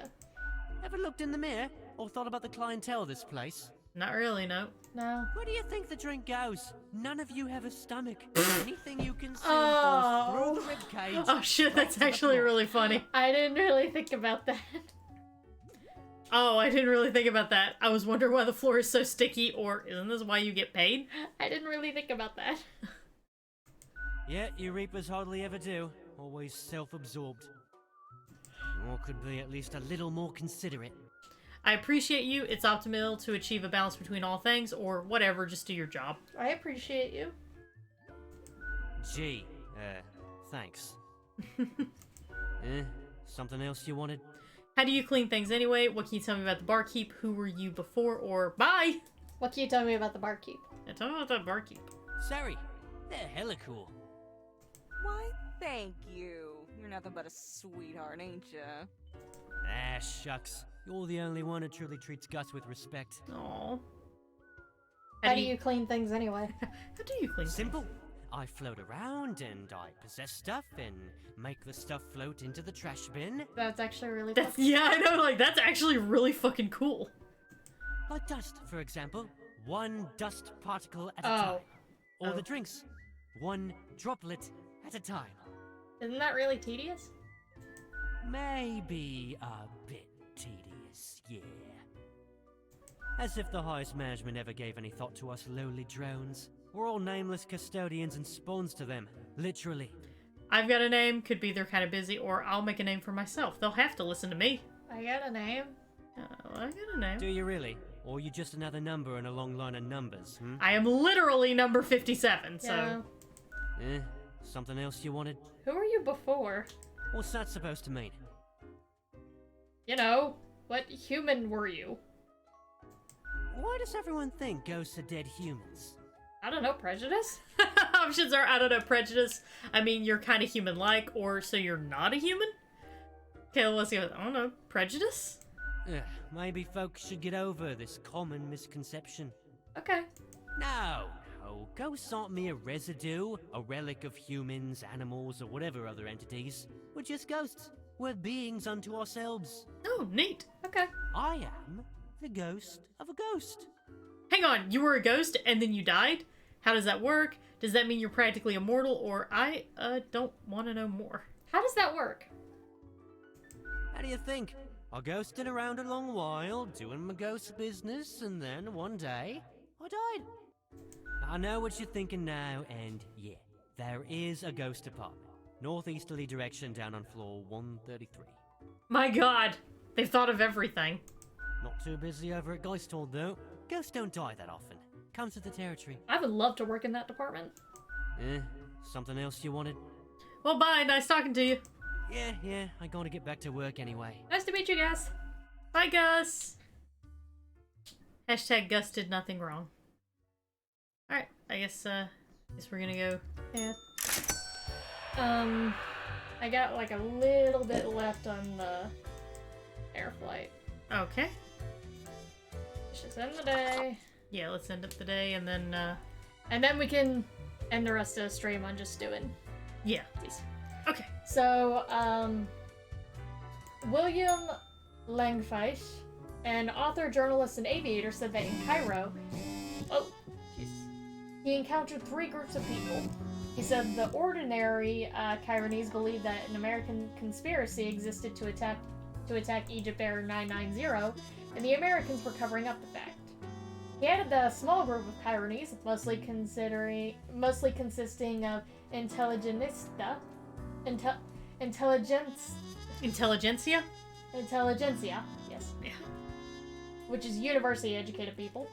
Ever looked in the mirror or thought about the clientele of this place? Not really, no. No. Where do you think the drink goes? None of you have a stomach. Anything you consume Oh. falls through the ribcage. Oh shit, that's actually really funny. I didn't really think about that. Oh, I didn't really think about that. I was wondering why the floor is so sticky, or isn't this why you get paid? I didn't really think about that. Yeah, you Reapers hardly ever do. Always self-absorbed. Or could be at least a little more considerate. I appreciate you. It's optimal to achieve a balance between all things, or whatever, just do your job. I appreciate you. Gee, thanks. Something else you wanted? How do you clean things anyway? What can you tell me about the barkeep? Who were you before? Or bye! What can you tell me about the barkeep? Yeah, tell me about that barkeep. Sorry, they're hella cool. Why, thank you. You're nothing but a sweetheart, ain't ya? Ah, shucks. You're the only one who truly treats Gus with respect. Aww. How do you clean things anyway? How do you clean Simple. I float around and I possess stuff and make the stuff float into the trash bin. That's actually really That's, fucking... yeah, I know, like, that's actually really fucking cool. Like dust, for example. One dust particle at a Oh. time. Or Oh. the drinks. One droplet at a time. Isn't that really tedious? Maybe a bit tedious, yeah. As if the highest management ever gave any thought to us lowly drones. We're all nameless custodians and spawns to them, literally. I've got a name, could be they're kind of busy, or I'll make a name for myself. They'll have to listen to me. I got a name. I got a name. Do you really? Or are you just another number in a long line of numbers, hmm? I am literally number 57, so... Yeah. Something else you wanted? Who were you before? What's that supposed to mean? You know, what human were you? Why does everyone think ghosts are dead humans? I don't know, prejudice? Options are, I don't know, prejudice. I mean, you're kind of human-like, or so you're not a human? Okay, let's go. I don't know, prejudice? Maybe folks should get over this common misconception. Okay. No, ghosts aren't mere residue, a relic of humans, animals, or whatever other entities. We're just ghosts. We're beings unto ourselves. Oh, neat. Okay. I am the ghost of a ghost. Hang on, you were a ghost and then you died? How does that work? Does that mean you're practically immortal, or I, don't want to know more. How does that work? How do you think? I ghosted around a long while, doing my ghost business, and then one day, I died. I know what you're thinking now, and yeah, there is a ghost apartment. Northeasterly direction down on floor 133. My god, they've thought of everything. Not too busy over at Geisthold, though. Ghosts don't die that often. Comes with the territory. I would love to work in that department. Something else you wanted? Well, bye, nice talking to you. Yeah, I gotta get back to work anyway. Nice to meet you, Gus. Bye, Gus. Hashtag Gus did nothing wrong. Alright, I guess we're gonna go. Yeah. I got like a little bit left on the air flight. Okay. Let's just end the day. Yeah, let's end up the day, and then we can end the rest of the stream on just doing yeah. these. Okay. So, William Langfeich, an author, journalist, and aviator, said that in Cairo, he encountered 3 groups of people. He said the ordinary Caironese believed that an American conspiracy existed to attack EgyptAir 990, and the Americans were covering up the fact. He added that a small group of Caironese, mostly consisting of intelligentsia, yes. Yeah. Which is university-educated people,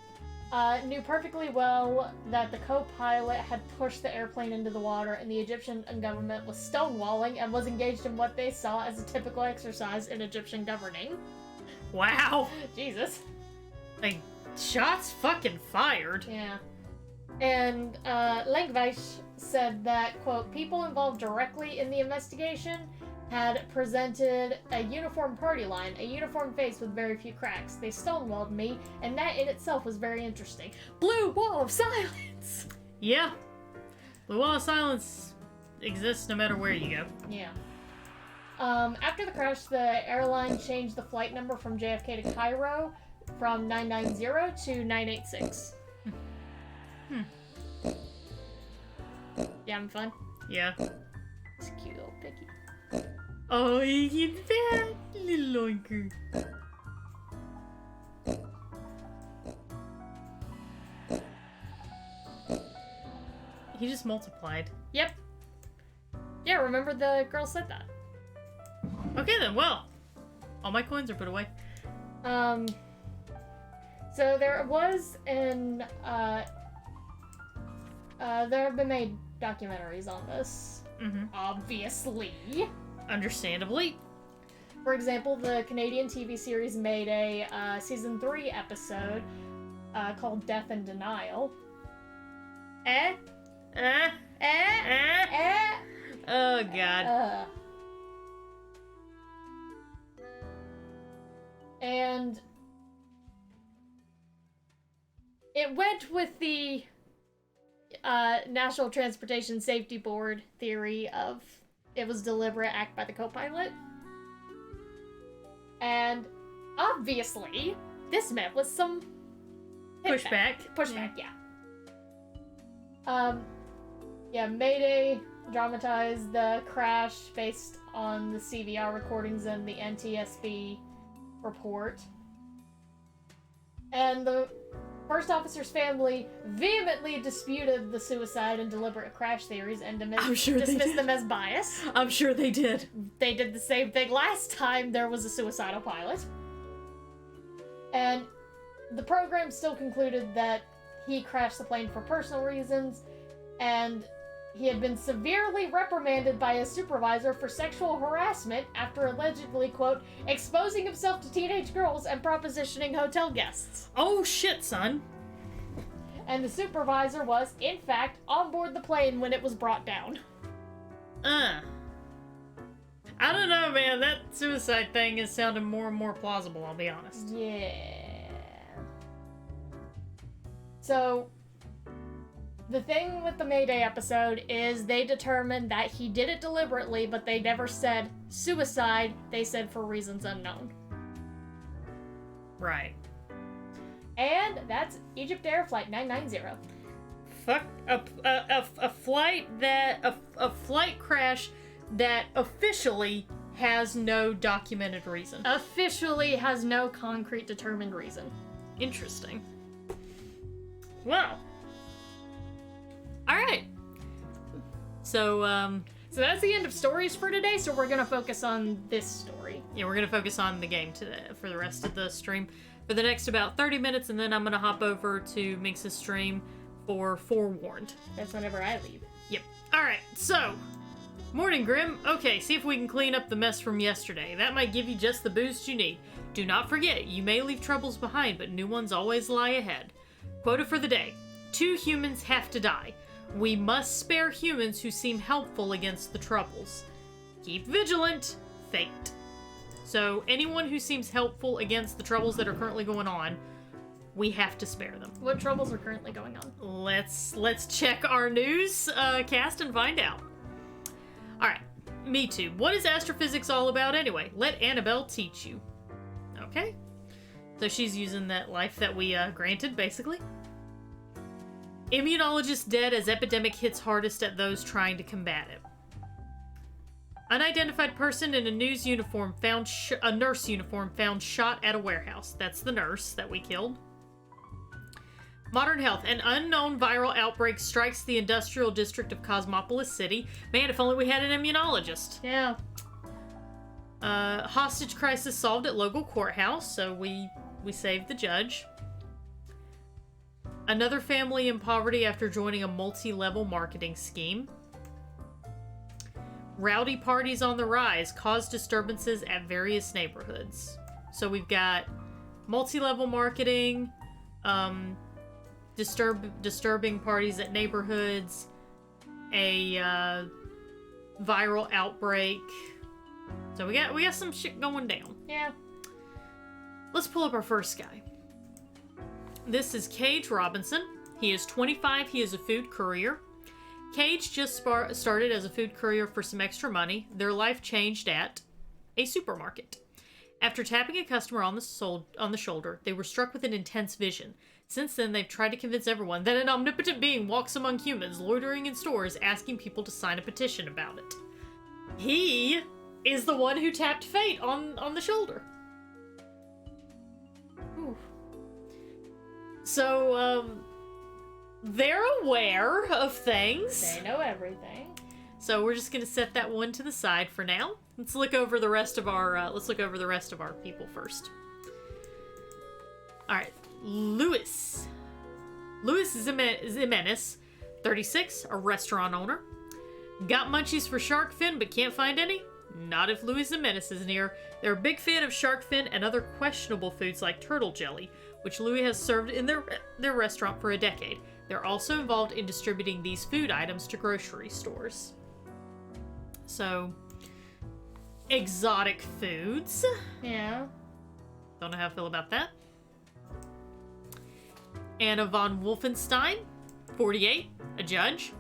knew perfectly well that the co-pilot had pushed the airplane into the water and the Egyptian government was stonewalling and was engaged in what they saw as a typical exercise in Egyptian governing. Wow. Jesus. Like, shots fucking fired. Yeah. And Langweich said that, quote, people involved directly in the investigation had presented a uniform party line, a uniform face with very few cracks. They stonewalled me, and that in itself was very interesting. Blue wall of silence! Yeah. The wall of silence exists no matter where you go. Yeah. After the crash, the airline changed the flight number from JFK to Cairo from 990 to 986. Yeah, I'm fun. Yeah. It's a cute little piggy. Oh, you bad little anchor. He just multiplied. Yep. Yeah, remember the girl said that. Okay then, well. All my coins are put away. So there was there have been made documentaries on this. Mm-hmm. Obviously. Understandably. For example, the Canadian TV series made a season 3 episode called Death and Denial. Oh, God. And it went with the National Transportation Safety Board theory of it was deliberate act by the co-pilot. And obviously, this met with some Pushback. Yeah. Yeah, Mayday dramatized the crash based on the CVR recordings and the NTSB report. And the first officer's family vehemently disputed the suicide and deliberate crash theories and dismissed them as bias. I'm sure they did. They did the same thing last time there was a suicidal pilot. And the program still concluded that he crashed the plane for personal reasons, and he had been severely reprimanded by his supervisor for sexual harassment after allegedly, quote, exposing himself to teenage girls and propositioning hotel guests. Oh shit, son. And the supervisor was, in fact, on board the plane when it was brought down. I don't know, man. That suicide thing is sounding more and more plausible, I'll be honest. Yeah. So, the thing with the Mayday episode is they determined that he did it deliberately, but they never said suicide. They said for reasons unknown. Right. And that's EgyptAir Flight 990. Fuck a flight crash that officially has no documented reason. Officially has no concrete determined reason. Interesting. Well. Alright. So that's the end of stories for today, so we're gonna focus on this story. Yeah, we're gonna focus on the game today for the rest of the stream for the next about 30 minutes, and then I'm gonna hop over to Minx's stream for Forewarned. That's whenever I leave. Yep. Alright, so morning, Grim. Okay, see if we can clean up the mess from yesterday. That might give you just the boost you need. Do not forget, you may leave troubles behind, but new ones always lie ahead. Quota for the day. 2 humans have to die. We must spare humans who seem helpful against the troubles. Keep vigilant. Fate. So anyone who seems helpful against the troubles that are currently going on, we have to spare them. What troubles are currently going on? Let's check our news cast and find out. Alright, me too. What is astrophysics all about anyway? Let Annabelle teach you. Okay. So she's using that life that we granted, basically. Immunologist dead as epidemic hits hardest at those trying to combat it. Unidentified person in a nurse uniform found shot at a warehouse. That's the nurse that we killed. Modern health. An unknown viral outbreak strikes the industrial district of Cosmopolis City. Man, if only we had an immunologist. Yeah. Hostage crisis solved at local courthouse, so we saved the judge. Another family in poverty after joining a multi-level marketing scheme. Rowdy parties on the rise cause disturbances at various neighborhoods. So we've got multi-level marketing, disturbing parties at neighborhoods, a viral outbreak. So we got some shit going down. Yeah. Let's pull up our first guy. This is Cage Robinson. He is 25. He is a food courier. Cage just started as a food courier for some extra money. Their life changed at a supermarket. After tapping a customer on the shoulder, they were struck with an intense vision. Since then, they've tried to convince everyone that an omnipotent being walks among humans, loitering in stores, asking people to sign a petition about it. He is the one who tapped Fate on the shoulder. Ooh. So, they're aware of things. They know everything. So we're just gonna set that one to the side for now. Let's look over the rest of our people first. All right, Luis. Luis Jimenez, 36, a restaurant owner. Got munchies for shark fin, but can't find any? Not if Luis Jimenez is near. They're a big fan of shark fin and other questionable foods like turtle jelly, which Louis has served in their restaurant for a decade. They're also involved in distributing these food items to grocery stores. So, exotic foods. Yeah. Don't know how I feel about that. Anna von Wolfenstein, 48, a judge.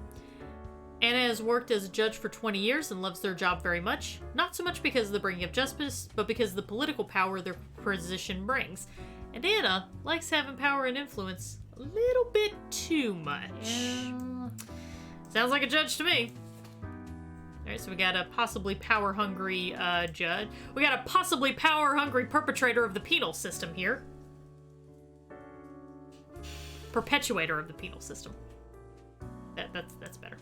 Anna has worked as a judge for 20 years and loves their job very much. Not so much because of the bringing of justice, but because of the political power their position brings. And Anna likes having power and influence a little bit too much. Yeah. Sounds like a judge to me. Alright, so we got a possibly power-hungry judge. We got a possibly power-hungry perpetrator of the penal system here. Perpetuator of the penal system. That's better.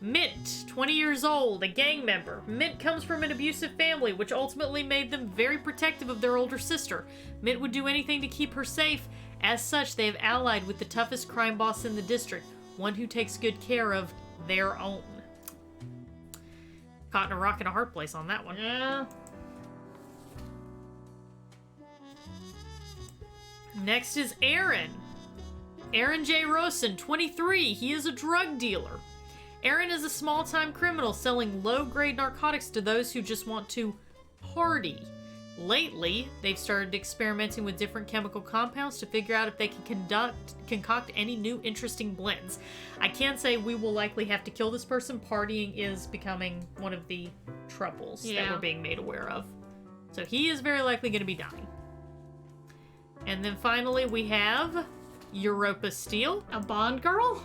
Mint, 20 years old, a gang member. Mint comes from an abusive family, which ultimately made them very protective of their older sister. Mint would do anything to keep her safe. As such, they have allied with the toughest crime boss in the district, one who takes good care of their own. Caught in a rock and a hard place on that one. Yeah. Next is Aaron. Aaron J. Rosen, 23. He is a drug dealer. Aaron is a small-time criminal selling low-grade narcotics to those who just want to party. Lately, they've started experimenting with different chemical compounds to figure out if they can concoct any new interesting blends. I can say we will likely have to kill this person. Partying is becoming one of the troubles that we're being made aware of. So he is very likely going to be dying. And then finally we have Europa Steele. A Bond girl?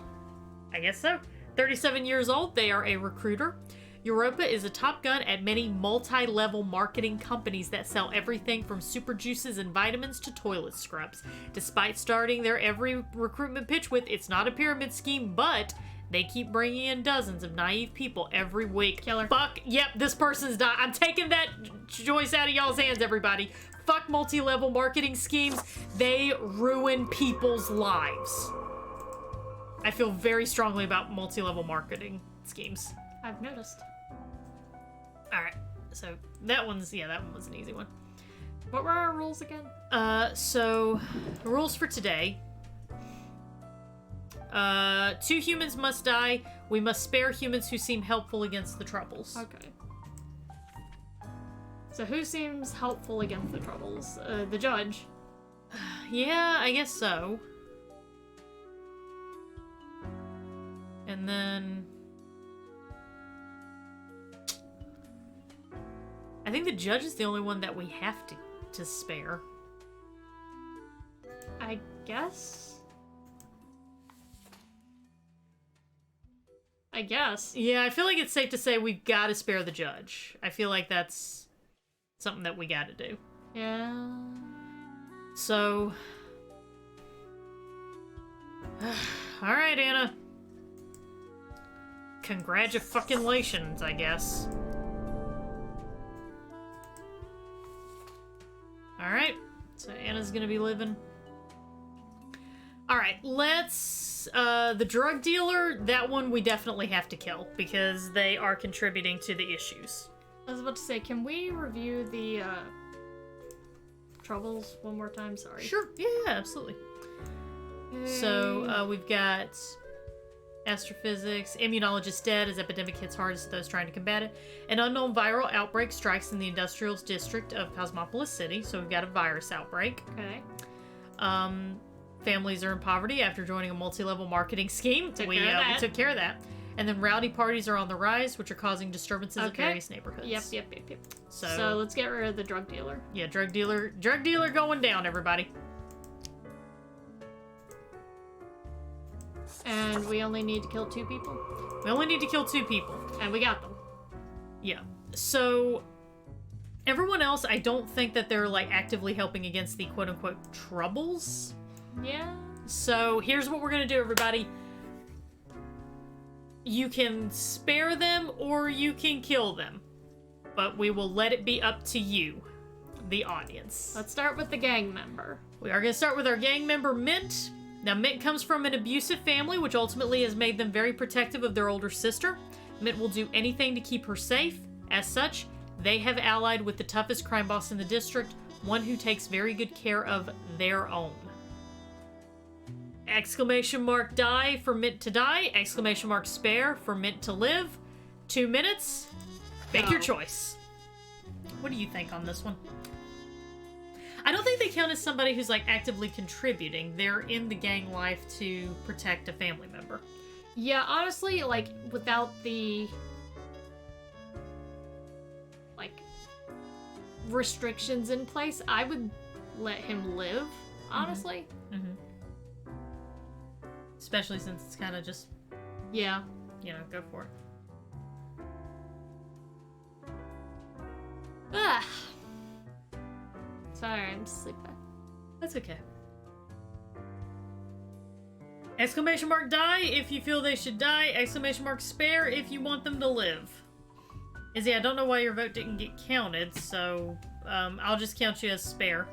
I guess so. 37 years old, they are a recruiter. Europa is a top gun at many multi-level marketing companies that sell everything from super juices and vitamins to toilet scrubs. Despite starting their every recruitment pitch with, "It's not a pyramid scheme, but," they keep bringing in dozens of naive people every week. Killer. Fuck, yep, this person's died. I'm taking that choice out of y'all's hands, everybody. Fuck multi-level marketing schemes. They ruin people's lives. I feel very strongly about multi-level marketing schemes. I've noticed. Alright, so that one was an easy one. What were our rules again? So, the rules for today. 2 humans must die. We must spare humans who seem helpful against the troubles. Okay. So who seems helpful against the troubles? The judge. Yeah, I guess so. And then... I think the judge is the only one that we have to spare. I guess? Yeah, I feel like it's safe to say we've got to spare the judge. I feel like that's something that we got to do. Yeah. So... Alright, Anna. Congratulations, I guess. Alright, so Anna's gonna be living. Alright, let's... the drug dealer, that one we definitely have to kill, because they are contributing to the issues. I was about to say, can we review the, troubles one more time? Sorry. Sure, yeah, absolutely. So, we've got astrophysics, immunologist dead as epidemic hits hardest to those trying to combat it. An unknown viral outbreak strikes in the industrial district of Cosmopolis City, so we've got a virus outbreak. Okay. Families are in poverty after joining a multi-level marketing scheme. We took care of that. And then rowdy parties are on the rise, which are causing disturbances in various neighborhoods. Yep. So let's get rid of the drug dealer. Yeah, drug dealer going down, everybody. And we only need to kill 2 people. We only need to kill 2 people. And we got them. Yeah. So, everyone else, I don't think that they're, like, actively helping against the quote-unquote troubles. Yeah. So here's what we're gonna do, everybody. You can spare them or you can kill them, but we will let it be up to you, the audience. Let's start with the gang member. We are gonna start with our gang member, Mint. Now, Mint comes from an abusive family, which ultimately has made them very protective of their older sister. Mint will do anything to keep her safe. As such, they have allied with the toughest crime boss in the district, one who takes very good care of their own. Exclamation mark die for Mint to die. Exclamation mark spare for Mint to live. 2 minutes. Make your choice. What do you think on this one? I don't think they count as somebody who's like actively contributing. They're in the gang life to protect a family member. Yeah, honestly, like, without the, like, restrictions in place, I would let him live, honestly. Mm-hmm. Especially since it's kind of just, Yeah. you know, go for it. Ugh. Sorry, I'm sleeping. That's okay. Exclamation mark die if you feel they should die. Exclamation mark spare if you want them to live. Izzy, I don't know why your vote didn't get counted, so I'll just count you as spare.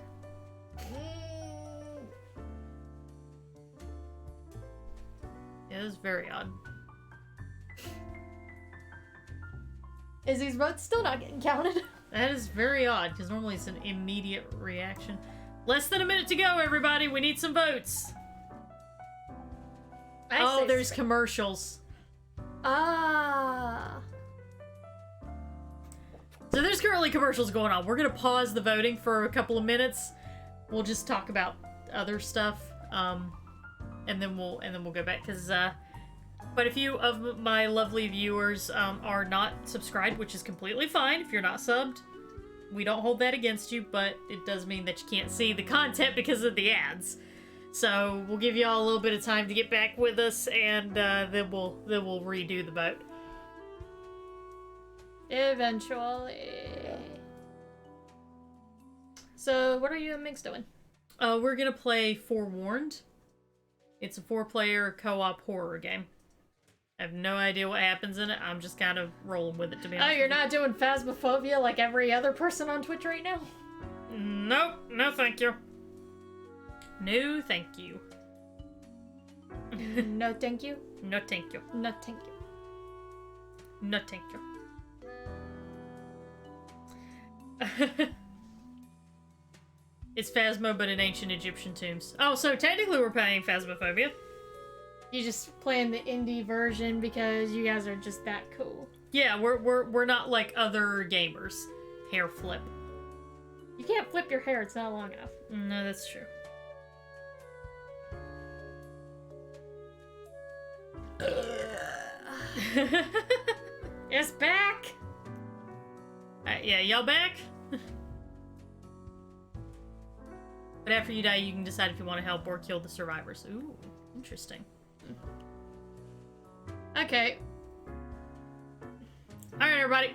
It is very odd. Izzy's vote's still not getting counted. That is very odd, because normally it's an immediate reaction. Less than a minute to go, everybody. We need some votes. Oh, there's commercials. Ah. So there's currently commercials going on. We're gonna pause the voting for a couple of minutes. We'll just talk about other stuff, and then we'll go back, because quite a few of my lovely viewers are not subscribed, which is completely fine. If you're not subbed, we don't hold that against you, but it does mean that you can't see the content because of the ads. So we'll give you all a little bit of time to get back with us, and then we'll redo the vote. Eventually. So, what are you and Mix doing? We're gonna play Forewarned. It's a 4-player co-op horror game. I have no idea what happens in it. I'm just kind of rolling with it, to be honest. Oh, you're not doing Phasmophobia like every other person on Twitch right now? Nope. No, thank you. No, thank you. No, thank you. No, thank you. No, thank you. No, thank you. It's Phasmo, but in ancient Egyptian tombs. Oh, so technically we're playing Phasmophobia. You just playing the indie version because you guys are just that cool. Yeah, we're not like other gamers. Hair flip. You can't flip your hair, it's not long enough. No, that's true. It's back! Yeah, y'all back? But after you die, you can decide if you want to help or kill the survivors. Ooh, interesting. Okay. Alright, everybody.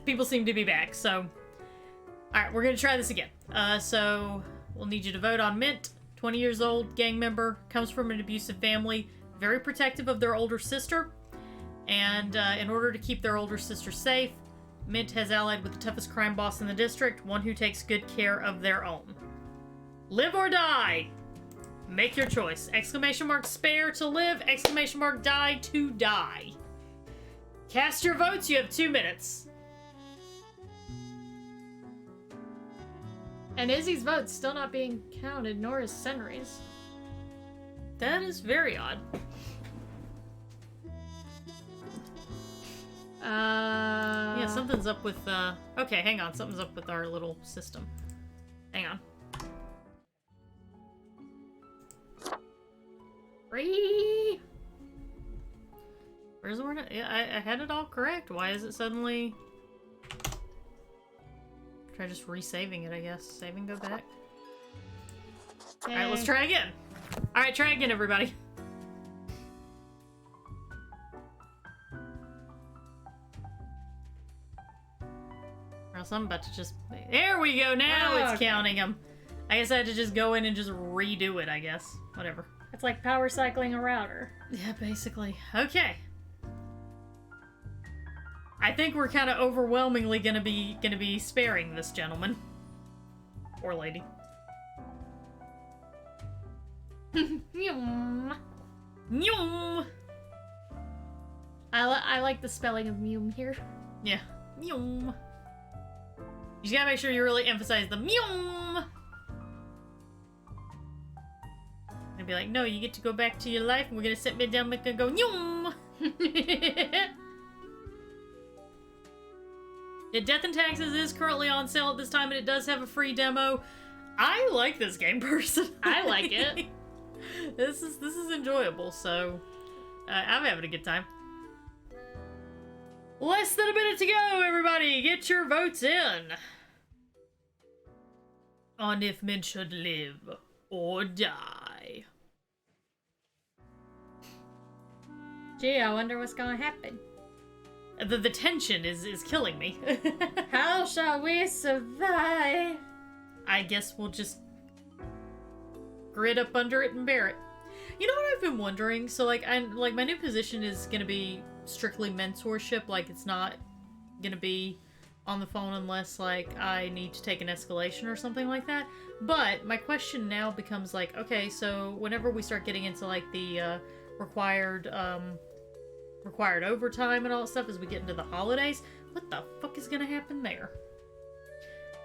People seem to be back, so... Alright, we're gonna try this again. So, we'll need you to vote on Mint. 20 years old, gang member, comes from an abusive family, very protective of their older sister. And in order to keep their older sister safe, Mint has allied with the toughest crime boss in the district, one who takes good care of their own. Live or die! Make your choice. Exclamation mark spare to live, exclamation mark die to die. Cast your votes, you have 2 minutes. And Izzy's vote's still not being counted, nor is Senri's. That is very odd. Yeah, something's up with, okay, hang on. Something's up with our little system. Hang on. 3. Where's the word? Yeah, I had it all correct. Why is it suddenly... Try just resaving it, I guess. Save and go back. Alright, let's try again. Alright, try again, everybody. Or else I'm about to just... There we go, now it's counting them. I guess I had to just go in and just redo it, I guess. Whatever. It's like power cycling a router. Yeah, basically. Okay. I think we're kind of overwhelmingly gonna be sparing this gentleman. Or lady. Mew. Meow. I like the spelling of mew here. Yeah. Meow. You just gotta make sure you really emphasize the meow. And be like, no, you get to go back to your life, and we're gonna sit me down and go meow. Yeah, Death and Taxes is currently on sale at this time, and it does have a free demo. I like this game personally. I like it. This is enjoyable, so I'm having a good time. Less than a minute to go, everybody! Get your votes in! On if men should live or die. Gee, I wonder what's gonna happen. The tension is killing me. How shall we survive? I guess we'll just grit up under it and bear it. You know what I've been wondering? So like my new position is gonna be strictly mentorship. Like it's not gonna be on the phone unless like I need to take an escalation or something like that. But my question now becomes like, okay, so whenever we start getting into like the required overtime and all that stuff as we get into the holidays, what the fuck is gonna happen there?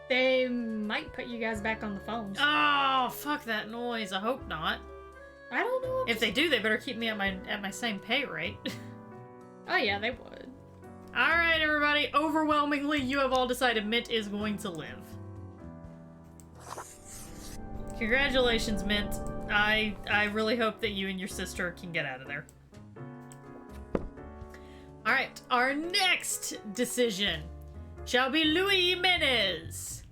They might put you guys back on the phones. Oh, fuck that noise. I hope not. I don't know. If they do, they better keep me at my same pay rate. Oh yeah, they would. Alright, everybody. Overwhelmingly, you have all decided Mint is going to live. Congratulations, Mint. I really hope that you and your sister can get out of there. Alright, our next decision shall be Louis Jimenez.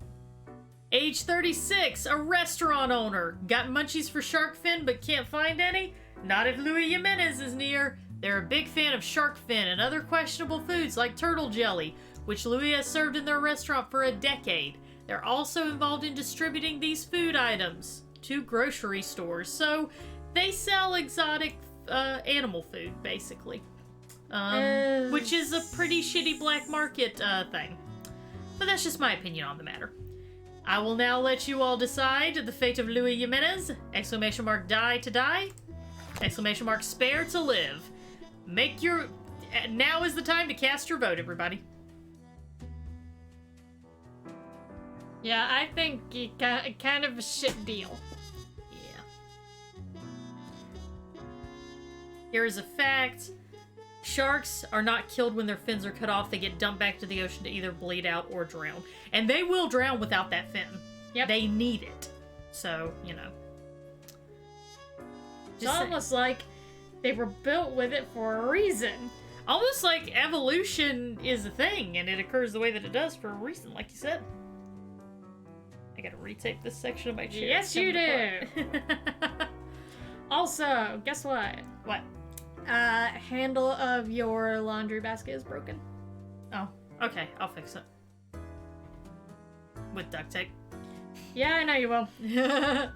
Age 36, a restaurant owner. Got munchies for shark fin but can't find any? Not if Louis Jimenez is near. They're a big fan of shark fin and other questionable foods like turtle jelly, which Louis has served in their restaurant for a decade. They're also involved in distributing these food items to grocery stores, so they sell exotic animal food, basically. Which is a pretty shitty black market thing. But that's just my opinion on the matter. I will now let you all decide the fate of Louis Jimenez! Exclamation mark die to die. Exclamation mark spare to live. Make your... Now is the time to cast your vote, everybody. Yeah, I think kind of a shit deal. Yeah. Here is a fact. Sharks are not killed when their fins are cut off. They get dumped back to the ocean to either bleed out or drown. And they will drown without that fin. Yep. They need it. So, you know. It's almost like they were built with it for a reason. Almost like evolution is a thing, and it occurs the way that it does for a reason, like you said. I gotta retape this section of my chair. Yes, you do! Also, guess what? What? Handle of your laundry basket is broken. Oh, okay, I'll fix it. With duct tape. Yeah, I know you will. That's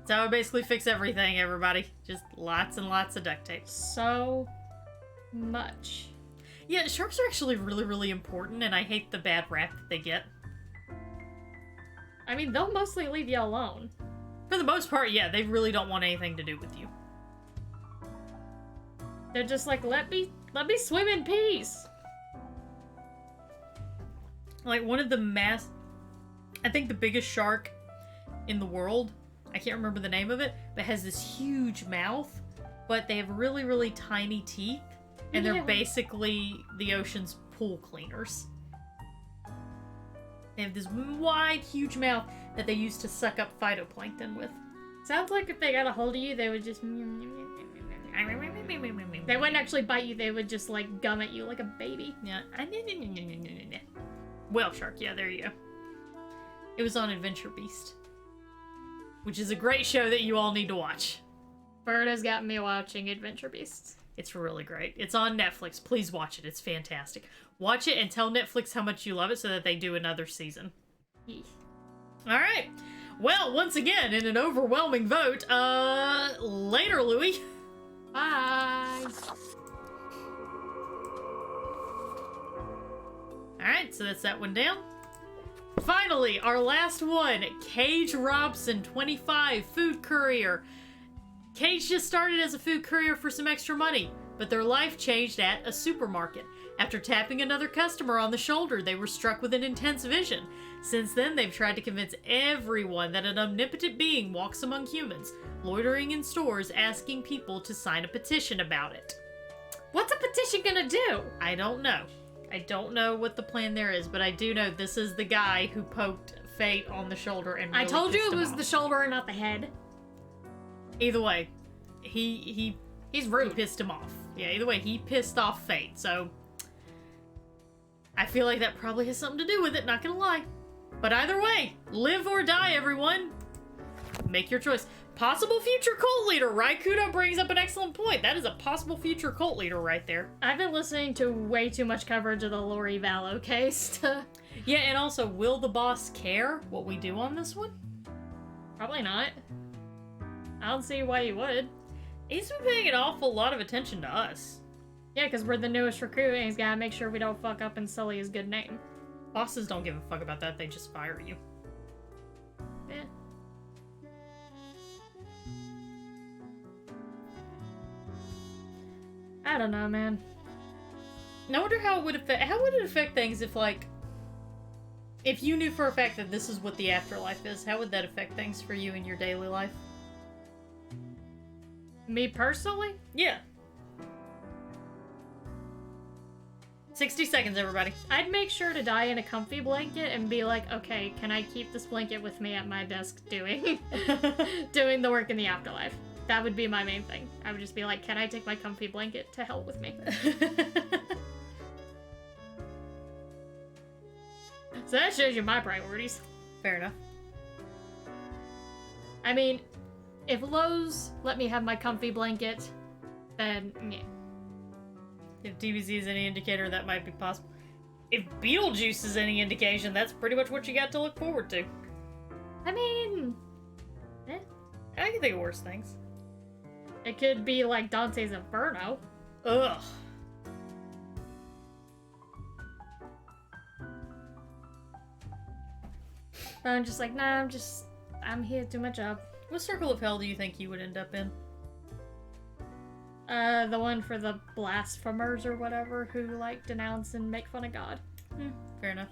how I basically fix everything, everybody. Just lots and lots of duct tape. So much. Yeah, sharks are actually really, really important, and I hate the bad rap that they get. I mean, they'll mostly leave you alone. For the most part, yeah, they really don't want anything to do with you. They're just like, let me swim in peace. Like, one of the I think the biggest shark in the world, I can't remember the name of it, but has this huge mouth, but they have really, really tiny teeth, and they're basically the ocean's pool cleaners. They have this wide, huge mouth that they use to suck up phytoplankton with. Sounds like if they got a hold of you, they would just... They wouldn't actually bite you, they would just, like, gum at you like a baby. Yeah. Whale shark, yeah, there you go. It was on Adventure Beast, which is a great show that you all need to watch. Bird has got me watching Adventure Beasts. It's really great. It's on Netflix. Please watch it. It's fantastic. Watch it and tell Netflix how much you love it so that they do another season. Alright. Well, once again, in an overwhelming vote, later, Louie. Bye. Alright, so that's that one down. Finally, our last one, Cage Robson, 25, food courier. Cage just started as a food courier for some extra money, but their life changed at a supermarket. After tapping another customer on the shoulder, they were struck with an intense vision. Since then, they've tried to convince everyone that an omnipotent being walks among humans, loitering in stores asking people to sign a petition about it. What's a petition gonna do? I don't know. I don't know what the plan there is, but I do know this is the guy who poked Fate on the shoulder and really I told you pissed it him was off. the shoulder and not the head. Either way, he's rude. He pissed him off. Yeah, either way, he pissed off Fate, so I feel like that probably has something to do with it, not gonna lie. But either way, live or die, everyone. Make your choice. Possible future cult leader. Raikudo brings up an excellent point. That is a possible future cult leader right there. I've been listening to way too much coverage of the Lori Vallow case. Yeah, and also, will the boss care what we do on this one? Probably not. I don't see why he would. He's been paying an awful lot of attention to us. Yeah, because we're the newest recruit and he's gotta make sure we don't fuck up and sully his good name. Bosses don't give a fuck about that, they just fire you. Eh. I don't know, man. I wonder how it would affect things if, like, if you knew for a fact that this is what the afterlife is, how would that affect things for you in your daily life? Me personally? Yeah. 60 seconds, everybody. I'd make sure to die in a comfy blanket and be like, okay, can I keep this blanket with me at my desk doing doing the work in the afterlife? That would be my main thing. I would just be like, can I take my comfy blanket to hell with me? So that shows you my priorities. Fair enough. I mean, if Lowe's let me have my comfy blanket, then yeah. If DBZ is any indicator, that might be possible. If Beetlejuice is any indication, that's pretty much what you got to look forward to. I mean, I can think of worse things. it could be like Dante's Inferno. Ugh. But I'm just like, nah, I'm here to do my job. What circle of hell do you think you would end up in? The one for the blasphemers or whatever who like denounce and make fun of God. Fair enough.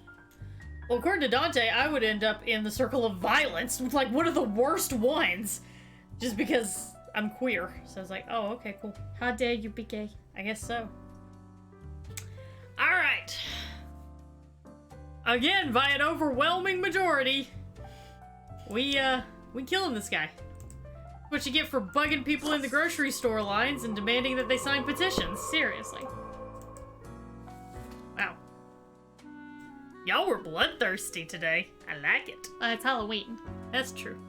Well, according to Dante, I would end up in the circle of violence, like one of the worst ones, just because I'm queer. So I was like, oh, okay, cool. How dare you be gay? I guess so. All right. Again, by an overwhelming majority, we killing this guy. What you get for bugging people in the grocery store lines and demanding that they sign petitions. Seriously. Wow. Y'all were bloodthirsty today. I like it. It's Halloween. That's true.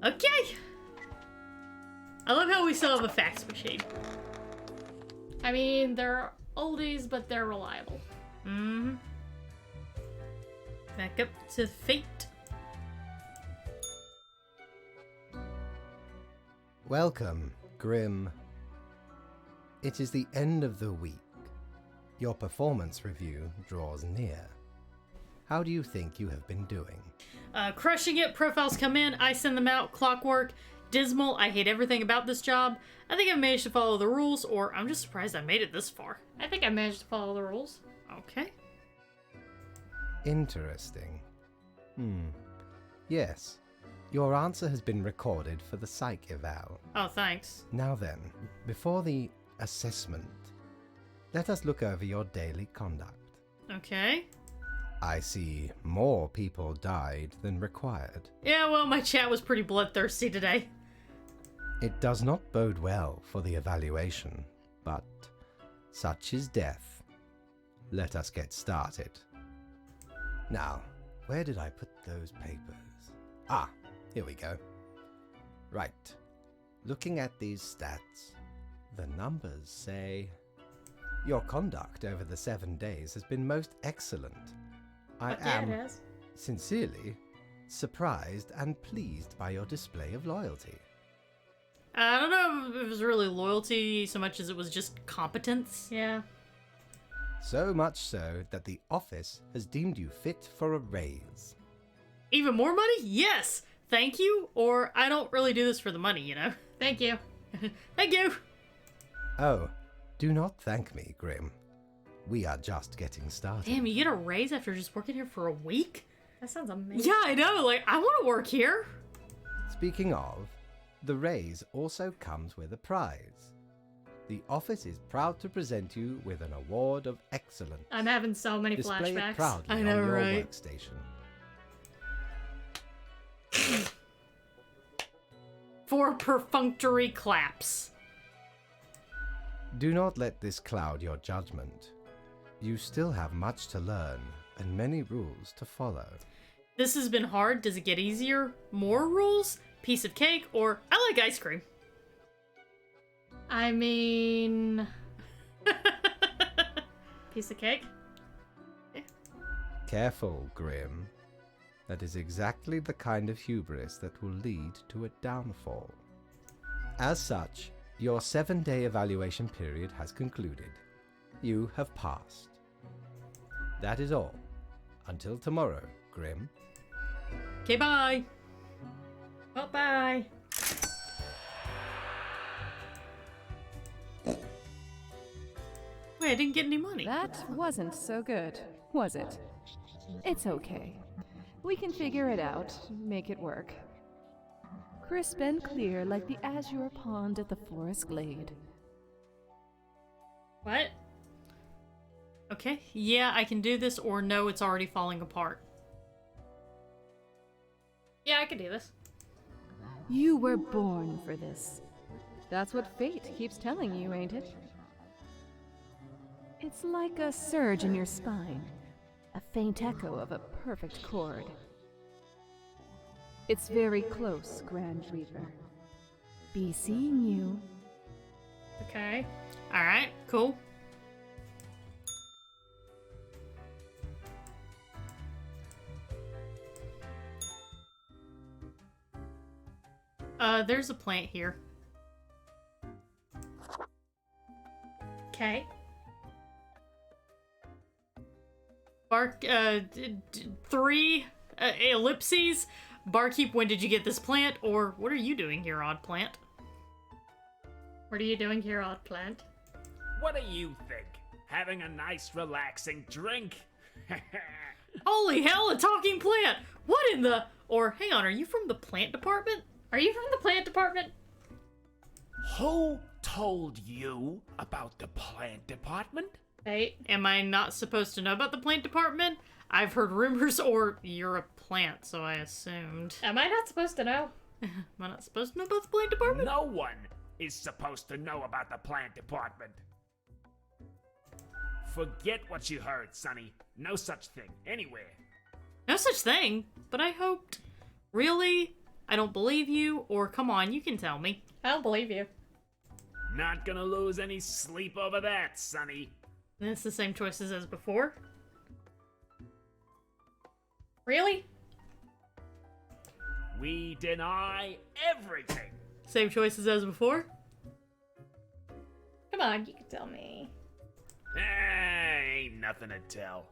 Okay. I love how we still have a fax machine. I mean, they're oldies, but they're reliable. Mm-hmm. Back up to Fate. Welcome, Grim. It is the end of the week. Your performance review draws near. How do you think you have been doing? Crushing it. Profiles come in. I send them out. Clockwork. Dismal. I hate everything about this job. I think I've managed to follow the rules, or I'm just surprised I made it this far. I think I managed to follow the rules. Okay. Interesting. Yes. Your answer has been recorded for the psych eval. Oh, thanks. Now then, before the assessment, let us look over your daily conduct. Okay. I see more people died than required. Yeah, well, my chat was pretty bloodthirsty today. It does not bode well for the evaluation, but such is death. Let us get started. Now, where did I put those papers? Ah, here we go. Right. Looking at these stats, the numbers say your conduct over the 7 days has been most excellent. I Yeah, am it is. sincerely surprised and pleased by your display of loyalty. I don't know if it was really loyalty so much as it was just competence. Yeah. So much so that the office has deemed you fit for a raise. Even more money? Yes! Thank you, or I don't really do this for the money, you know? Thank you. Thank you! Oh, do not thank me, Grim. We are just getting started. Damn, you get a raise after just working here for a week? That sounds amazing. Yeah, I know, like, I want to work here. Speaking of, the raise also comes with a prize. The office is proud to present you with an award of excellence. I'm having so many Display flashbacks. it proudly I know, on your right? workstation. For perfunctory claps. Do not let this cloud your judgment. You still have much to learn and many rules to follow. This has been hard. Does it get easier? More rules? Piece of cake? Or I like ice cream. I mean... piece of cake? Careful, Grim. That is exactly the kind of hubris that will lead to a downfall. As such, your 7-day evaluation period has concluded. You have passed. That is all. Until tomorrow, Grim. Okay, bye. Oh, bye. Wait, I didn't get any money. That wasn't so good, was it? It's okay. We can figure it out, make it work. Crisp and clear like the azure pond at the forest glade. What? Okay, yeah, I can do this, or no, it's already falling apart. Yeah, I can do this. You were born for this. That's what fate keeps telling you, ain't it? It's like a surge in your spine, a faint echo of a perfect chord. It's very close, Grand Reaper. Be seeing you. Okay. Alright, cool. There's a plant here. Okay. Bark, 3 ellipses. Barkeep, when did you get this plant? Or what are you doing here, odd plant? What are you doing here, odd plant? What do you think? Having a nice, relaxing drink? Holy hell, a talking plant! What in the... Or, hang on, are you from the plant department? Are you from the plant department? Who told you about the plant department? Wait. Am I not supposed to know about the plant department? I've heard rumors, or you're a plant, so I assumed. Am I not supposed to know? Am I not supposed to know about the plant department? No one is supposed to know about the plant department. Forget what you heard, Sonny. No such thing anywhere. No such thing, but I hoped. Really? I don't believe you, or come on, you can tell me. I don't believe you. Not gonna lose any sleep over that, Sonny. And it's the same choices as before. Really? We deny everything. Same choices as before? Come on, you can tell me. Ain't nothing to tell.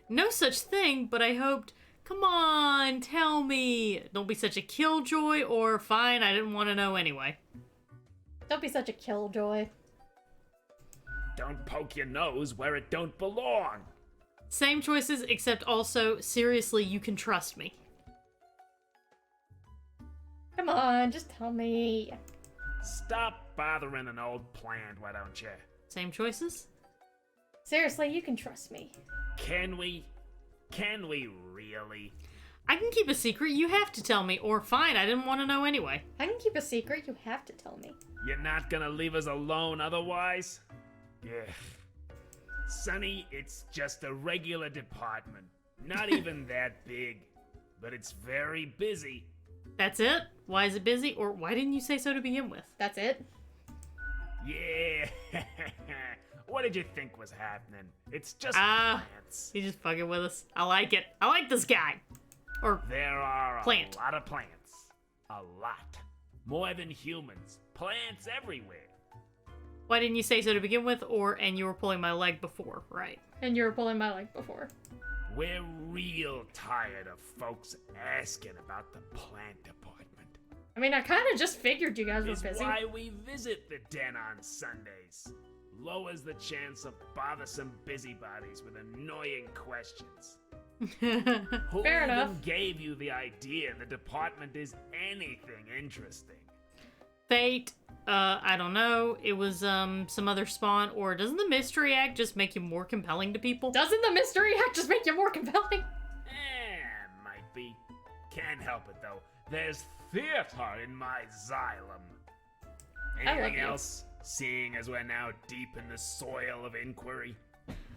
No such thing, but I hoped. Come on, tell me. Don't be such a killjoy, or fine, I didn't want to know anyway. Don't be such a killjoy. Don't poke your nose where it don't belong. Same choices, except also, seriously, you can trust me. Come on, just tell me. Stop bothering an old plant, why don't you? Same choices? Seriously, you can trust me. Can we? Can we really? I can keep a secret, you have to tell me, or fine, I didn't want to know anyway. I can keep a secret, you have to tell me. You're not gonna leave us alone otherwise? Ugh. Sonny, it's just a regular department. Not even that big. But it's very busy. That's it? Why is it busy? Or why didn't you say so to begin with? That's it? Yeah. What did you think was happening? It's just Ah, plants. he's just fucking with us. I like it. I like this guy. Or There are plant. a lot of plants. A lot. More than humans. Plants everywhere. why didn't you say so to begin with? And you were pulling my leg before, right? And you were pulling my leg before. We're real tired of folks asking about the plant department. I mean, I kind of just figured you guys were Is busy. why we visit the den on Sundays. Lowers the chance of bothersome busybodies with annoying questions. Who Fair even enough. gave you the idea the department is anything interesting? Fate, I don't know. It was some other spawn, or doesn't the Mystery Act just make you more compelling to people? Doesn't the Mystery Act just make you more compelling? Might be. Can't help it though. There's theater in my xylem. love Anything you. else? Seeing as we're now deep in the soil of inquiry.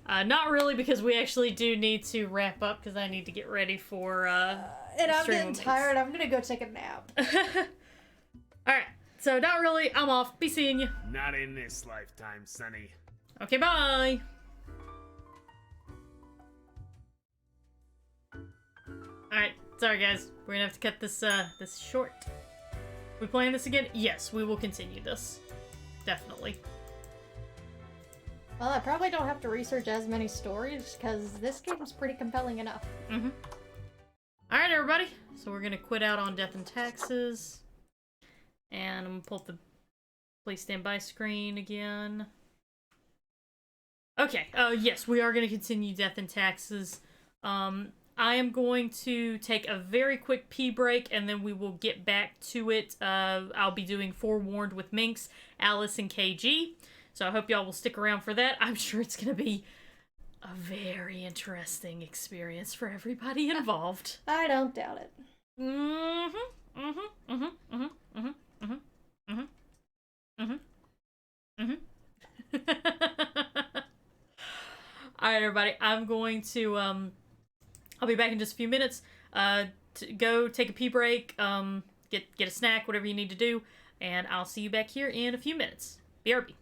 Not really, because we actually do need to wrap up, because I need to get ready for, And I'm stream getting limits. tired. I'm gonna go take a nap. Alright, so not really. I'm off. Be seeing you. Not in this lifetime, Sonny. Okay, bye. Alright, sorry guys. We're gonna have to cut this, this short. We playing this again? Yes, we will continue this. Definitely. Well, I probably don't have to research as many stories, because this game's pretty compelling enough. Mm-hmm. Alright, everybody. So we're gonna quit out on Death and Taxes. And I'm gonna pull up the please stand by screen again. Okay, yes, we are gonna continue Death and Taxes. I am going to take a very quick pee break, and then we will get back to it. I'll be doing Forewarned with Minx, Alice, and KG. So I hope y'all will stick around for that. I'm sure it's going to be a very interesting experience for everybody involved. I don't doubt it. Alright, everybody. I'm going to, I'll be back in just a few minutes. To go take a pee break, get a snack, whatever you need to do, and I'll see you back here in a few minutes. BRB.